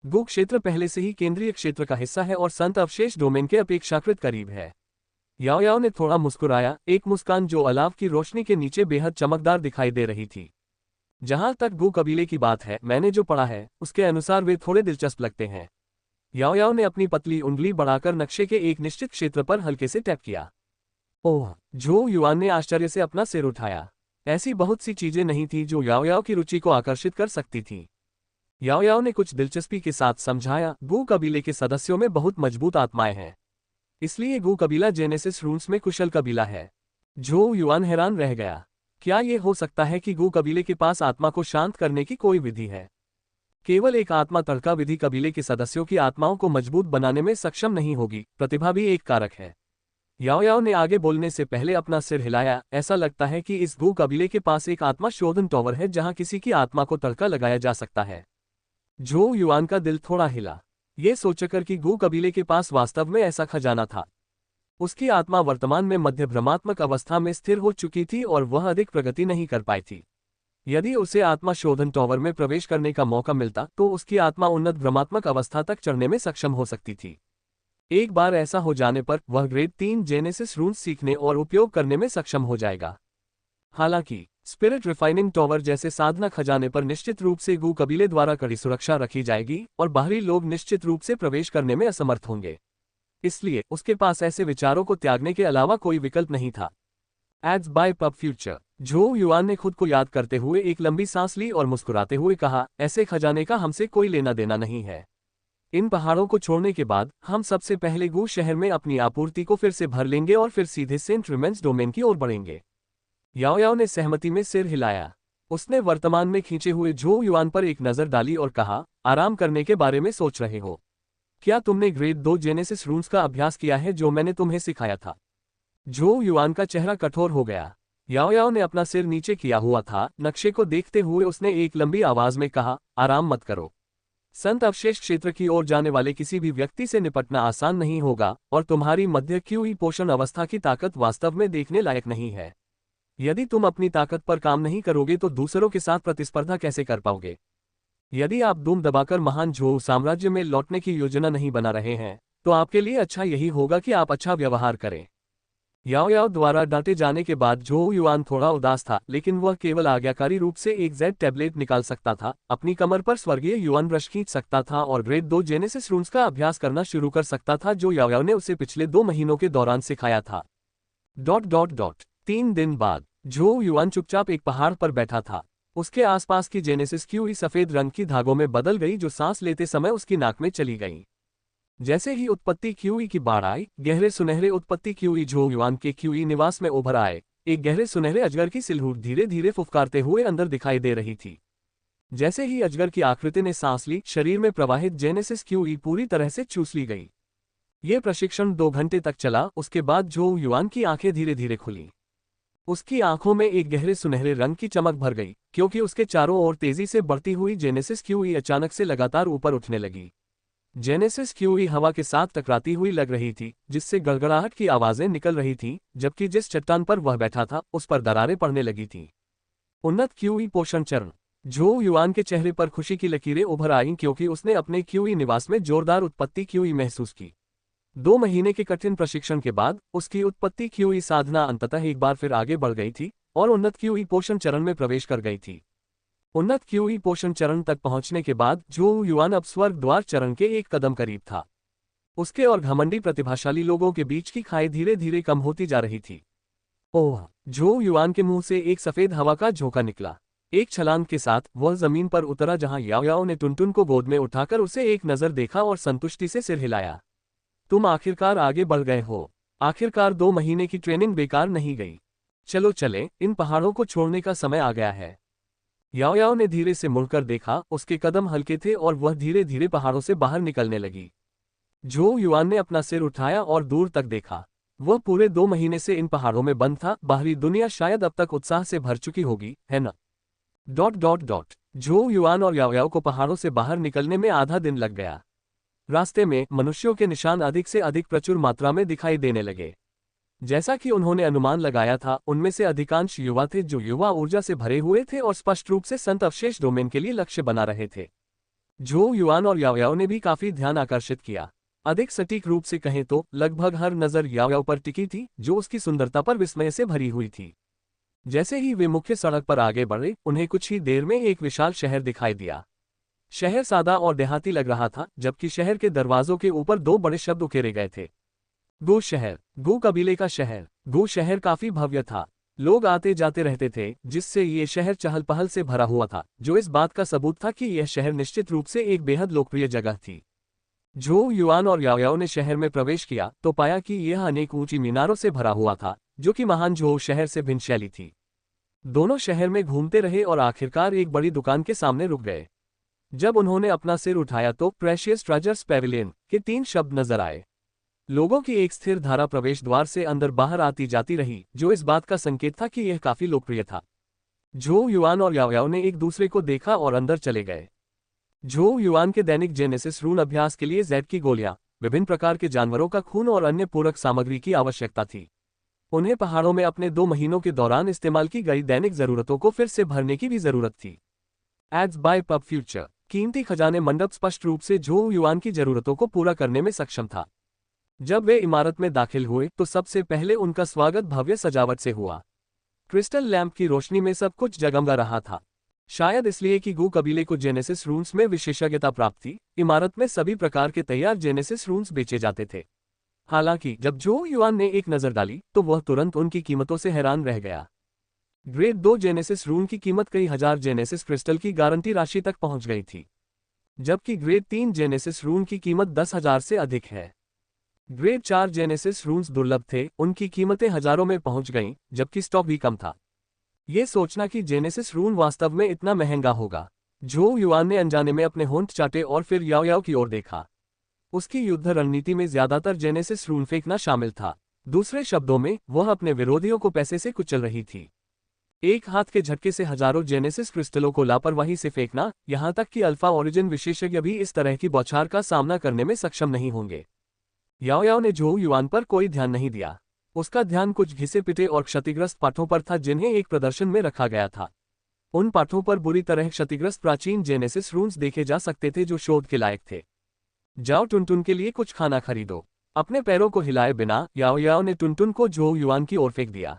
गु क्षेत्र पहले से ही केंद्रीय क्षेत्र का हिस्सा है और संत अवशेष डोमेन के अपेक्षाकृत करीब है। याओ याओ ने थोड़ा मुस्कुराया, एक मुस्कान जो अलाव की रोशनी के नीचे बेहद चमकदार दिखाई दे रही थी। जहां तक गु कबीले की बात है, मैंने जो पढ़ा है उसके अनुसार वे थोड़े दिलचस्प लगते हैं। याओ याओ ने अपनी पतली उंगली बढ़ाकर नक्शे के एक निश्चित क्षेत्र पर हल्के से टैप किया। ओह! झो युआन ने आश्चर्य से अपना सिर उठाया। ऐसी बहुत सी चीजें नहीं थी जो याओ याओ की रुचि को आकर्षित कर सकती थीं। याओ याओ ने कुछ दिलचस्पी के साथ समझाया, गु कबीले के सदस्यों में बहुत मजबूत आत्माएं हैं, इसलिए गु कबीला जेनेसिस रून्स में कुशल कबीला है। झो युआन हैरान रह गया। क्या ये हो सकता है कि गू कबीले के पास आत्मा को शांत करने की कोई विधि है? केवल एक आत्मा तड़का विधि कबीले के सदस्यों की आत्माओं को मजबूत बनाने में सक्षम नहीं होगी, प्रतिभा भी एक कारक है। याओ याओ ने आगे बोलने से पहले अपना सिर हिलाया। ऐसा लगता है कि इस गू कबीले के पास एक आत्मा शोधन टॉवर है जहां किसी की आत्मा को तड़का लगाया जा सकता है। झो युआन का दिल थोड़ा हिला, ये सोचकर कि गू कबीले के पास वास्तव में ऐसा खजाना था। उसकी आत्मा वर्तमान में मध्य भ्रमात्मक अवस्था में स्थिर हो चुकी थी और वह अधिक प्रगति नहीं कर पाई थी। यदि उसे आत्मा शोधन टॉवर में प्रवेश करने का मौका मिलता तो उसकी आत्मा उन्नत भ्रमात्मक अवस्था तक चढ़ने में सक्षम हो सकती थी। एक बार ऐसा हो जाने पर वह ग्रेड 3 जेनेसिस रून्स सीखने और उपयोग करने में सक्षम हो जाएगा। हालांकि स्पिरिट रिफाइनिंग टॉवर जैसे साधना खजाने पर निश्चित रूप से गू कबीले द्वारा कड़ी सुरक्षा रखी जाएगी और बाहरी लोग निश्चित रूप से प्रवेश करने में असमर्थ होंगे। इसलिए उसके पास ऐसे विचारों को त्यागने के अलावा कोई विकल्प नहीं था। Ads by pub future. Zhou Yuan ने खुद को याद करते हुए एक लंबी सांस ली और मुस्कुराते हुए कहा, ऐसे खजाने का हमसे कोई लेना देना नहीं है। इन पहाड़ों को छोड़ने के बाद हम सबसे पहले गू शहर में अपनी आपूर्ति को फिर से भर लेंगे और फिर सीधे सेंट रिमेंस डोमेन की ओर बढ़ेंगे। याओ याओ ने सहमति में सिर हिलाया। उसने वर्तमान में खींचे हुए झो युआन पर एक नजर डाली और कहा, आराम करने के बारे में सोच रहे हो? क्या तुमने ग्रेड 2 जेनेसिस रून्स का अभ्यास किया है जो मैंने तुम्हें सिखाया था? झो युआन का चेहरा कठोर हो गया। याओ याओ ने अपना सिर नीचे किया हुआ था। नक्शे को देखते हुए उसने एक लंबी आवाज में कहा, आराम मत करो। संत अवशेष क्षेत्र की ओर जाने वाले किसी भी व्यक्ति से निपटना आसान नहीं होगा और तुम्हारी मध्य क्यूई पोषण अवस्था की ताकत वास्तव में देखने लायक नहीं है। यदि तुम अपनी ताकत पर काम नहीं करोगे तो दूसरों के साथ प्रतिस्पर्धा कैसे कर पाओगे? यदि आप दुम दबाकर महान झो साम्राज्य में लौटने की योजना नहीं बना रहे हैं तो आपके लिए अच्छा यही होगा कि आप अच्छा व्यवहार करें। याओ याओ द्वारा डांटे जाने के बाद झो युआन थोड़ा उदास था, लेकिन वह केवल आज्ञाकारी रूप से एक जेड टैबलेट निकाल सकता था, अपनी कमर पर स्वर्गीय युआन ब्रश खींच सकता था और ग्रेड 2 जेनेसिस रून्स का अभ्यास करना शुरू कर सकता था जो याओ याओ ने उसे पिछले 2 महीनों के दौरान सिखाया था। 3 दिन बाद झो युआन चुपचाप एक पहाड़ पर बैठा था। उसके आसपास की जेनेसिस क्यूई सफेद रंग की धागों में बदल गई जो सांस लेते समय उसकी नाक में चली गई। जैसे ही उत्पत्ति क्यूई की बाढ़ आई, गहरे सुनहरे उत्पत्ति क्यूई झो युआन के क्यूई निवास में उभर आए। एक गहरे सुनहरे अजगर की सिलहूट धीरे धीरे फुफकारते हुए अंदर दिखाई दे रही थी। जैसे ही अजगर की आकृति ने सांस ली, शरीर में प्रवाहित जेनेसिस क्यूई पूरी तरह से चूस ली गई। ये प्रशिक्षण 2 घंटे तक चला। उसके बाद झो युआन की आंखें धीरे धीरे खुली। उसकी आंखों में एक गहरे सुनहरे रंग की चमक भर गई क्योंकि उसके चारों ओर तेजी से बढ़ती हुई जेनेसिस क्यूई अचानक से लगातार ऊपर उठने लगी। जेनेसिस क्यूई हवा के साथ टकराती हुई लग रही थी, जिससे गड़गड़ाहट की आवाजें निकल रही थीं, जबकि जिस चट्टान पर वह बैठा था उस पर दरारें पड़ने लगी थीं। उन्नत क्यूई पोषण चरण। झो युआन के चेहरे पर खुशी की लकीरें उभर आईं क्योंकि उसने अपने क्यूई निवास में जोरदार उत्पत्ति क्यूई महसूस की। 2 महीने के कठिन प्रशिक्षण के बाद उसकी उत्पत्ति क्यूई साधना अंततः एक बार फिर आगे बढ़ गई थी और उन्नत क्यूई पोषण चरण में प्रवेश कर गई थी। उन्नत क्यूई पोषण चरण तक पहुंचने के बाद झो युआन अब स्वर्ग द्वार चरण के एक कदम करीब था। उसके और घमंडी प्रतिभाशाली लोगों के बीच की खाई धीरे धीरे कम होती जा रही थी। ओह! झो युआन के मुंह से एक सफेद हवा का झोंका निकला। एक छलांग के साथ वह जमीन पर उतरा जहां याओ याओ ने टुनटुन को गोद में उठाकर उसे एक नजर देखा और संतुष्टि से सिर हिलाया। तुम आखिरकार आगे बढ़ गए हो। आखिरकार 2 महीने की ट्रेनिंग बेकार नहीं गई। चलो चले, इन पहाड़ों को छोड़ने का समय आ गया है। याओ याओ ने धीरे से मुड़कर देखा। उसके कदम हल्के थे और वह धीरे धीरे पहाड़ों से बाहर निकलने लगी। झो युआन ने अपना सिर उठाया और दूर तक देखा। वह पूरे 2 महीने से इन पहाड़ों में बंद था। बाहरी दुनिया शायद अब तक उत्साह से भर चुकी होगी, है ना? झो युआन और याओ याओ को पहाड़ों से बाहर निकलने में आधा दिन लग गया। रास्ते में मनुष्यों के निशान अधिक से अधिक प्रचुर मात्रा में दिखाई देने लगे। जैसा कि उन्होंने अनुमान लगाया था, उनमें से अधिकांश युवा थे जो युवा ऊर्जा से भरे हुए थे और स्पष्ट रूप से संत अवशेष डोमेन के लिए लक्ष्य बना रहे थे। झो युआन और याओ याओ ने भी काफी ध्यान आकर्षित किया। अधिक सटीक रूप से कहें तो लगभग हर नजर याओ याओ पर टिकी थी, जो उसकी सुंदरता पर विस्मय से भरी हुई थी। जैसे ही वे मुख्य सड़क पर आगे बढ़े, उन्हें कुछ ही देर में एक विशाल शहर दिखाई दिया। शहर सादा और देहाती लग रहा था, जबकि शहर के दरवाजों के ऊपर 2 बड़े शब्द उकेरे गए थे। गो शहर, गो कबीले का शहर। गो शहर काफी भव्य था। लोग आते जाते रहते थे, जिससे ये शहर चहल पहल से भरा हुआ था, जो इस बात का सबूत था कि यह शहर निश्चित रूप से एक बेहद लोकप्रिय जगह थी। झो युआन और याओ याओ ने शहर में प्रवेश किया तो पाया कि यह अनेक ऊंची मीनारों से भरा हुआ था, जो कि महान झो शहर से भिन्न शैली थी। दोनों शहर में घूमते रहे और आखिरकार एक बड़ी दुकान के सामने रुक गए। जब उन्होंने अपना सिर उठाया तो प्रेशियस ट्रेजर्स पेविलियन के 3 शब्द नजर आए। लोगों की एक स्थिर धारा प्रवेश द्वार से अंदर बाहर आती जाती रही, जो इस बात का संकेत था कि यह काफी लोकप्रिय था। झो युआन और याओयाओ ने एक दूसरे को देखा और अंदर चले गए। झो युआन के दैनिक जेनेसिस रून अभ्यास के लिए जेड की गोलियां, विभिन्न प्रकार के जानवरों का खून और अन्य पूरक सामग्री की आवश्यकता थी। उन्हें पहाड़ों में अपने 2 महीनों के दौरान इस्तेमाल की गई दैनिक जरूरतों को फिर से भरने की भी जरूरत थी। एड्स बाय पब फ्यूचर कीमती खजाने मंडप स्पष्ट रूप से झो युआन की जरूरतों को पूरा करने में सक्षम था। जब वे इमारत में दाखिल हुए तो सबसे पहले उनका स्वागत भव्य सजावट से हुआ। क्रिस्टल लैंप की रोशनी में सब कुछ जगमगा रहा था। शायद इसलिए कि गू कबीले को जेनेसिस रून्स में विशेषज्ञता प्राप्त थी, इमारत में सभी प्रकार के तैयार जेनेसिस रून्स बेचे जाते थे। हालांकि जब झो युआन ने एक नजर डाली तो वह तुरंत उनकी कीमतों से हैरान रह गया। ग्रेड 2 जेनेसिस रून की कीमत कई हजार जेनेसिस क्रिस्टल की गारंटी राशि तक पहुंच गई थी, जबकि ग्रेड 3 जेनेसिस रून की कीमत 10,000 से अधिक है। ग्रेड 4 जेनेसिस रून्स दुर्लभ थे, उनकी कीमतें हजारों में पहुंच गईं, जबकि स्टॉक भी कम था। ये सोचना कि जेनेसिस रून वास्तव में इतना महंगा होगा। झो युआन ने अनजाने में अपने होंठ चाटे और फिर याओयाओ की ओर देखा। उसकी युद्ध रणनीति में ज्यादातर जेनेसिस रून फेंकना शामिल था। दूसरे शब्दों में, वह अपने विरोधियों को पैसे से कुचल रही थी। एक हाथ के झटके से हजारों जेनेसिस क्रिस्टलों को लापरवाही से फेंकना, यहां तक कि अल्फा ओरिजिन विशेषज्ञ भी इस तरह की बौछार का सामना करने में सक्षम नहीं होंगे। याओयाओ ने झो युआन पर कोई ध्यान नहीं दिया। उसका ध्यान कुछ घिसे पिटे और क्षतिग्रस्त पाठों पर था जिन्हें एक प्रदर्शन में रखा गया था। उन पाठों पर बुरी तरह क्षतिग्रस्त प्राचीन जेनेसिस रून्स देखे जा सकते थे जो शोध के लायक थे। जाओ टुनटुन के लिए कुछ खाना खरीदो। अपने पैरों को हिलाए बिना याओयाओ ने टुनटुन को झो युआन की ओर फेंक दिया।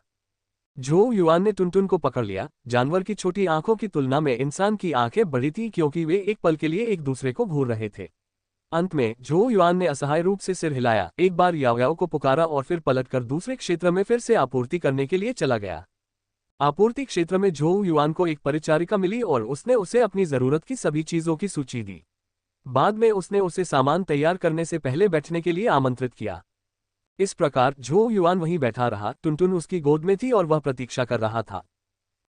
झो युआन ने टुनटुन को पकड़ लिया। जानवर की छोटी आंखों की तुलना में इंसान की आंखें बड़ी थीं क्योंकि वे एक पल के लिए एक दूसरे को घूर रहे थे। अंत में झो युआन ने असहाय रूप से सिर हिलाया, एक बार याओयाओ को पुकारा और फिर पलटकर दूसरे क्षेत्र में फिर से आपूर्ति करने के लिए चला गया। आपूर्ति क्षेत्र में झो युआन को एक परिचारिका मिली और उसने उसे अपनी जरूरत की सभी चीजों की सूची दी। बाद में उसने उसे सामान तैयार करने से पहले बैठने के लिए आमंत्रित किया। इस प्रकार झो युआन वहीं बैठा रहा। टुनटुन उसकी गोद में थी और वह प्रतीक्षा कर रहा था।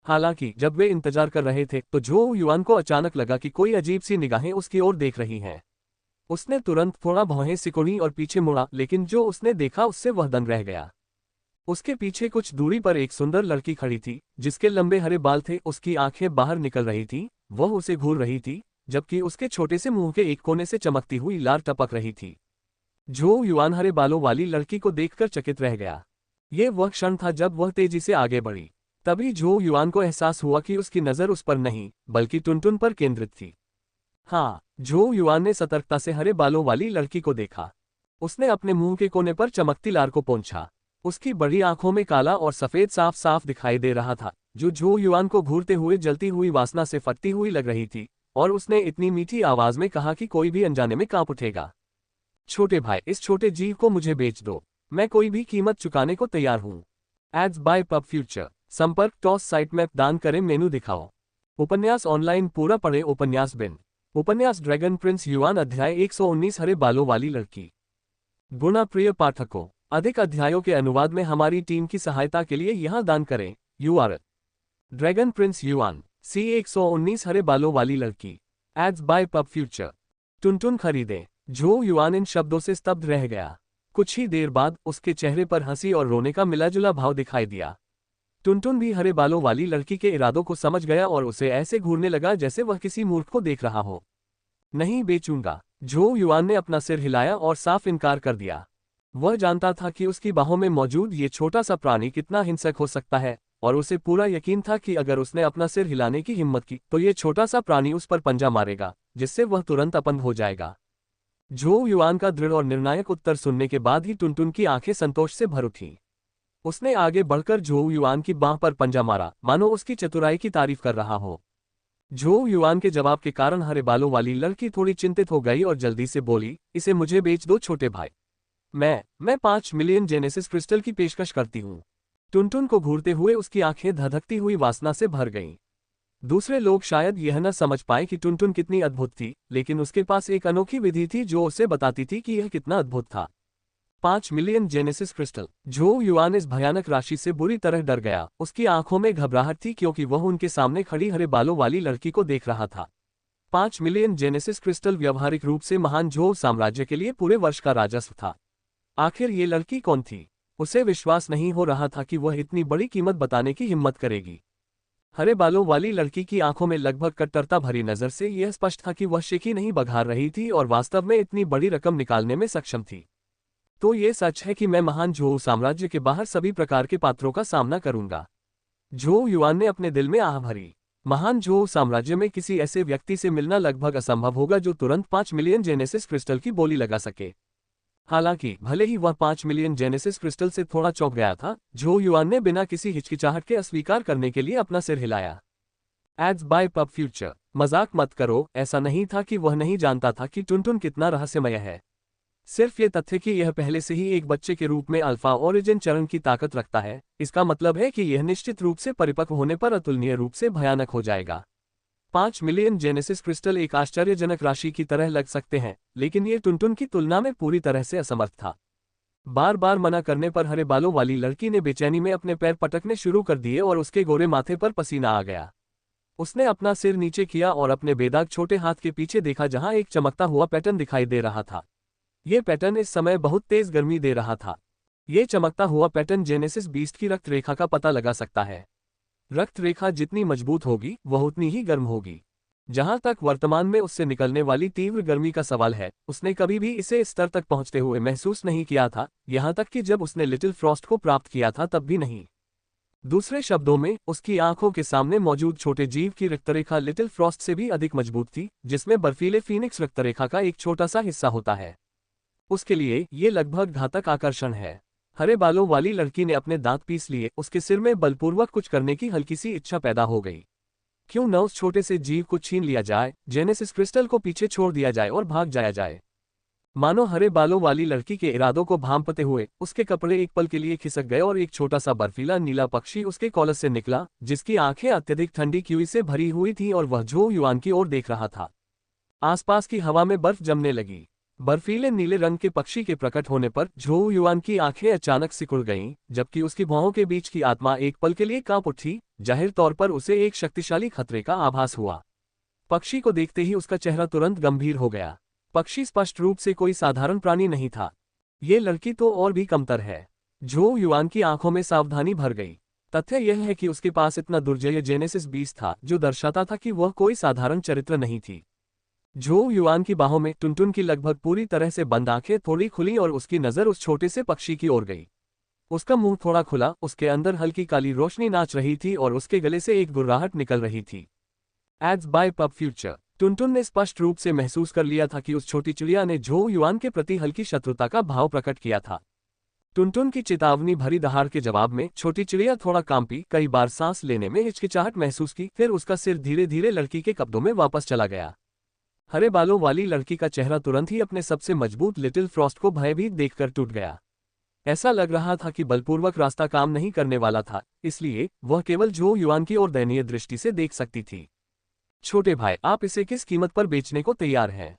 हालांकि जब वे इंतजार कर रहे थे तो झो युआन को अचानक लगा कि कोई अजीब सी निगाहें उसकी ओर देख रही हैं। उसने तुरंत थोड़ा भौहें सिकुड़ी और पीछे मुड़ा, लेकिन जो उसने देखा उससे वह दंग रह गया। उसके पीछे कुछ दूरी पर एक सुंदर लड़की खड़ी थी, जिसके लंबे हरे बाल थे। उसकी आंखें बाहर निकल रही थीं, वह उसे घूर रही थी, जबकि उसके छोटे से मुंह के एक कोने से चमकती हुई लार टपक रही थी। झो युआन हरे बालों वाली लड़की को देखकर चकित रह गया। ये वह क्षण था जब वह तेजी से आगे बढ़ी। तभी झो युआन को एहसास हुआ कि उसकी नजर उस पर नहीं, बल्कि टुनटुन पर केंद्रित थी। हाँ, झो युआन ने सतर्कता से हरे बालों वाली लड़की को देखा। उसने अपने मुंह के कोने पर चमकती लार को पोंछा। उसकी बड़ी आंखों में काला और सफेद साफ साफ दिखाई दे रहा था, जो झो युआन को घूरते हुए जलती हुई वासना से फटती हुई लग रही थी। और उसने इतनी मीठी आवाज में कहा कि कोई भी अनजाने में कांप उठेगा। छोटे भाई, इस छोटे जीव को मुझे बेच दो। मैं कोई भी कीमत चुकाने को तैयार हूँ। Ads by pub future. संपर्क टॉस साइट मैप दान करें मेनू दिखाओ। उपन्यास ऑनलाइन पूरा पढ़े। उपन्यास बिन। उपन्यास ड्रैगन प्रिंस युआन अध्याय 119 हरे बालों वाली लड़की। गुणा प्रिय पाठकों, अधिक अध्यायों के अनुवाद में हमारी टीम की सहायता के लिए यहाँ दान करें। URL dragon Prince Yuan C 119 हरे बालों वाली लड़की। Ads by pub future. Tuntun खरीदे। झो युआन इन शब्दों से स्तब्ध रह गया। कुछ ही देर बाद उसके चेहरे पर हंसी और रोने का मिलाजुला भाव दिखाई दिया। टुनटुन भी हरे बालों वाली लड़की के इरादों को समझ गया और उसे ऐसे घूरने लगा जैसे वह किसी मूर्ख को देख रहा हो। नहीं बेचूंगा। झो युआन ने अपना सिर हिलाया और साफ इनकार कर दिया। वह जानता था कि उसकी बाहों में मौजूद ये छोटा सा प्राणी कितना हिंसक हो सकता है, और उसे पूरा यकीन था कि अगर उसने अपना सिर हिलाने की हिम्मत की तो ये छोटा सा प्राणी उस पर पंजा मारेगा, जिससे वह तुरंत अपंग हो जाएगा। झो युआन का दृढ़ और निर्णायक उत्तर सुनने के बाद ही टुनटुन की आंखें संतोष से भर उठीं। उसने आगे बढ़कर झो युआन की बांह पर पंजा मारा, मानो उसकी चतुराई की तारीफ कर रहा हो। झो युआन के जवाब के कारण हरे बालों वाली लड़की थोड़ी चिंतित हो गई और जल्दी से बोली, इसे मुझे बेच दो छोटे भाई। मैं 5 मिलियन जेनेसिस क्रिस्टल की पेशकश करती हूँ। टुनटुन को घूरते हुए उसकी आंखें धधकती हुई वासना से भर गईं। दूसरे लोग शायद यह न समझ पाए कि टुनटुन कितनी अद्भुत थी, लेकिन उसके पास एक अनोखी विधि थी जो उसे बताती थी कि यह कितना अद्भुत था। 5 मिलियन जेनेसिस क्रिस्टल। झो युआन इस भयानक राशि से बुरी तरह डर गया। उसकी आंखों में घबराहट थी क्योंकि वह उनके सामने खड़ी हरे बालों वाली लड़की को देख रहा था। 5 मिलियन जेनेसिस क्रिस्टल व्यावहारिक रूप से महान झो साम्राज्य के लिए पूरे वर्ष का राजस्व था। आखिर ये लड़की कौन थी? उसे विश्वास नहीं हो रहा था कि वह इतनी बड़ी कीमत बताने की हिम्मत करेगी। हरे बालों वाली लड़की की आंखों में लगभग कट्टरता भरी नजर से यह स्पष्ट था कि वह शेखी नहीं बघार रही थी और वास्तव में इतनी बड़ी रकम निकालने में सक्षम थी। तो ये सच है कि मैं महान झो साम्राज्य के बाहर सभी प्रकार के पात्रों का सामना करूंगा। झो युआन ने अपने दिल में आह भरी। महान झो साम्राज्य में किसी ऐसे व्यक्ति से मिलना लगभग असंभव होगा जो तुरंत 5 मिलियन जेनेसिस क्रिस्टल की बोली लगा सके। हालांकि भले ही वह 5 मिलियन जेनेसिस क्रिस्टल से थोड़ा चौंक गया था, झो युआन ने बिना किसी हिचकिचाहट के अस्वीकार करने के लिए अपना सिर हिलाया। Ads by pub future. मजाक मत करो, ऐसा नहीं था कि वह नहीं जानता था कि टुनटुन कितना रहस्यमय है। सिर्फ ये तथ्य कि यह पहले से ही एक बच्चे के रूप में अल्फा ओरिजिन चरण की ताकत रखता है, इसका मतलब है कि यह निश्चित रूप से परिपक्व होने पर अतुलनीय रूप से भयानक हो जाएगा। 5 मिलियन जेनेसिस क्रिस्टल एक आश्चर्यजनक राशि की तरह लग सकते हैं, लेकिन ये टुनटुन की तुलना में पूरी तरह से असमर्थ था। बार बार मना करने पर हरे बालों वाली लड़की ने बेचैनी में अपने पैर पटकने शुरू कर दिए और उसके गोरे माथे पर पसीना आ गया। उसने अपना सिर नीचे किया और अपने बेदाग छोटे हाथ के पीछे देखा जहां एक चमकता हुआ पैटर्न दिखाई दे रहा था। यह पैटर्न इस समय बहुत तेज गर्मी दे रहा था। यह चमकता हुआ पैटर्न जेनेसिस बीस्ट की रक्त रेखा का पता लगा सकता है। रक्त रेखा जितनी मजबूत होगी वह उतनी ही गर्म होगी। जहां तक वर्तमान में उससे निकलने वाली तीव्र गर्मी का सवाल है, उसने कभी भी इसे इस स्तर तक पहुंचते हुए महसूस नहीं किया था, यहां तक कि जब उसने लिटिल फ्रॉस्ट को प्राप्त किया था तब भी नहीं। दूसरे शब्दों में, उसकी आंखों के सामने मौजूद छोटे जीव की रक्तरेखा लिटिल फ्रॉस्ट से भी अधिक मजबूत थी, जिसमें बर्फीले फीनिक्स रक्तरेखा का एक छोटा सा हिस्सा होता है। उसके लिए ये लगभग घातक आकर्षण है। हरे बालों वाली लड़की ने अपने दांत पीस लिए, उसके सिर में बलपूर्वक कुछ करने की हल्की सी इच्छा पैदा हो गई। क्यों न उस छोटे से जीव को छीन लिया जाए, जेनेसिस क्रिस्टल को पीछे छोड़ दिया जाए और भाग जाया जाए। मानो हरे बालों वाली लड़की के इरादों को भांपते हुए उसके कपड़े एक पल के लिए खिसक गए और एक छोटा सा बर्फीला नीला पक्षी उसके कॉलर से निकला, जिसकी आंखें अत्यधिक ठंडी क्यूई से भरी हुई थीं और वह झो युआन की ओर देख रहा था। आसपास की हवा में बर्फ जमने लगी। बर्फीले नीले रंग के पक्षी के प्रकट होने पर झो युआन की आंखें अचानक सिकुड़ गईं, जबकि उसकी भौहों के बीच की आत्मा एक पल के लिए कांप उठी। जाहिर तौर पर उसे एक शक्तिशाली खतरे का आभास हुआ। पक्षी को देखते ही उसका चेहरा तुरंत गंभीर हो गया। पक्षी स्पष्ट रूप से कोई साधारण प्राणी नहीं था। ये लड़की तो और भी कमतर है। झो युआन की आंखों में सावधानी भर गई। तथ्य यह है कि उसके पास इतना दुर्जय जेनेसिस बीस्ट था जो दर्शाता था कि वह कोई साधारण चरित्र नहीं थी। झो युआन की बाहों में टुनटुन की लगभग पूरी तरह से बंद आंखें थोड़ी खुली और उसकी नजर उस छोटे से पक्षी की ओर गई। उसका मुंह थोड़ा खुला, उसके अंदर हल्की काली रोशनी नाच रही थी और उसके गले से एक गुर्राहट निकल रही थी। Ads by pub future. Tuntun ने स्पष्ट रूप से महसूस कर लिया था कि उस छोटी चिड़िया ने झो युआन के प्रति हल्की शत्रुता का भाव प्रकट किया था। टुनटुन की चेतावनी भरी दहाड़ के जवाब में छोटी चिड़िया थोड़ा कांपी, कई बार सांस लेने में हिचकिचाहट महसूस की, फिर उसका सिर धीरे धीरे लड़की के कब्जों में वापस चला गया। हरे बालों वाली लड़की का चेहरा तुरंत ही अपने सबसे मजबूत लिटिल फ्रॉस्ट को भयभीत देखकर टूट गया। ऐसा लग रहा था कि बलपूर्वक रास्ता काम नहीं करने वाला था, इसलिए वह केवल झो युआन की ओर दयनीय दृष्टि से देख सकती थी। छोटे भाई, आप इसे किस कीमत पर बेचने को तैयार हैं?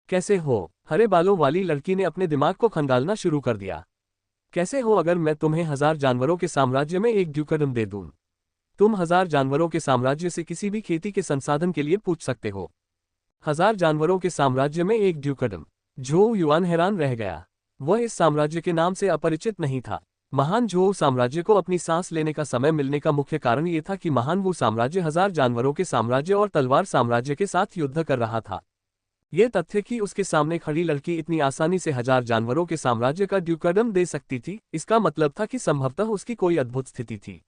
कैसे हो? हरे बालों वाली लड़की ने अपने दिमाग को खंगालना शुरू कर दिया। कैसे हो अगर मैं तुम्हें 1000 जानवरों के साम्राज्य में एक ड्यूकडम दे दूं? तुम 1000 जानवरों के साम्राज्य से किसी भी खेती के संसाधन के लिए पूछ सकते हो। 1000 जानवरों के साम्राज्य में एक ड्यूकडम। झो युआन हैरान रह गया। वह इस साम्राज्य के नाम से अपरिचित नहीं था। महान झो साम्राज्य को अपनी सांस लेने का समय मिलने का मुख्य कारण ये था कि महान वो साम्राज्य 1000 जानवरों के साम्राज्य और तलवार साम्राज्य के साथ युद्ध कर रहा था। ये तथ्य कि उसके सामने खड़ी लड़की इतनी आसानी से 1000 जानवरों के साम्राज्य का ड्यूकडम दे सकती थी, इसका मतलब था कि संभवतः उसकी कोई अद्भुत स्थिति थी।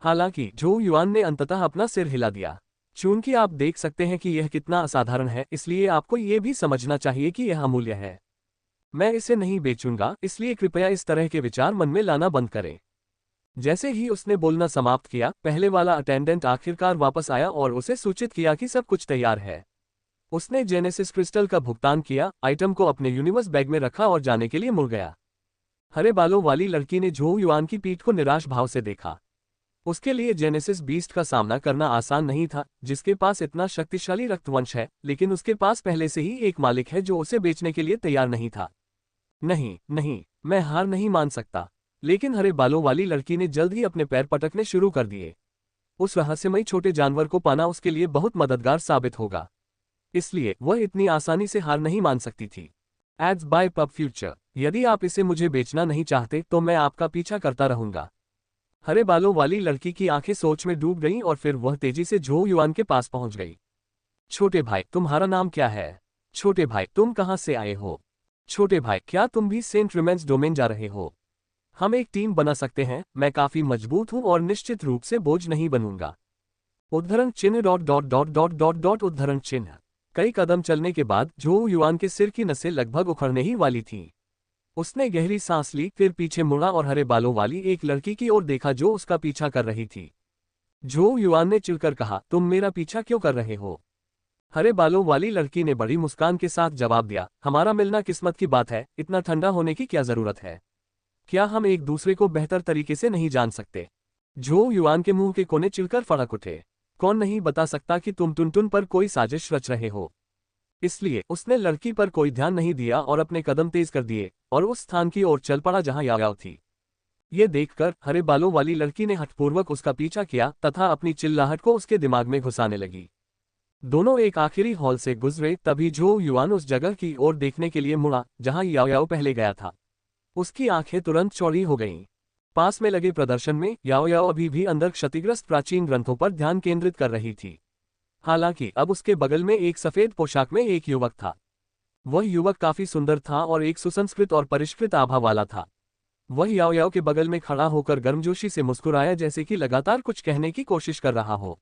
हालांकि झो युआन ने अंततः अपना सिर हिला दिया। चूंकि आप देख सकते हैं कि यह कितना असाधारण है, इसलिए आपको ये भी समझना चाहिए कि यह अमूल्य है। मैं इसे नहीं बेचूंगा, इसलिए कृपया इस तरह के विचार मन में लाना बंद करें। जैसे ही उसने बोलना समाप्त किया, पहले वाला अटेंडेंट आखिरकार वापस आया और उसे सूचित किया कि सब कुछ तैयार है। उसने जेनेसिस क्रिस्टल का भुगतान किया, आइटम को अपने यूनिवर्स बैग में रखा और जाने के लिए मुड़ गया। हरे बालों वाली लड़की ने झो युआन की पीठ को निराश भाव से देखा। उसके लिए जेनेसिस बीस्ट का सामना करना आसान नहीं था, जिसके पास इतना शक्तिशाली रक्तवंश है, लेकिन उसके पास पहले से ही एक मालिक है जो उसे बेचने के लिए तैयार नहीं था। नहीं नहीं, मैं हार नहीं मान सकता। लेकिन हरे बालों वाली लड़की ने जल्द ही अपने पैर पटकने शुरू कर दिए। उस रहस्यमयी छोटे जानवर को पाना उसके लिए बहुत मददगार साबित होगा, इसलिए वह इतनी आसानी से हार नहीं मान सकती थी। Ads by pub future. यदि आप इसे मुझे बेचना नहीं चाहते तो मैं आपका पीछा करता रहूंगा। हरे बालों वाली लड़की की आंखें सोच में डूब गईं और फिर वह तेजी से झो युआन के पास पहुंच गई। छोटे भाई, तुम्हारा नाम क्या है? छोटे भाई, तुम कहां से आए हो? छोटे भाई, क्या तुम भी सेंट रिमेंस डोमेन जा रहे हो? हम एक टीम बना सकते हैं। मैं काफी मजबूत हूं और निश्चित रूप से बोझ नहीं बनूंगा। उद्धरण चिन्ह dot dot dot dot dot dot उद्धरण चिन्ह। कई कदम चलने के बाद झो युआन के सिर की नसें लगभग उखड़ने ही वाली थीं। उसने गहरी सांस ली, फिर पीछे मुड़ा और हरे बालों वाली एक लड़की की ओर देखा जो उसका पीछा कर रही थी। झो युआन ने चिढ़कर कहा, तुम मेरा पीछा क्यों कर रहे हो? हरे बालों वाली लड़की ने बड़ी मुस्कान के साथ जवाब दिया, हमारा मिलना किस्मत की बात है, इतना ठंडा होने की क्या जरूरत है? क्या हम एक दूसरे को बेहतर तरीके से नहीं जान सकते? झो युआन के मुंह के कोने चिढ़कर फड़क उठे। कौन नहीं बता सकता कि तुम टुनटुन पर कोई साजिश रच रहे हो? इसलिए उसने लड़की पर कोई ध्यान नहीं दिया और अपने कदम तेज कर दिए और उस स्थान की ओर चल पड़ा जहां याओ थी। ये देखकर हरे बालों वाली लड़की ने हठपूर्वक उसका पीछा किया तथा अपनी चिल्लाहट को उसके दिमाग में घुसाने लगी। दोनों एक आखिरी हॉल से गुजरे, तभी झो युआन उस जगह की ओर देखने के लिए मुड़ा जहां याओ पहले गया था। उसकी आंखें तुरंत चौड़ी हो गईं। पास में लगे प्रदर्शन में याओ अभी भी अंदर क्षतिग्रस्त प्राचीन ग्रंथों पर ध्यान केंद्रित कर रही थी। हालांकि अब उसके बगल में एक सफेद पोशाक में एक युवक था। वह युवक काफी सुंदर था और एक सुसंस्कृत और परिष्कृत आभा वाला था। वह याओ के बगल में खड़ा होकर गर्मजोशी से मुस्कुराया, जैसे कि लगातार कुछ कहने की कोशिश कर रहा हो।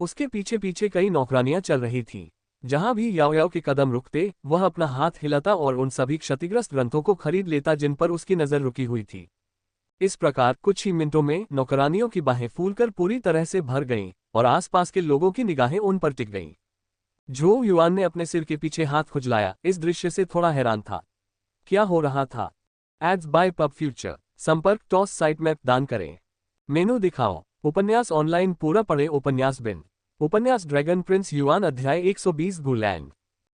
उसके पीछे पीछे कई नौकरानियां चल रही थीं। जहां भी याओ के कदम रुकते वह अपना हाथ हिलाता और उन सभी क्षतिग्रस्त ग्रंथों को खरीद लेता जिन पर उसकी नजर रुकी हुई थी। इस प्रकार कुछ ही मिनटों में नौकरानियों की बाहें फूलकर पूरी तरह से भर गईं और आसपास के लोगों की निगाहें उन पर टिक गईं। झो युआन ने अपने सिर के पीछे हाथ खुजलाया, इस दृश्य से थोड़ा हैरान था। क्या हो रहा था? Ads by pub future. संपर्क टॉस साइट मैप दान करें। मेनू दिखाओ। उपन्यास ऑनलाइन पूरा पढ़े। उपन्यास बिन। उपन्यास ड्रैगन प्रिंस युआन अध्याय 120 गुलैंग।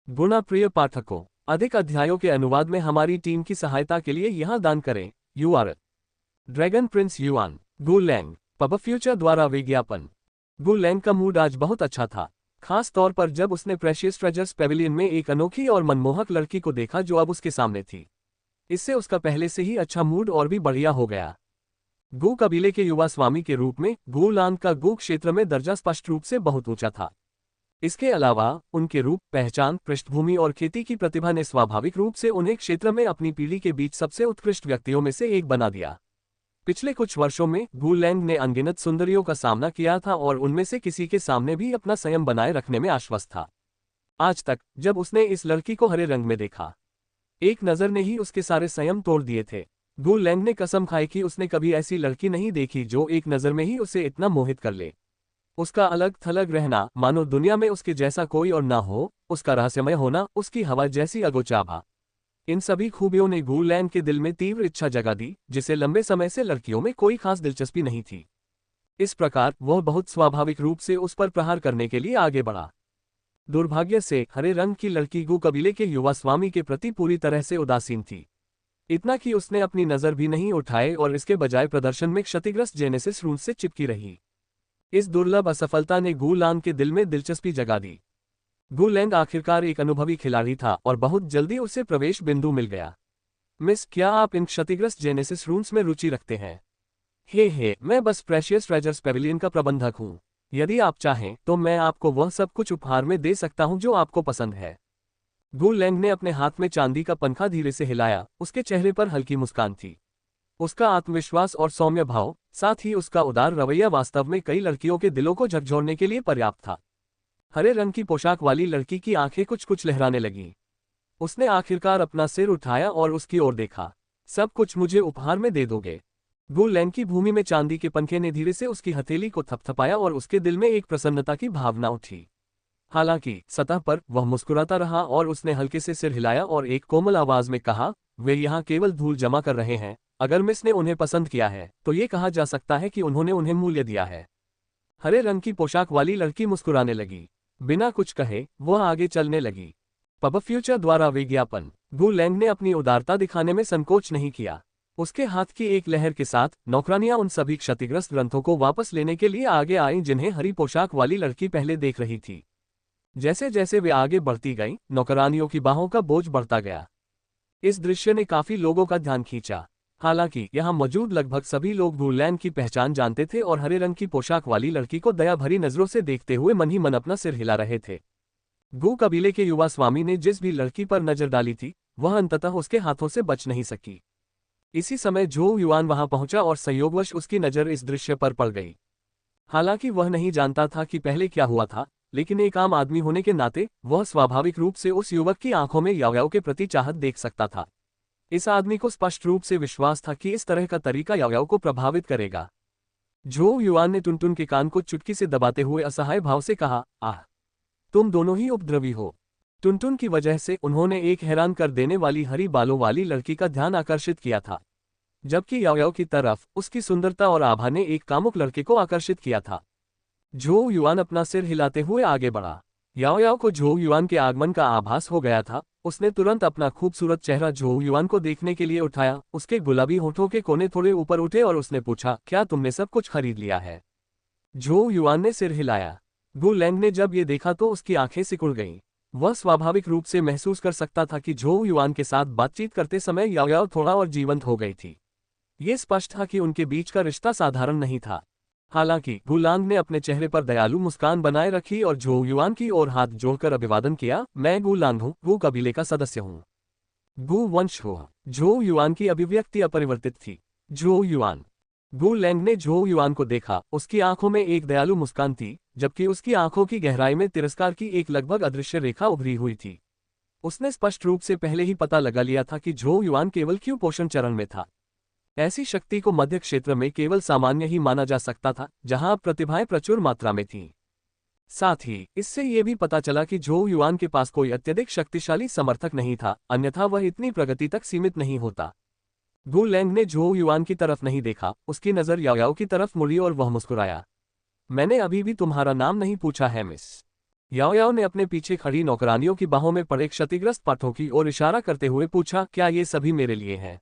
गुणा प्रिय पाठकों, अधिक अध्यायों के अनुवाद में हमारी टीम की सहायता के लिए यहाँ दान करें। URL ड्रैगन प्रिंस युआन गुलैंग पब फ्यूचर द्वारा विज्ञापन। गुलैंग का मूड आज बहुत अच्छा था, खास तौर पर जब उसने प्रेशियस ट्रेजर्स पेविलियन में एक अनोखी और मनमोहक लड़की को देखा जो अब उसके सामने थी। इससे उसका पहले से ही अच्छा मूड और भी बढ़िया हो गया। गू कबीले के युवा स्वामी के रूप में गू लांग का गू क्षेत्र में दर्जा स्पष्ट रूप से बहुत ऊंचा था। इसके अलावा उनके रूप, पहचान, पृष्ठभूमि और खेती की प्रतिभा ने स्वाभाविक रूप से उन्हें क्षेत्र में अपनी पीढ़ी के बीच सबसे उत्कृष्ट व्यक्तियों में से एक बना दिया। पिछले कुछ वर्षों में गू लैंग ने अनगिनत सुंदरियों का सामना किया था और उनमें से किसी के सामने भी अपना संयम बनाए रखने में आश्वस्त था। आज तक जब उसने इस लड़की को हरे रंग में देखा, एक नजर ने ही उसके सारे संयम तोड़ दिए थे। गू लैंग ने कसम खाई कि उसने कभी ऐसी लड़की नहीं देखी जो एक नजर में ही उसे इतना मोहित कर ले। उसका अलग थलग रहना, मानो दुनिया में उसके जैसा कोई और ना हो, उसका रहस्यमय होना, उसकी हवा जैसी अगोचाभा, इन सभी खूबियों ने गू लैंग के दिल में तीव्र इच्छा जगा दी, जिसे लंबे समय से लड़कियों में कोई खास दिलचस्पी नहीं थी। इस प्रकार वह बहुत स्वाभाविक रूप से उस पर प्रहार करने के लिए आगे बढ़ा। दुर्भाग्य से हरे रंग की लड़की गू कबीले के युवा स्वामी के प्रति पूरी तरह से उदासीन थी। इतना कि उसने अपनी नजर भी नहीं उठाए और इसके बजाय प्रदर्शन में क्षतिग्रस्त जेनेसिस रूम से चिपकी रही। इस दुर्लभ असफलता ने गू लांग के दिल में दिलचस्पी जगा दी। गू लैंग आखिरकार एक अनुभवी खिलाड़ी था और बहुत जल्दी उसे प्रवेश बिंदु मिल गया। मिस, क्या आप इन क्षतिग्रस्त जेनेसिस रूम्स में रुचि रखते हैं? हे, मैं बस प्रेशियस ट्रेजर्स पेविलियन का प्रबंधक हूँ। यदि आप चाहें तो मैं आपको वह सब कुछ उपहार में दे सकता हूँ जो आपको पसंद है। गू लैंग ने अपने हाथ में चांदी का पंखा धीरे से हिलाया। उसके चेहरे पर हल्की मुस्कान थी। उसका आत्मविश्वास और सौम्य भाव, साथ ही उसका उदार रवैया वास्तव में कई लड़कियों के दिलों को झकझोरने के लिए पर्याप्त था। हरे रंग की पोशाक वाली लड़की की आंखें कुछ कुछ लहराने लगीं। उसने आखिरकार अपना सिर उठाया और उसकी ओर देखा। सब कुछ मुझे उपहार में दे दोगे? गू लैंग की भूमि में चांदी के पंखे ने धीरे से उसकी हथेली को थपथपाया और उसके दिल में एक प्रसन्नता की भावना उठी। हालांकि सतह पर वह मुस्कुराता रहा और उसने हल्के से सिर हिलाया और एक कोमल आवाज में कहा, वे यहाँ केवल धूल जमा कर रहे हैं। अगर मिस ने उन्हें पसंद किया है तो ये कहा जा सकता है कि उन्होंने उन्हें मूल्य दिया है। हरे रंग की पोशाक वाली लड़की मुस्कुराने लगी। बिना कुछ कहे वह आगे चलने लगी। पब फ्यूचर द्वारा विज्ञापन। गु लैंग ने अपनी उदारता दिखाने में संकोच नहीं किया। उसके हाथ की एक लहर के साथ नौकरानियां उन सभी क्षतिग्रस्त ग्रंथों को वापस लेने के लिए आगे आईं जिन्हें हरी पोशाक वाली लड़की पहले देख रही थी। जैसे जैसे वे आगे बढ़ती गईं, नौकरानियों की बाहों का बोझ बढ़ता गया। इस दृश्य ने काफी लोगों का ध्यान खींचा। हालांकि यहाँ मौजूद लगभग सभी लोग गु लैंग की पहचान जानते थे और हरे रंग की पोशाक वाली लड़की को दया भरी नजरों से देखते हुए मन ही मन अपना सिर हिला रहे थे। गु कबीले के युवा स्वामी ने जिस भी लड़की पर नजर डाली थी, वह अंततः उसके हाथों से बच नहीं सकी। इसी समय झो युआन वहां पहुंचा और संयोगवश उसकी नजर इस दृश्य पर पड़ गई। हालांकि वह नहीं जानता था कि पहले क्या हुआ था, लेकिन एक आम आदमी होने के नाते वह स्वाभाविक रूप से उस युवक की आंखों में याओयाओ के प्रति चाहत देख सकता था। इस आदमी को स्पष्ट रूप से विश्वास था कि इस तरह का तरीका याओयाओ को प्रभावित करेगा। झो युआन ने टुनटुन के कान को चुटकी से दबाते हुए असहाय भाव से कहा, आह, तुम दोनों ही उपद्रवी हो। टुनटुन की वजह से उन्होंने एक हैरान कर देने वाली हरी बालों वाली लड़की का ध्यान आकर्षित किया था, जबकि याओयाओ की तरफ उसकी सुंदरता और आभा ने एक कामुक लड़के को आकर्षित किया था। झो युआन अपना सिर हिलाते हुए आगे बढ़ा। याओयाओ को झो युआन के आगमन का आभास हो गया था। उसने तुरंत अपना खूबसूरत चेहरा झो युआन को देखने के लिए उठाया। उसके गुलाबी होठों के कोने थोड़े ऊपर उठे और उसने पूछा, क्या तुमने सब कुछ खरीद लिया है? झो युआन ने सिर हिलाया। गु लैंग ने जब ये देखा तो उसकी आंखें सिकुड़ गईं। वह स्वाभाविक रूप से महसूस कर सकता था कि झो युआन के साथ बातचीत करते समय याओयाओ थोड़ा और जीवंत हो गई थी। ये स्पष्ट था कि उनके बीच का रिश्ता साधारण नहीं था। हालांकि गु लैंग ने अपने चेहरे पर दयालु मुस्कान बनाए रखी और झो युआन की ओर हाथ जोड़कर अभिवादन किया। मैं गु लैंग हूँ, गु कबीले का सदस्य हूँ। गु वंश हुआ। झो युआन की अभिव्यक्ति अपरिवर्तित थी। झो युआन। गु लैंग ने झो युआन को देखा। उसकी आंखों में एक दयालु मुस्कान थी, जबकि उसकी आंखों की गहराई में तिरस्कार की एक लगभग अदृश्य रेखा उभरी हुई थी। उसने स्पष्ट रूप से पहले ही पता लगा लिया था कि झो युआन केवल कुपोषण चरण में था। ऐसी शक्ति को मध्य क्षेत्र में केवल सामान्य ही माना जा सकता था, जहां अब प्रतिभाएं प्रचुर मात्रा में थीं। साथ ही इससे यह भी पता चला कि झो युआन के पास कोई अत्यधिक शक्तिशाली समर्थक नहीं था, अन्यथा वह इतनी प्रगति तक सीमित नहीं होता। गु लैंग ने झो युआन की तरफ नहीं देखा। उसकी नजर याओयाओ की तरफ मुड़ी और वह मुस्कुराया। मैंने अभी भी तुम्हारा नाम नहीं पूछा है मिस। याओयाओ ने अपने पीछे खड़ी नौकरानियों की बाहों में पड़े क्षतिग्रस्त पाठों की ओर इशारा करते हुए पूछा, क्या ये सभी मेरे लिए हैं?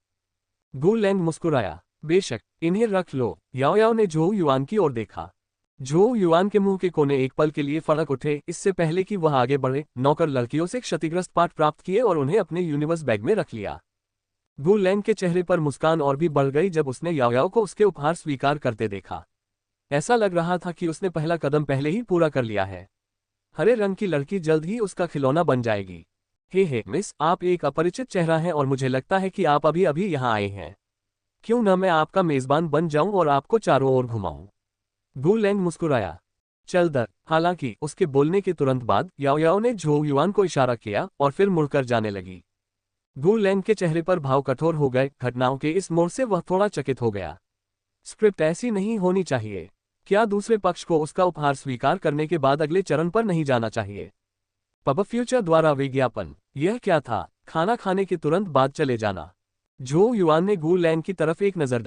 गु लैंग मुस्कुराया। बेशक, इन्हें रख लो। याओयाओ ने झो युआन की ओर देखा। झो युआन के मुंह के कोने एक पल के लिए फड़क उठे। इससे पहले कि वह आगे बढ़े, नौकर लड़कियों से क्षतिग्रस्त पाठ प्राप्त किए और उन्हें अपने यूनिवर्स बैग में रख लिया। गु लैंग के चेहरे पर मुस्कान और भी बढ़ गई जब उसने याओयाओ को उसके उपहार स्वीकार करते देखा। ऐसा लग रहा था कि उसने पहला कदम पहले ही पूरा कर लिया है। हरे रंग की लड़की जल्द ही उसका खिलौना बन जाएगी। हे मिस, आप एक अपरिचित चेहरा हैं और मुझे लगता है कि आप अभी अभी यहाँ आए हैं। क्यों न मैं आपका मेजबान बन जाऊं और आपको चारों ओर घुमाऊं? गु लैंग मुस्कुराया। चल दर। हालांकि उसके बोलने के तुरंत बाद याओयाओ ने झो युआन को इशारा किया और फिर मुड़कर जाने लगी। गु लैंग के चेहरे पर भाव कठोर हो गए। घटनाओं के इस मोड़ से वह थोड़ा चकित हो गया। स्क्रिप्ट ऐसी नहीं होनी चाहिए। क्या दूसरे पक्ष को उसका उपहार स्वीकार करने के बाद अगले चरण पर नहीं जाना चाहिए? पब फ्यूचर द्वारा विज्ञापन। यह क्या था? खाना खाने के तुरंत बाद चले जाना। झो युआन ने गु लैंग की तरफ एक नजर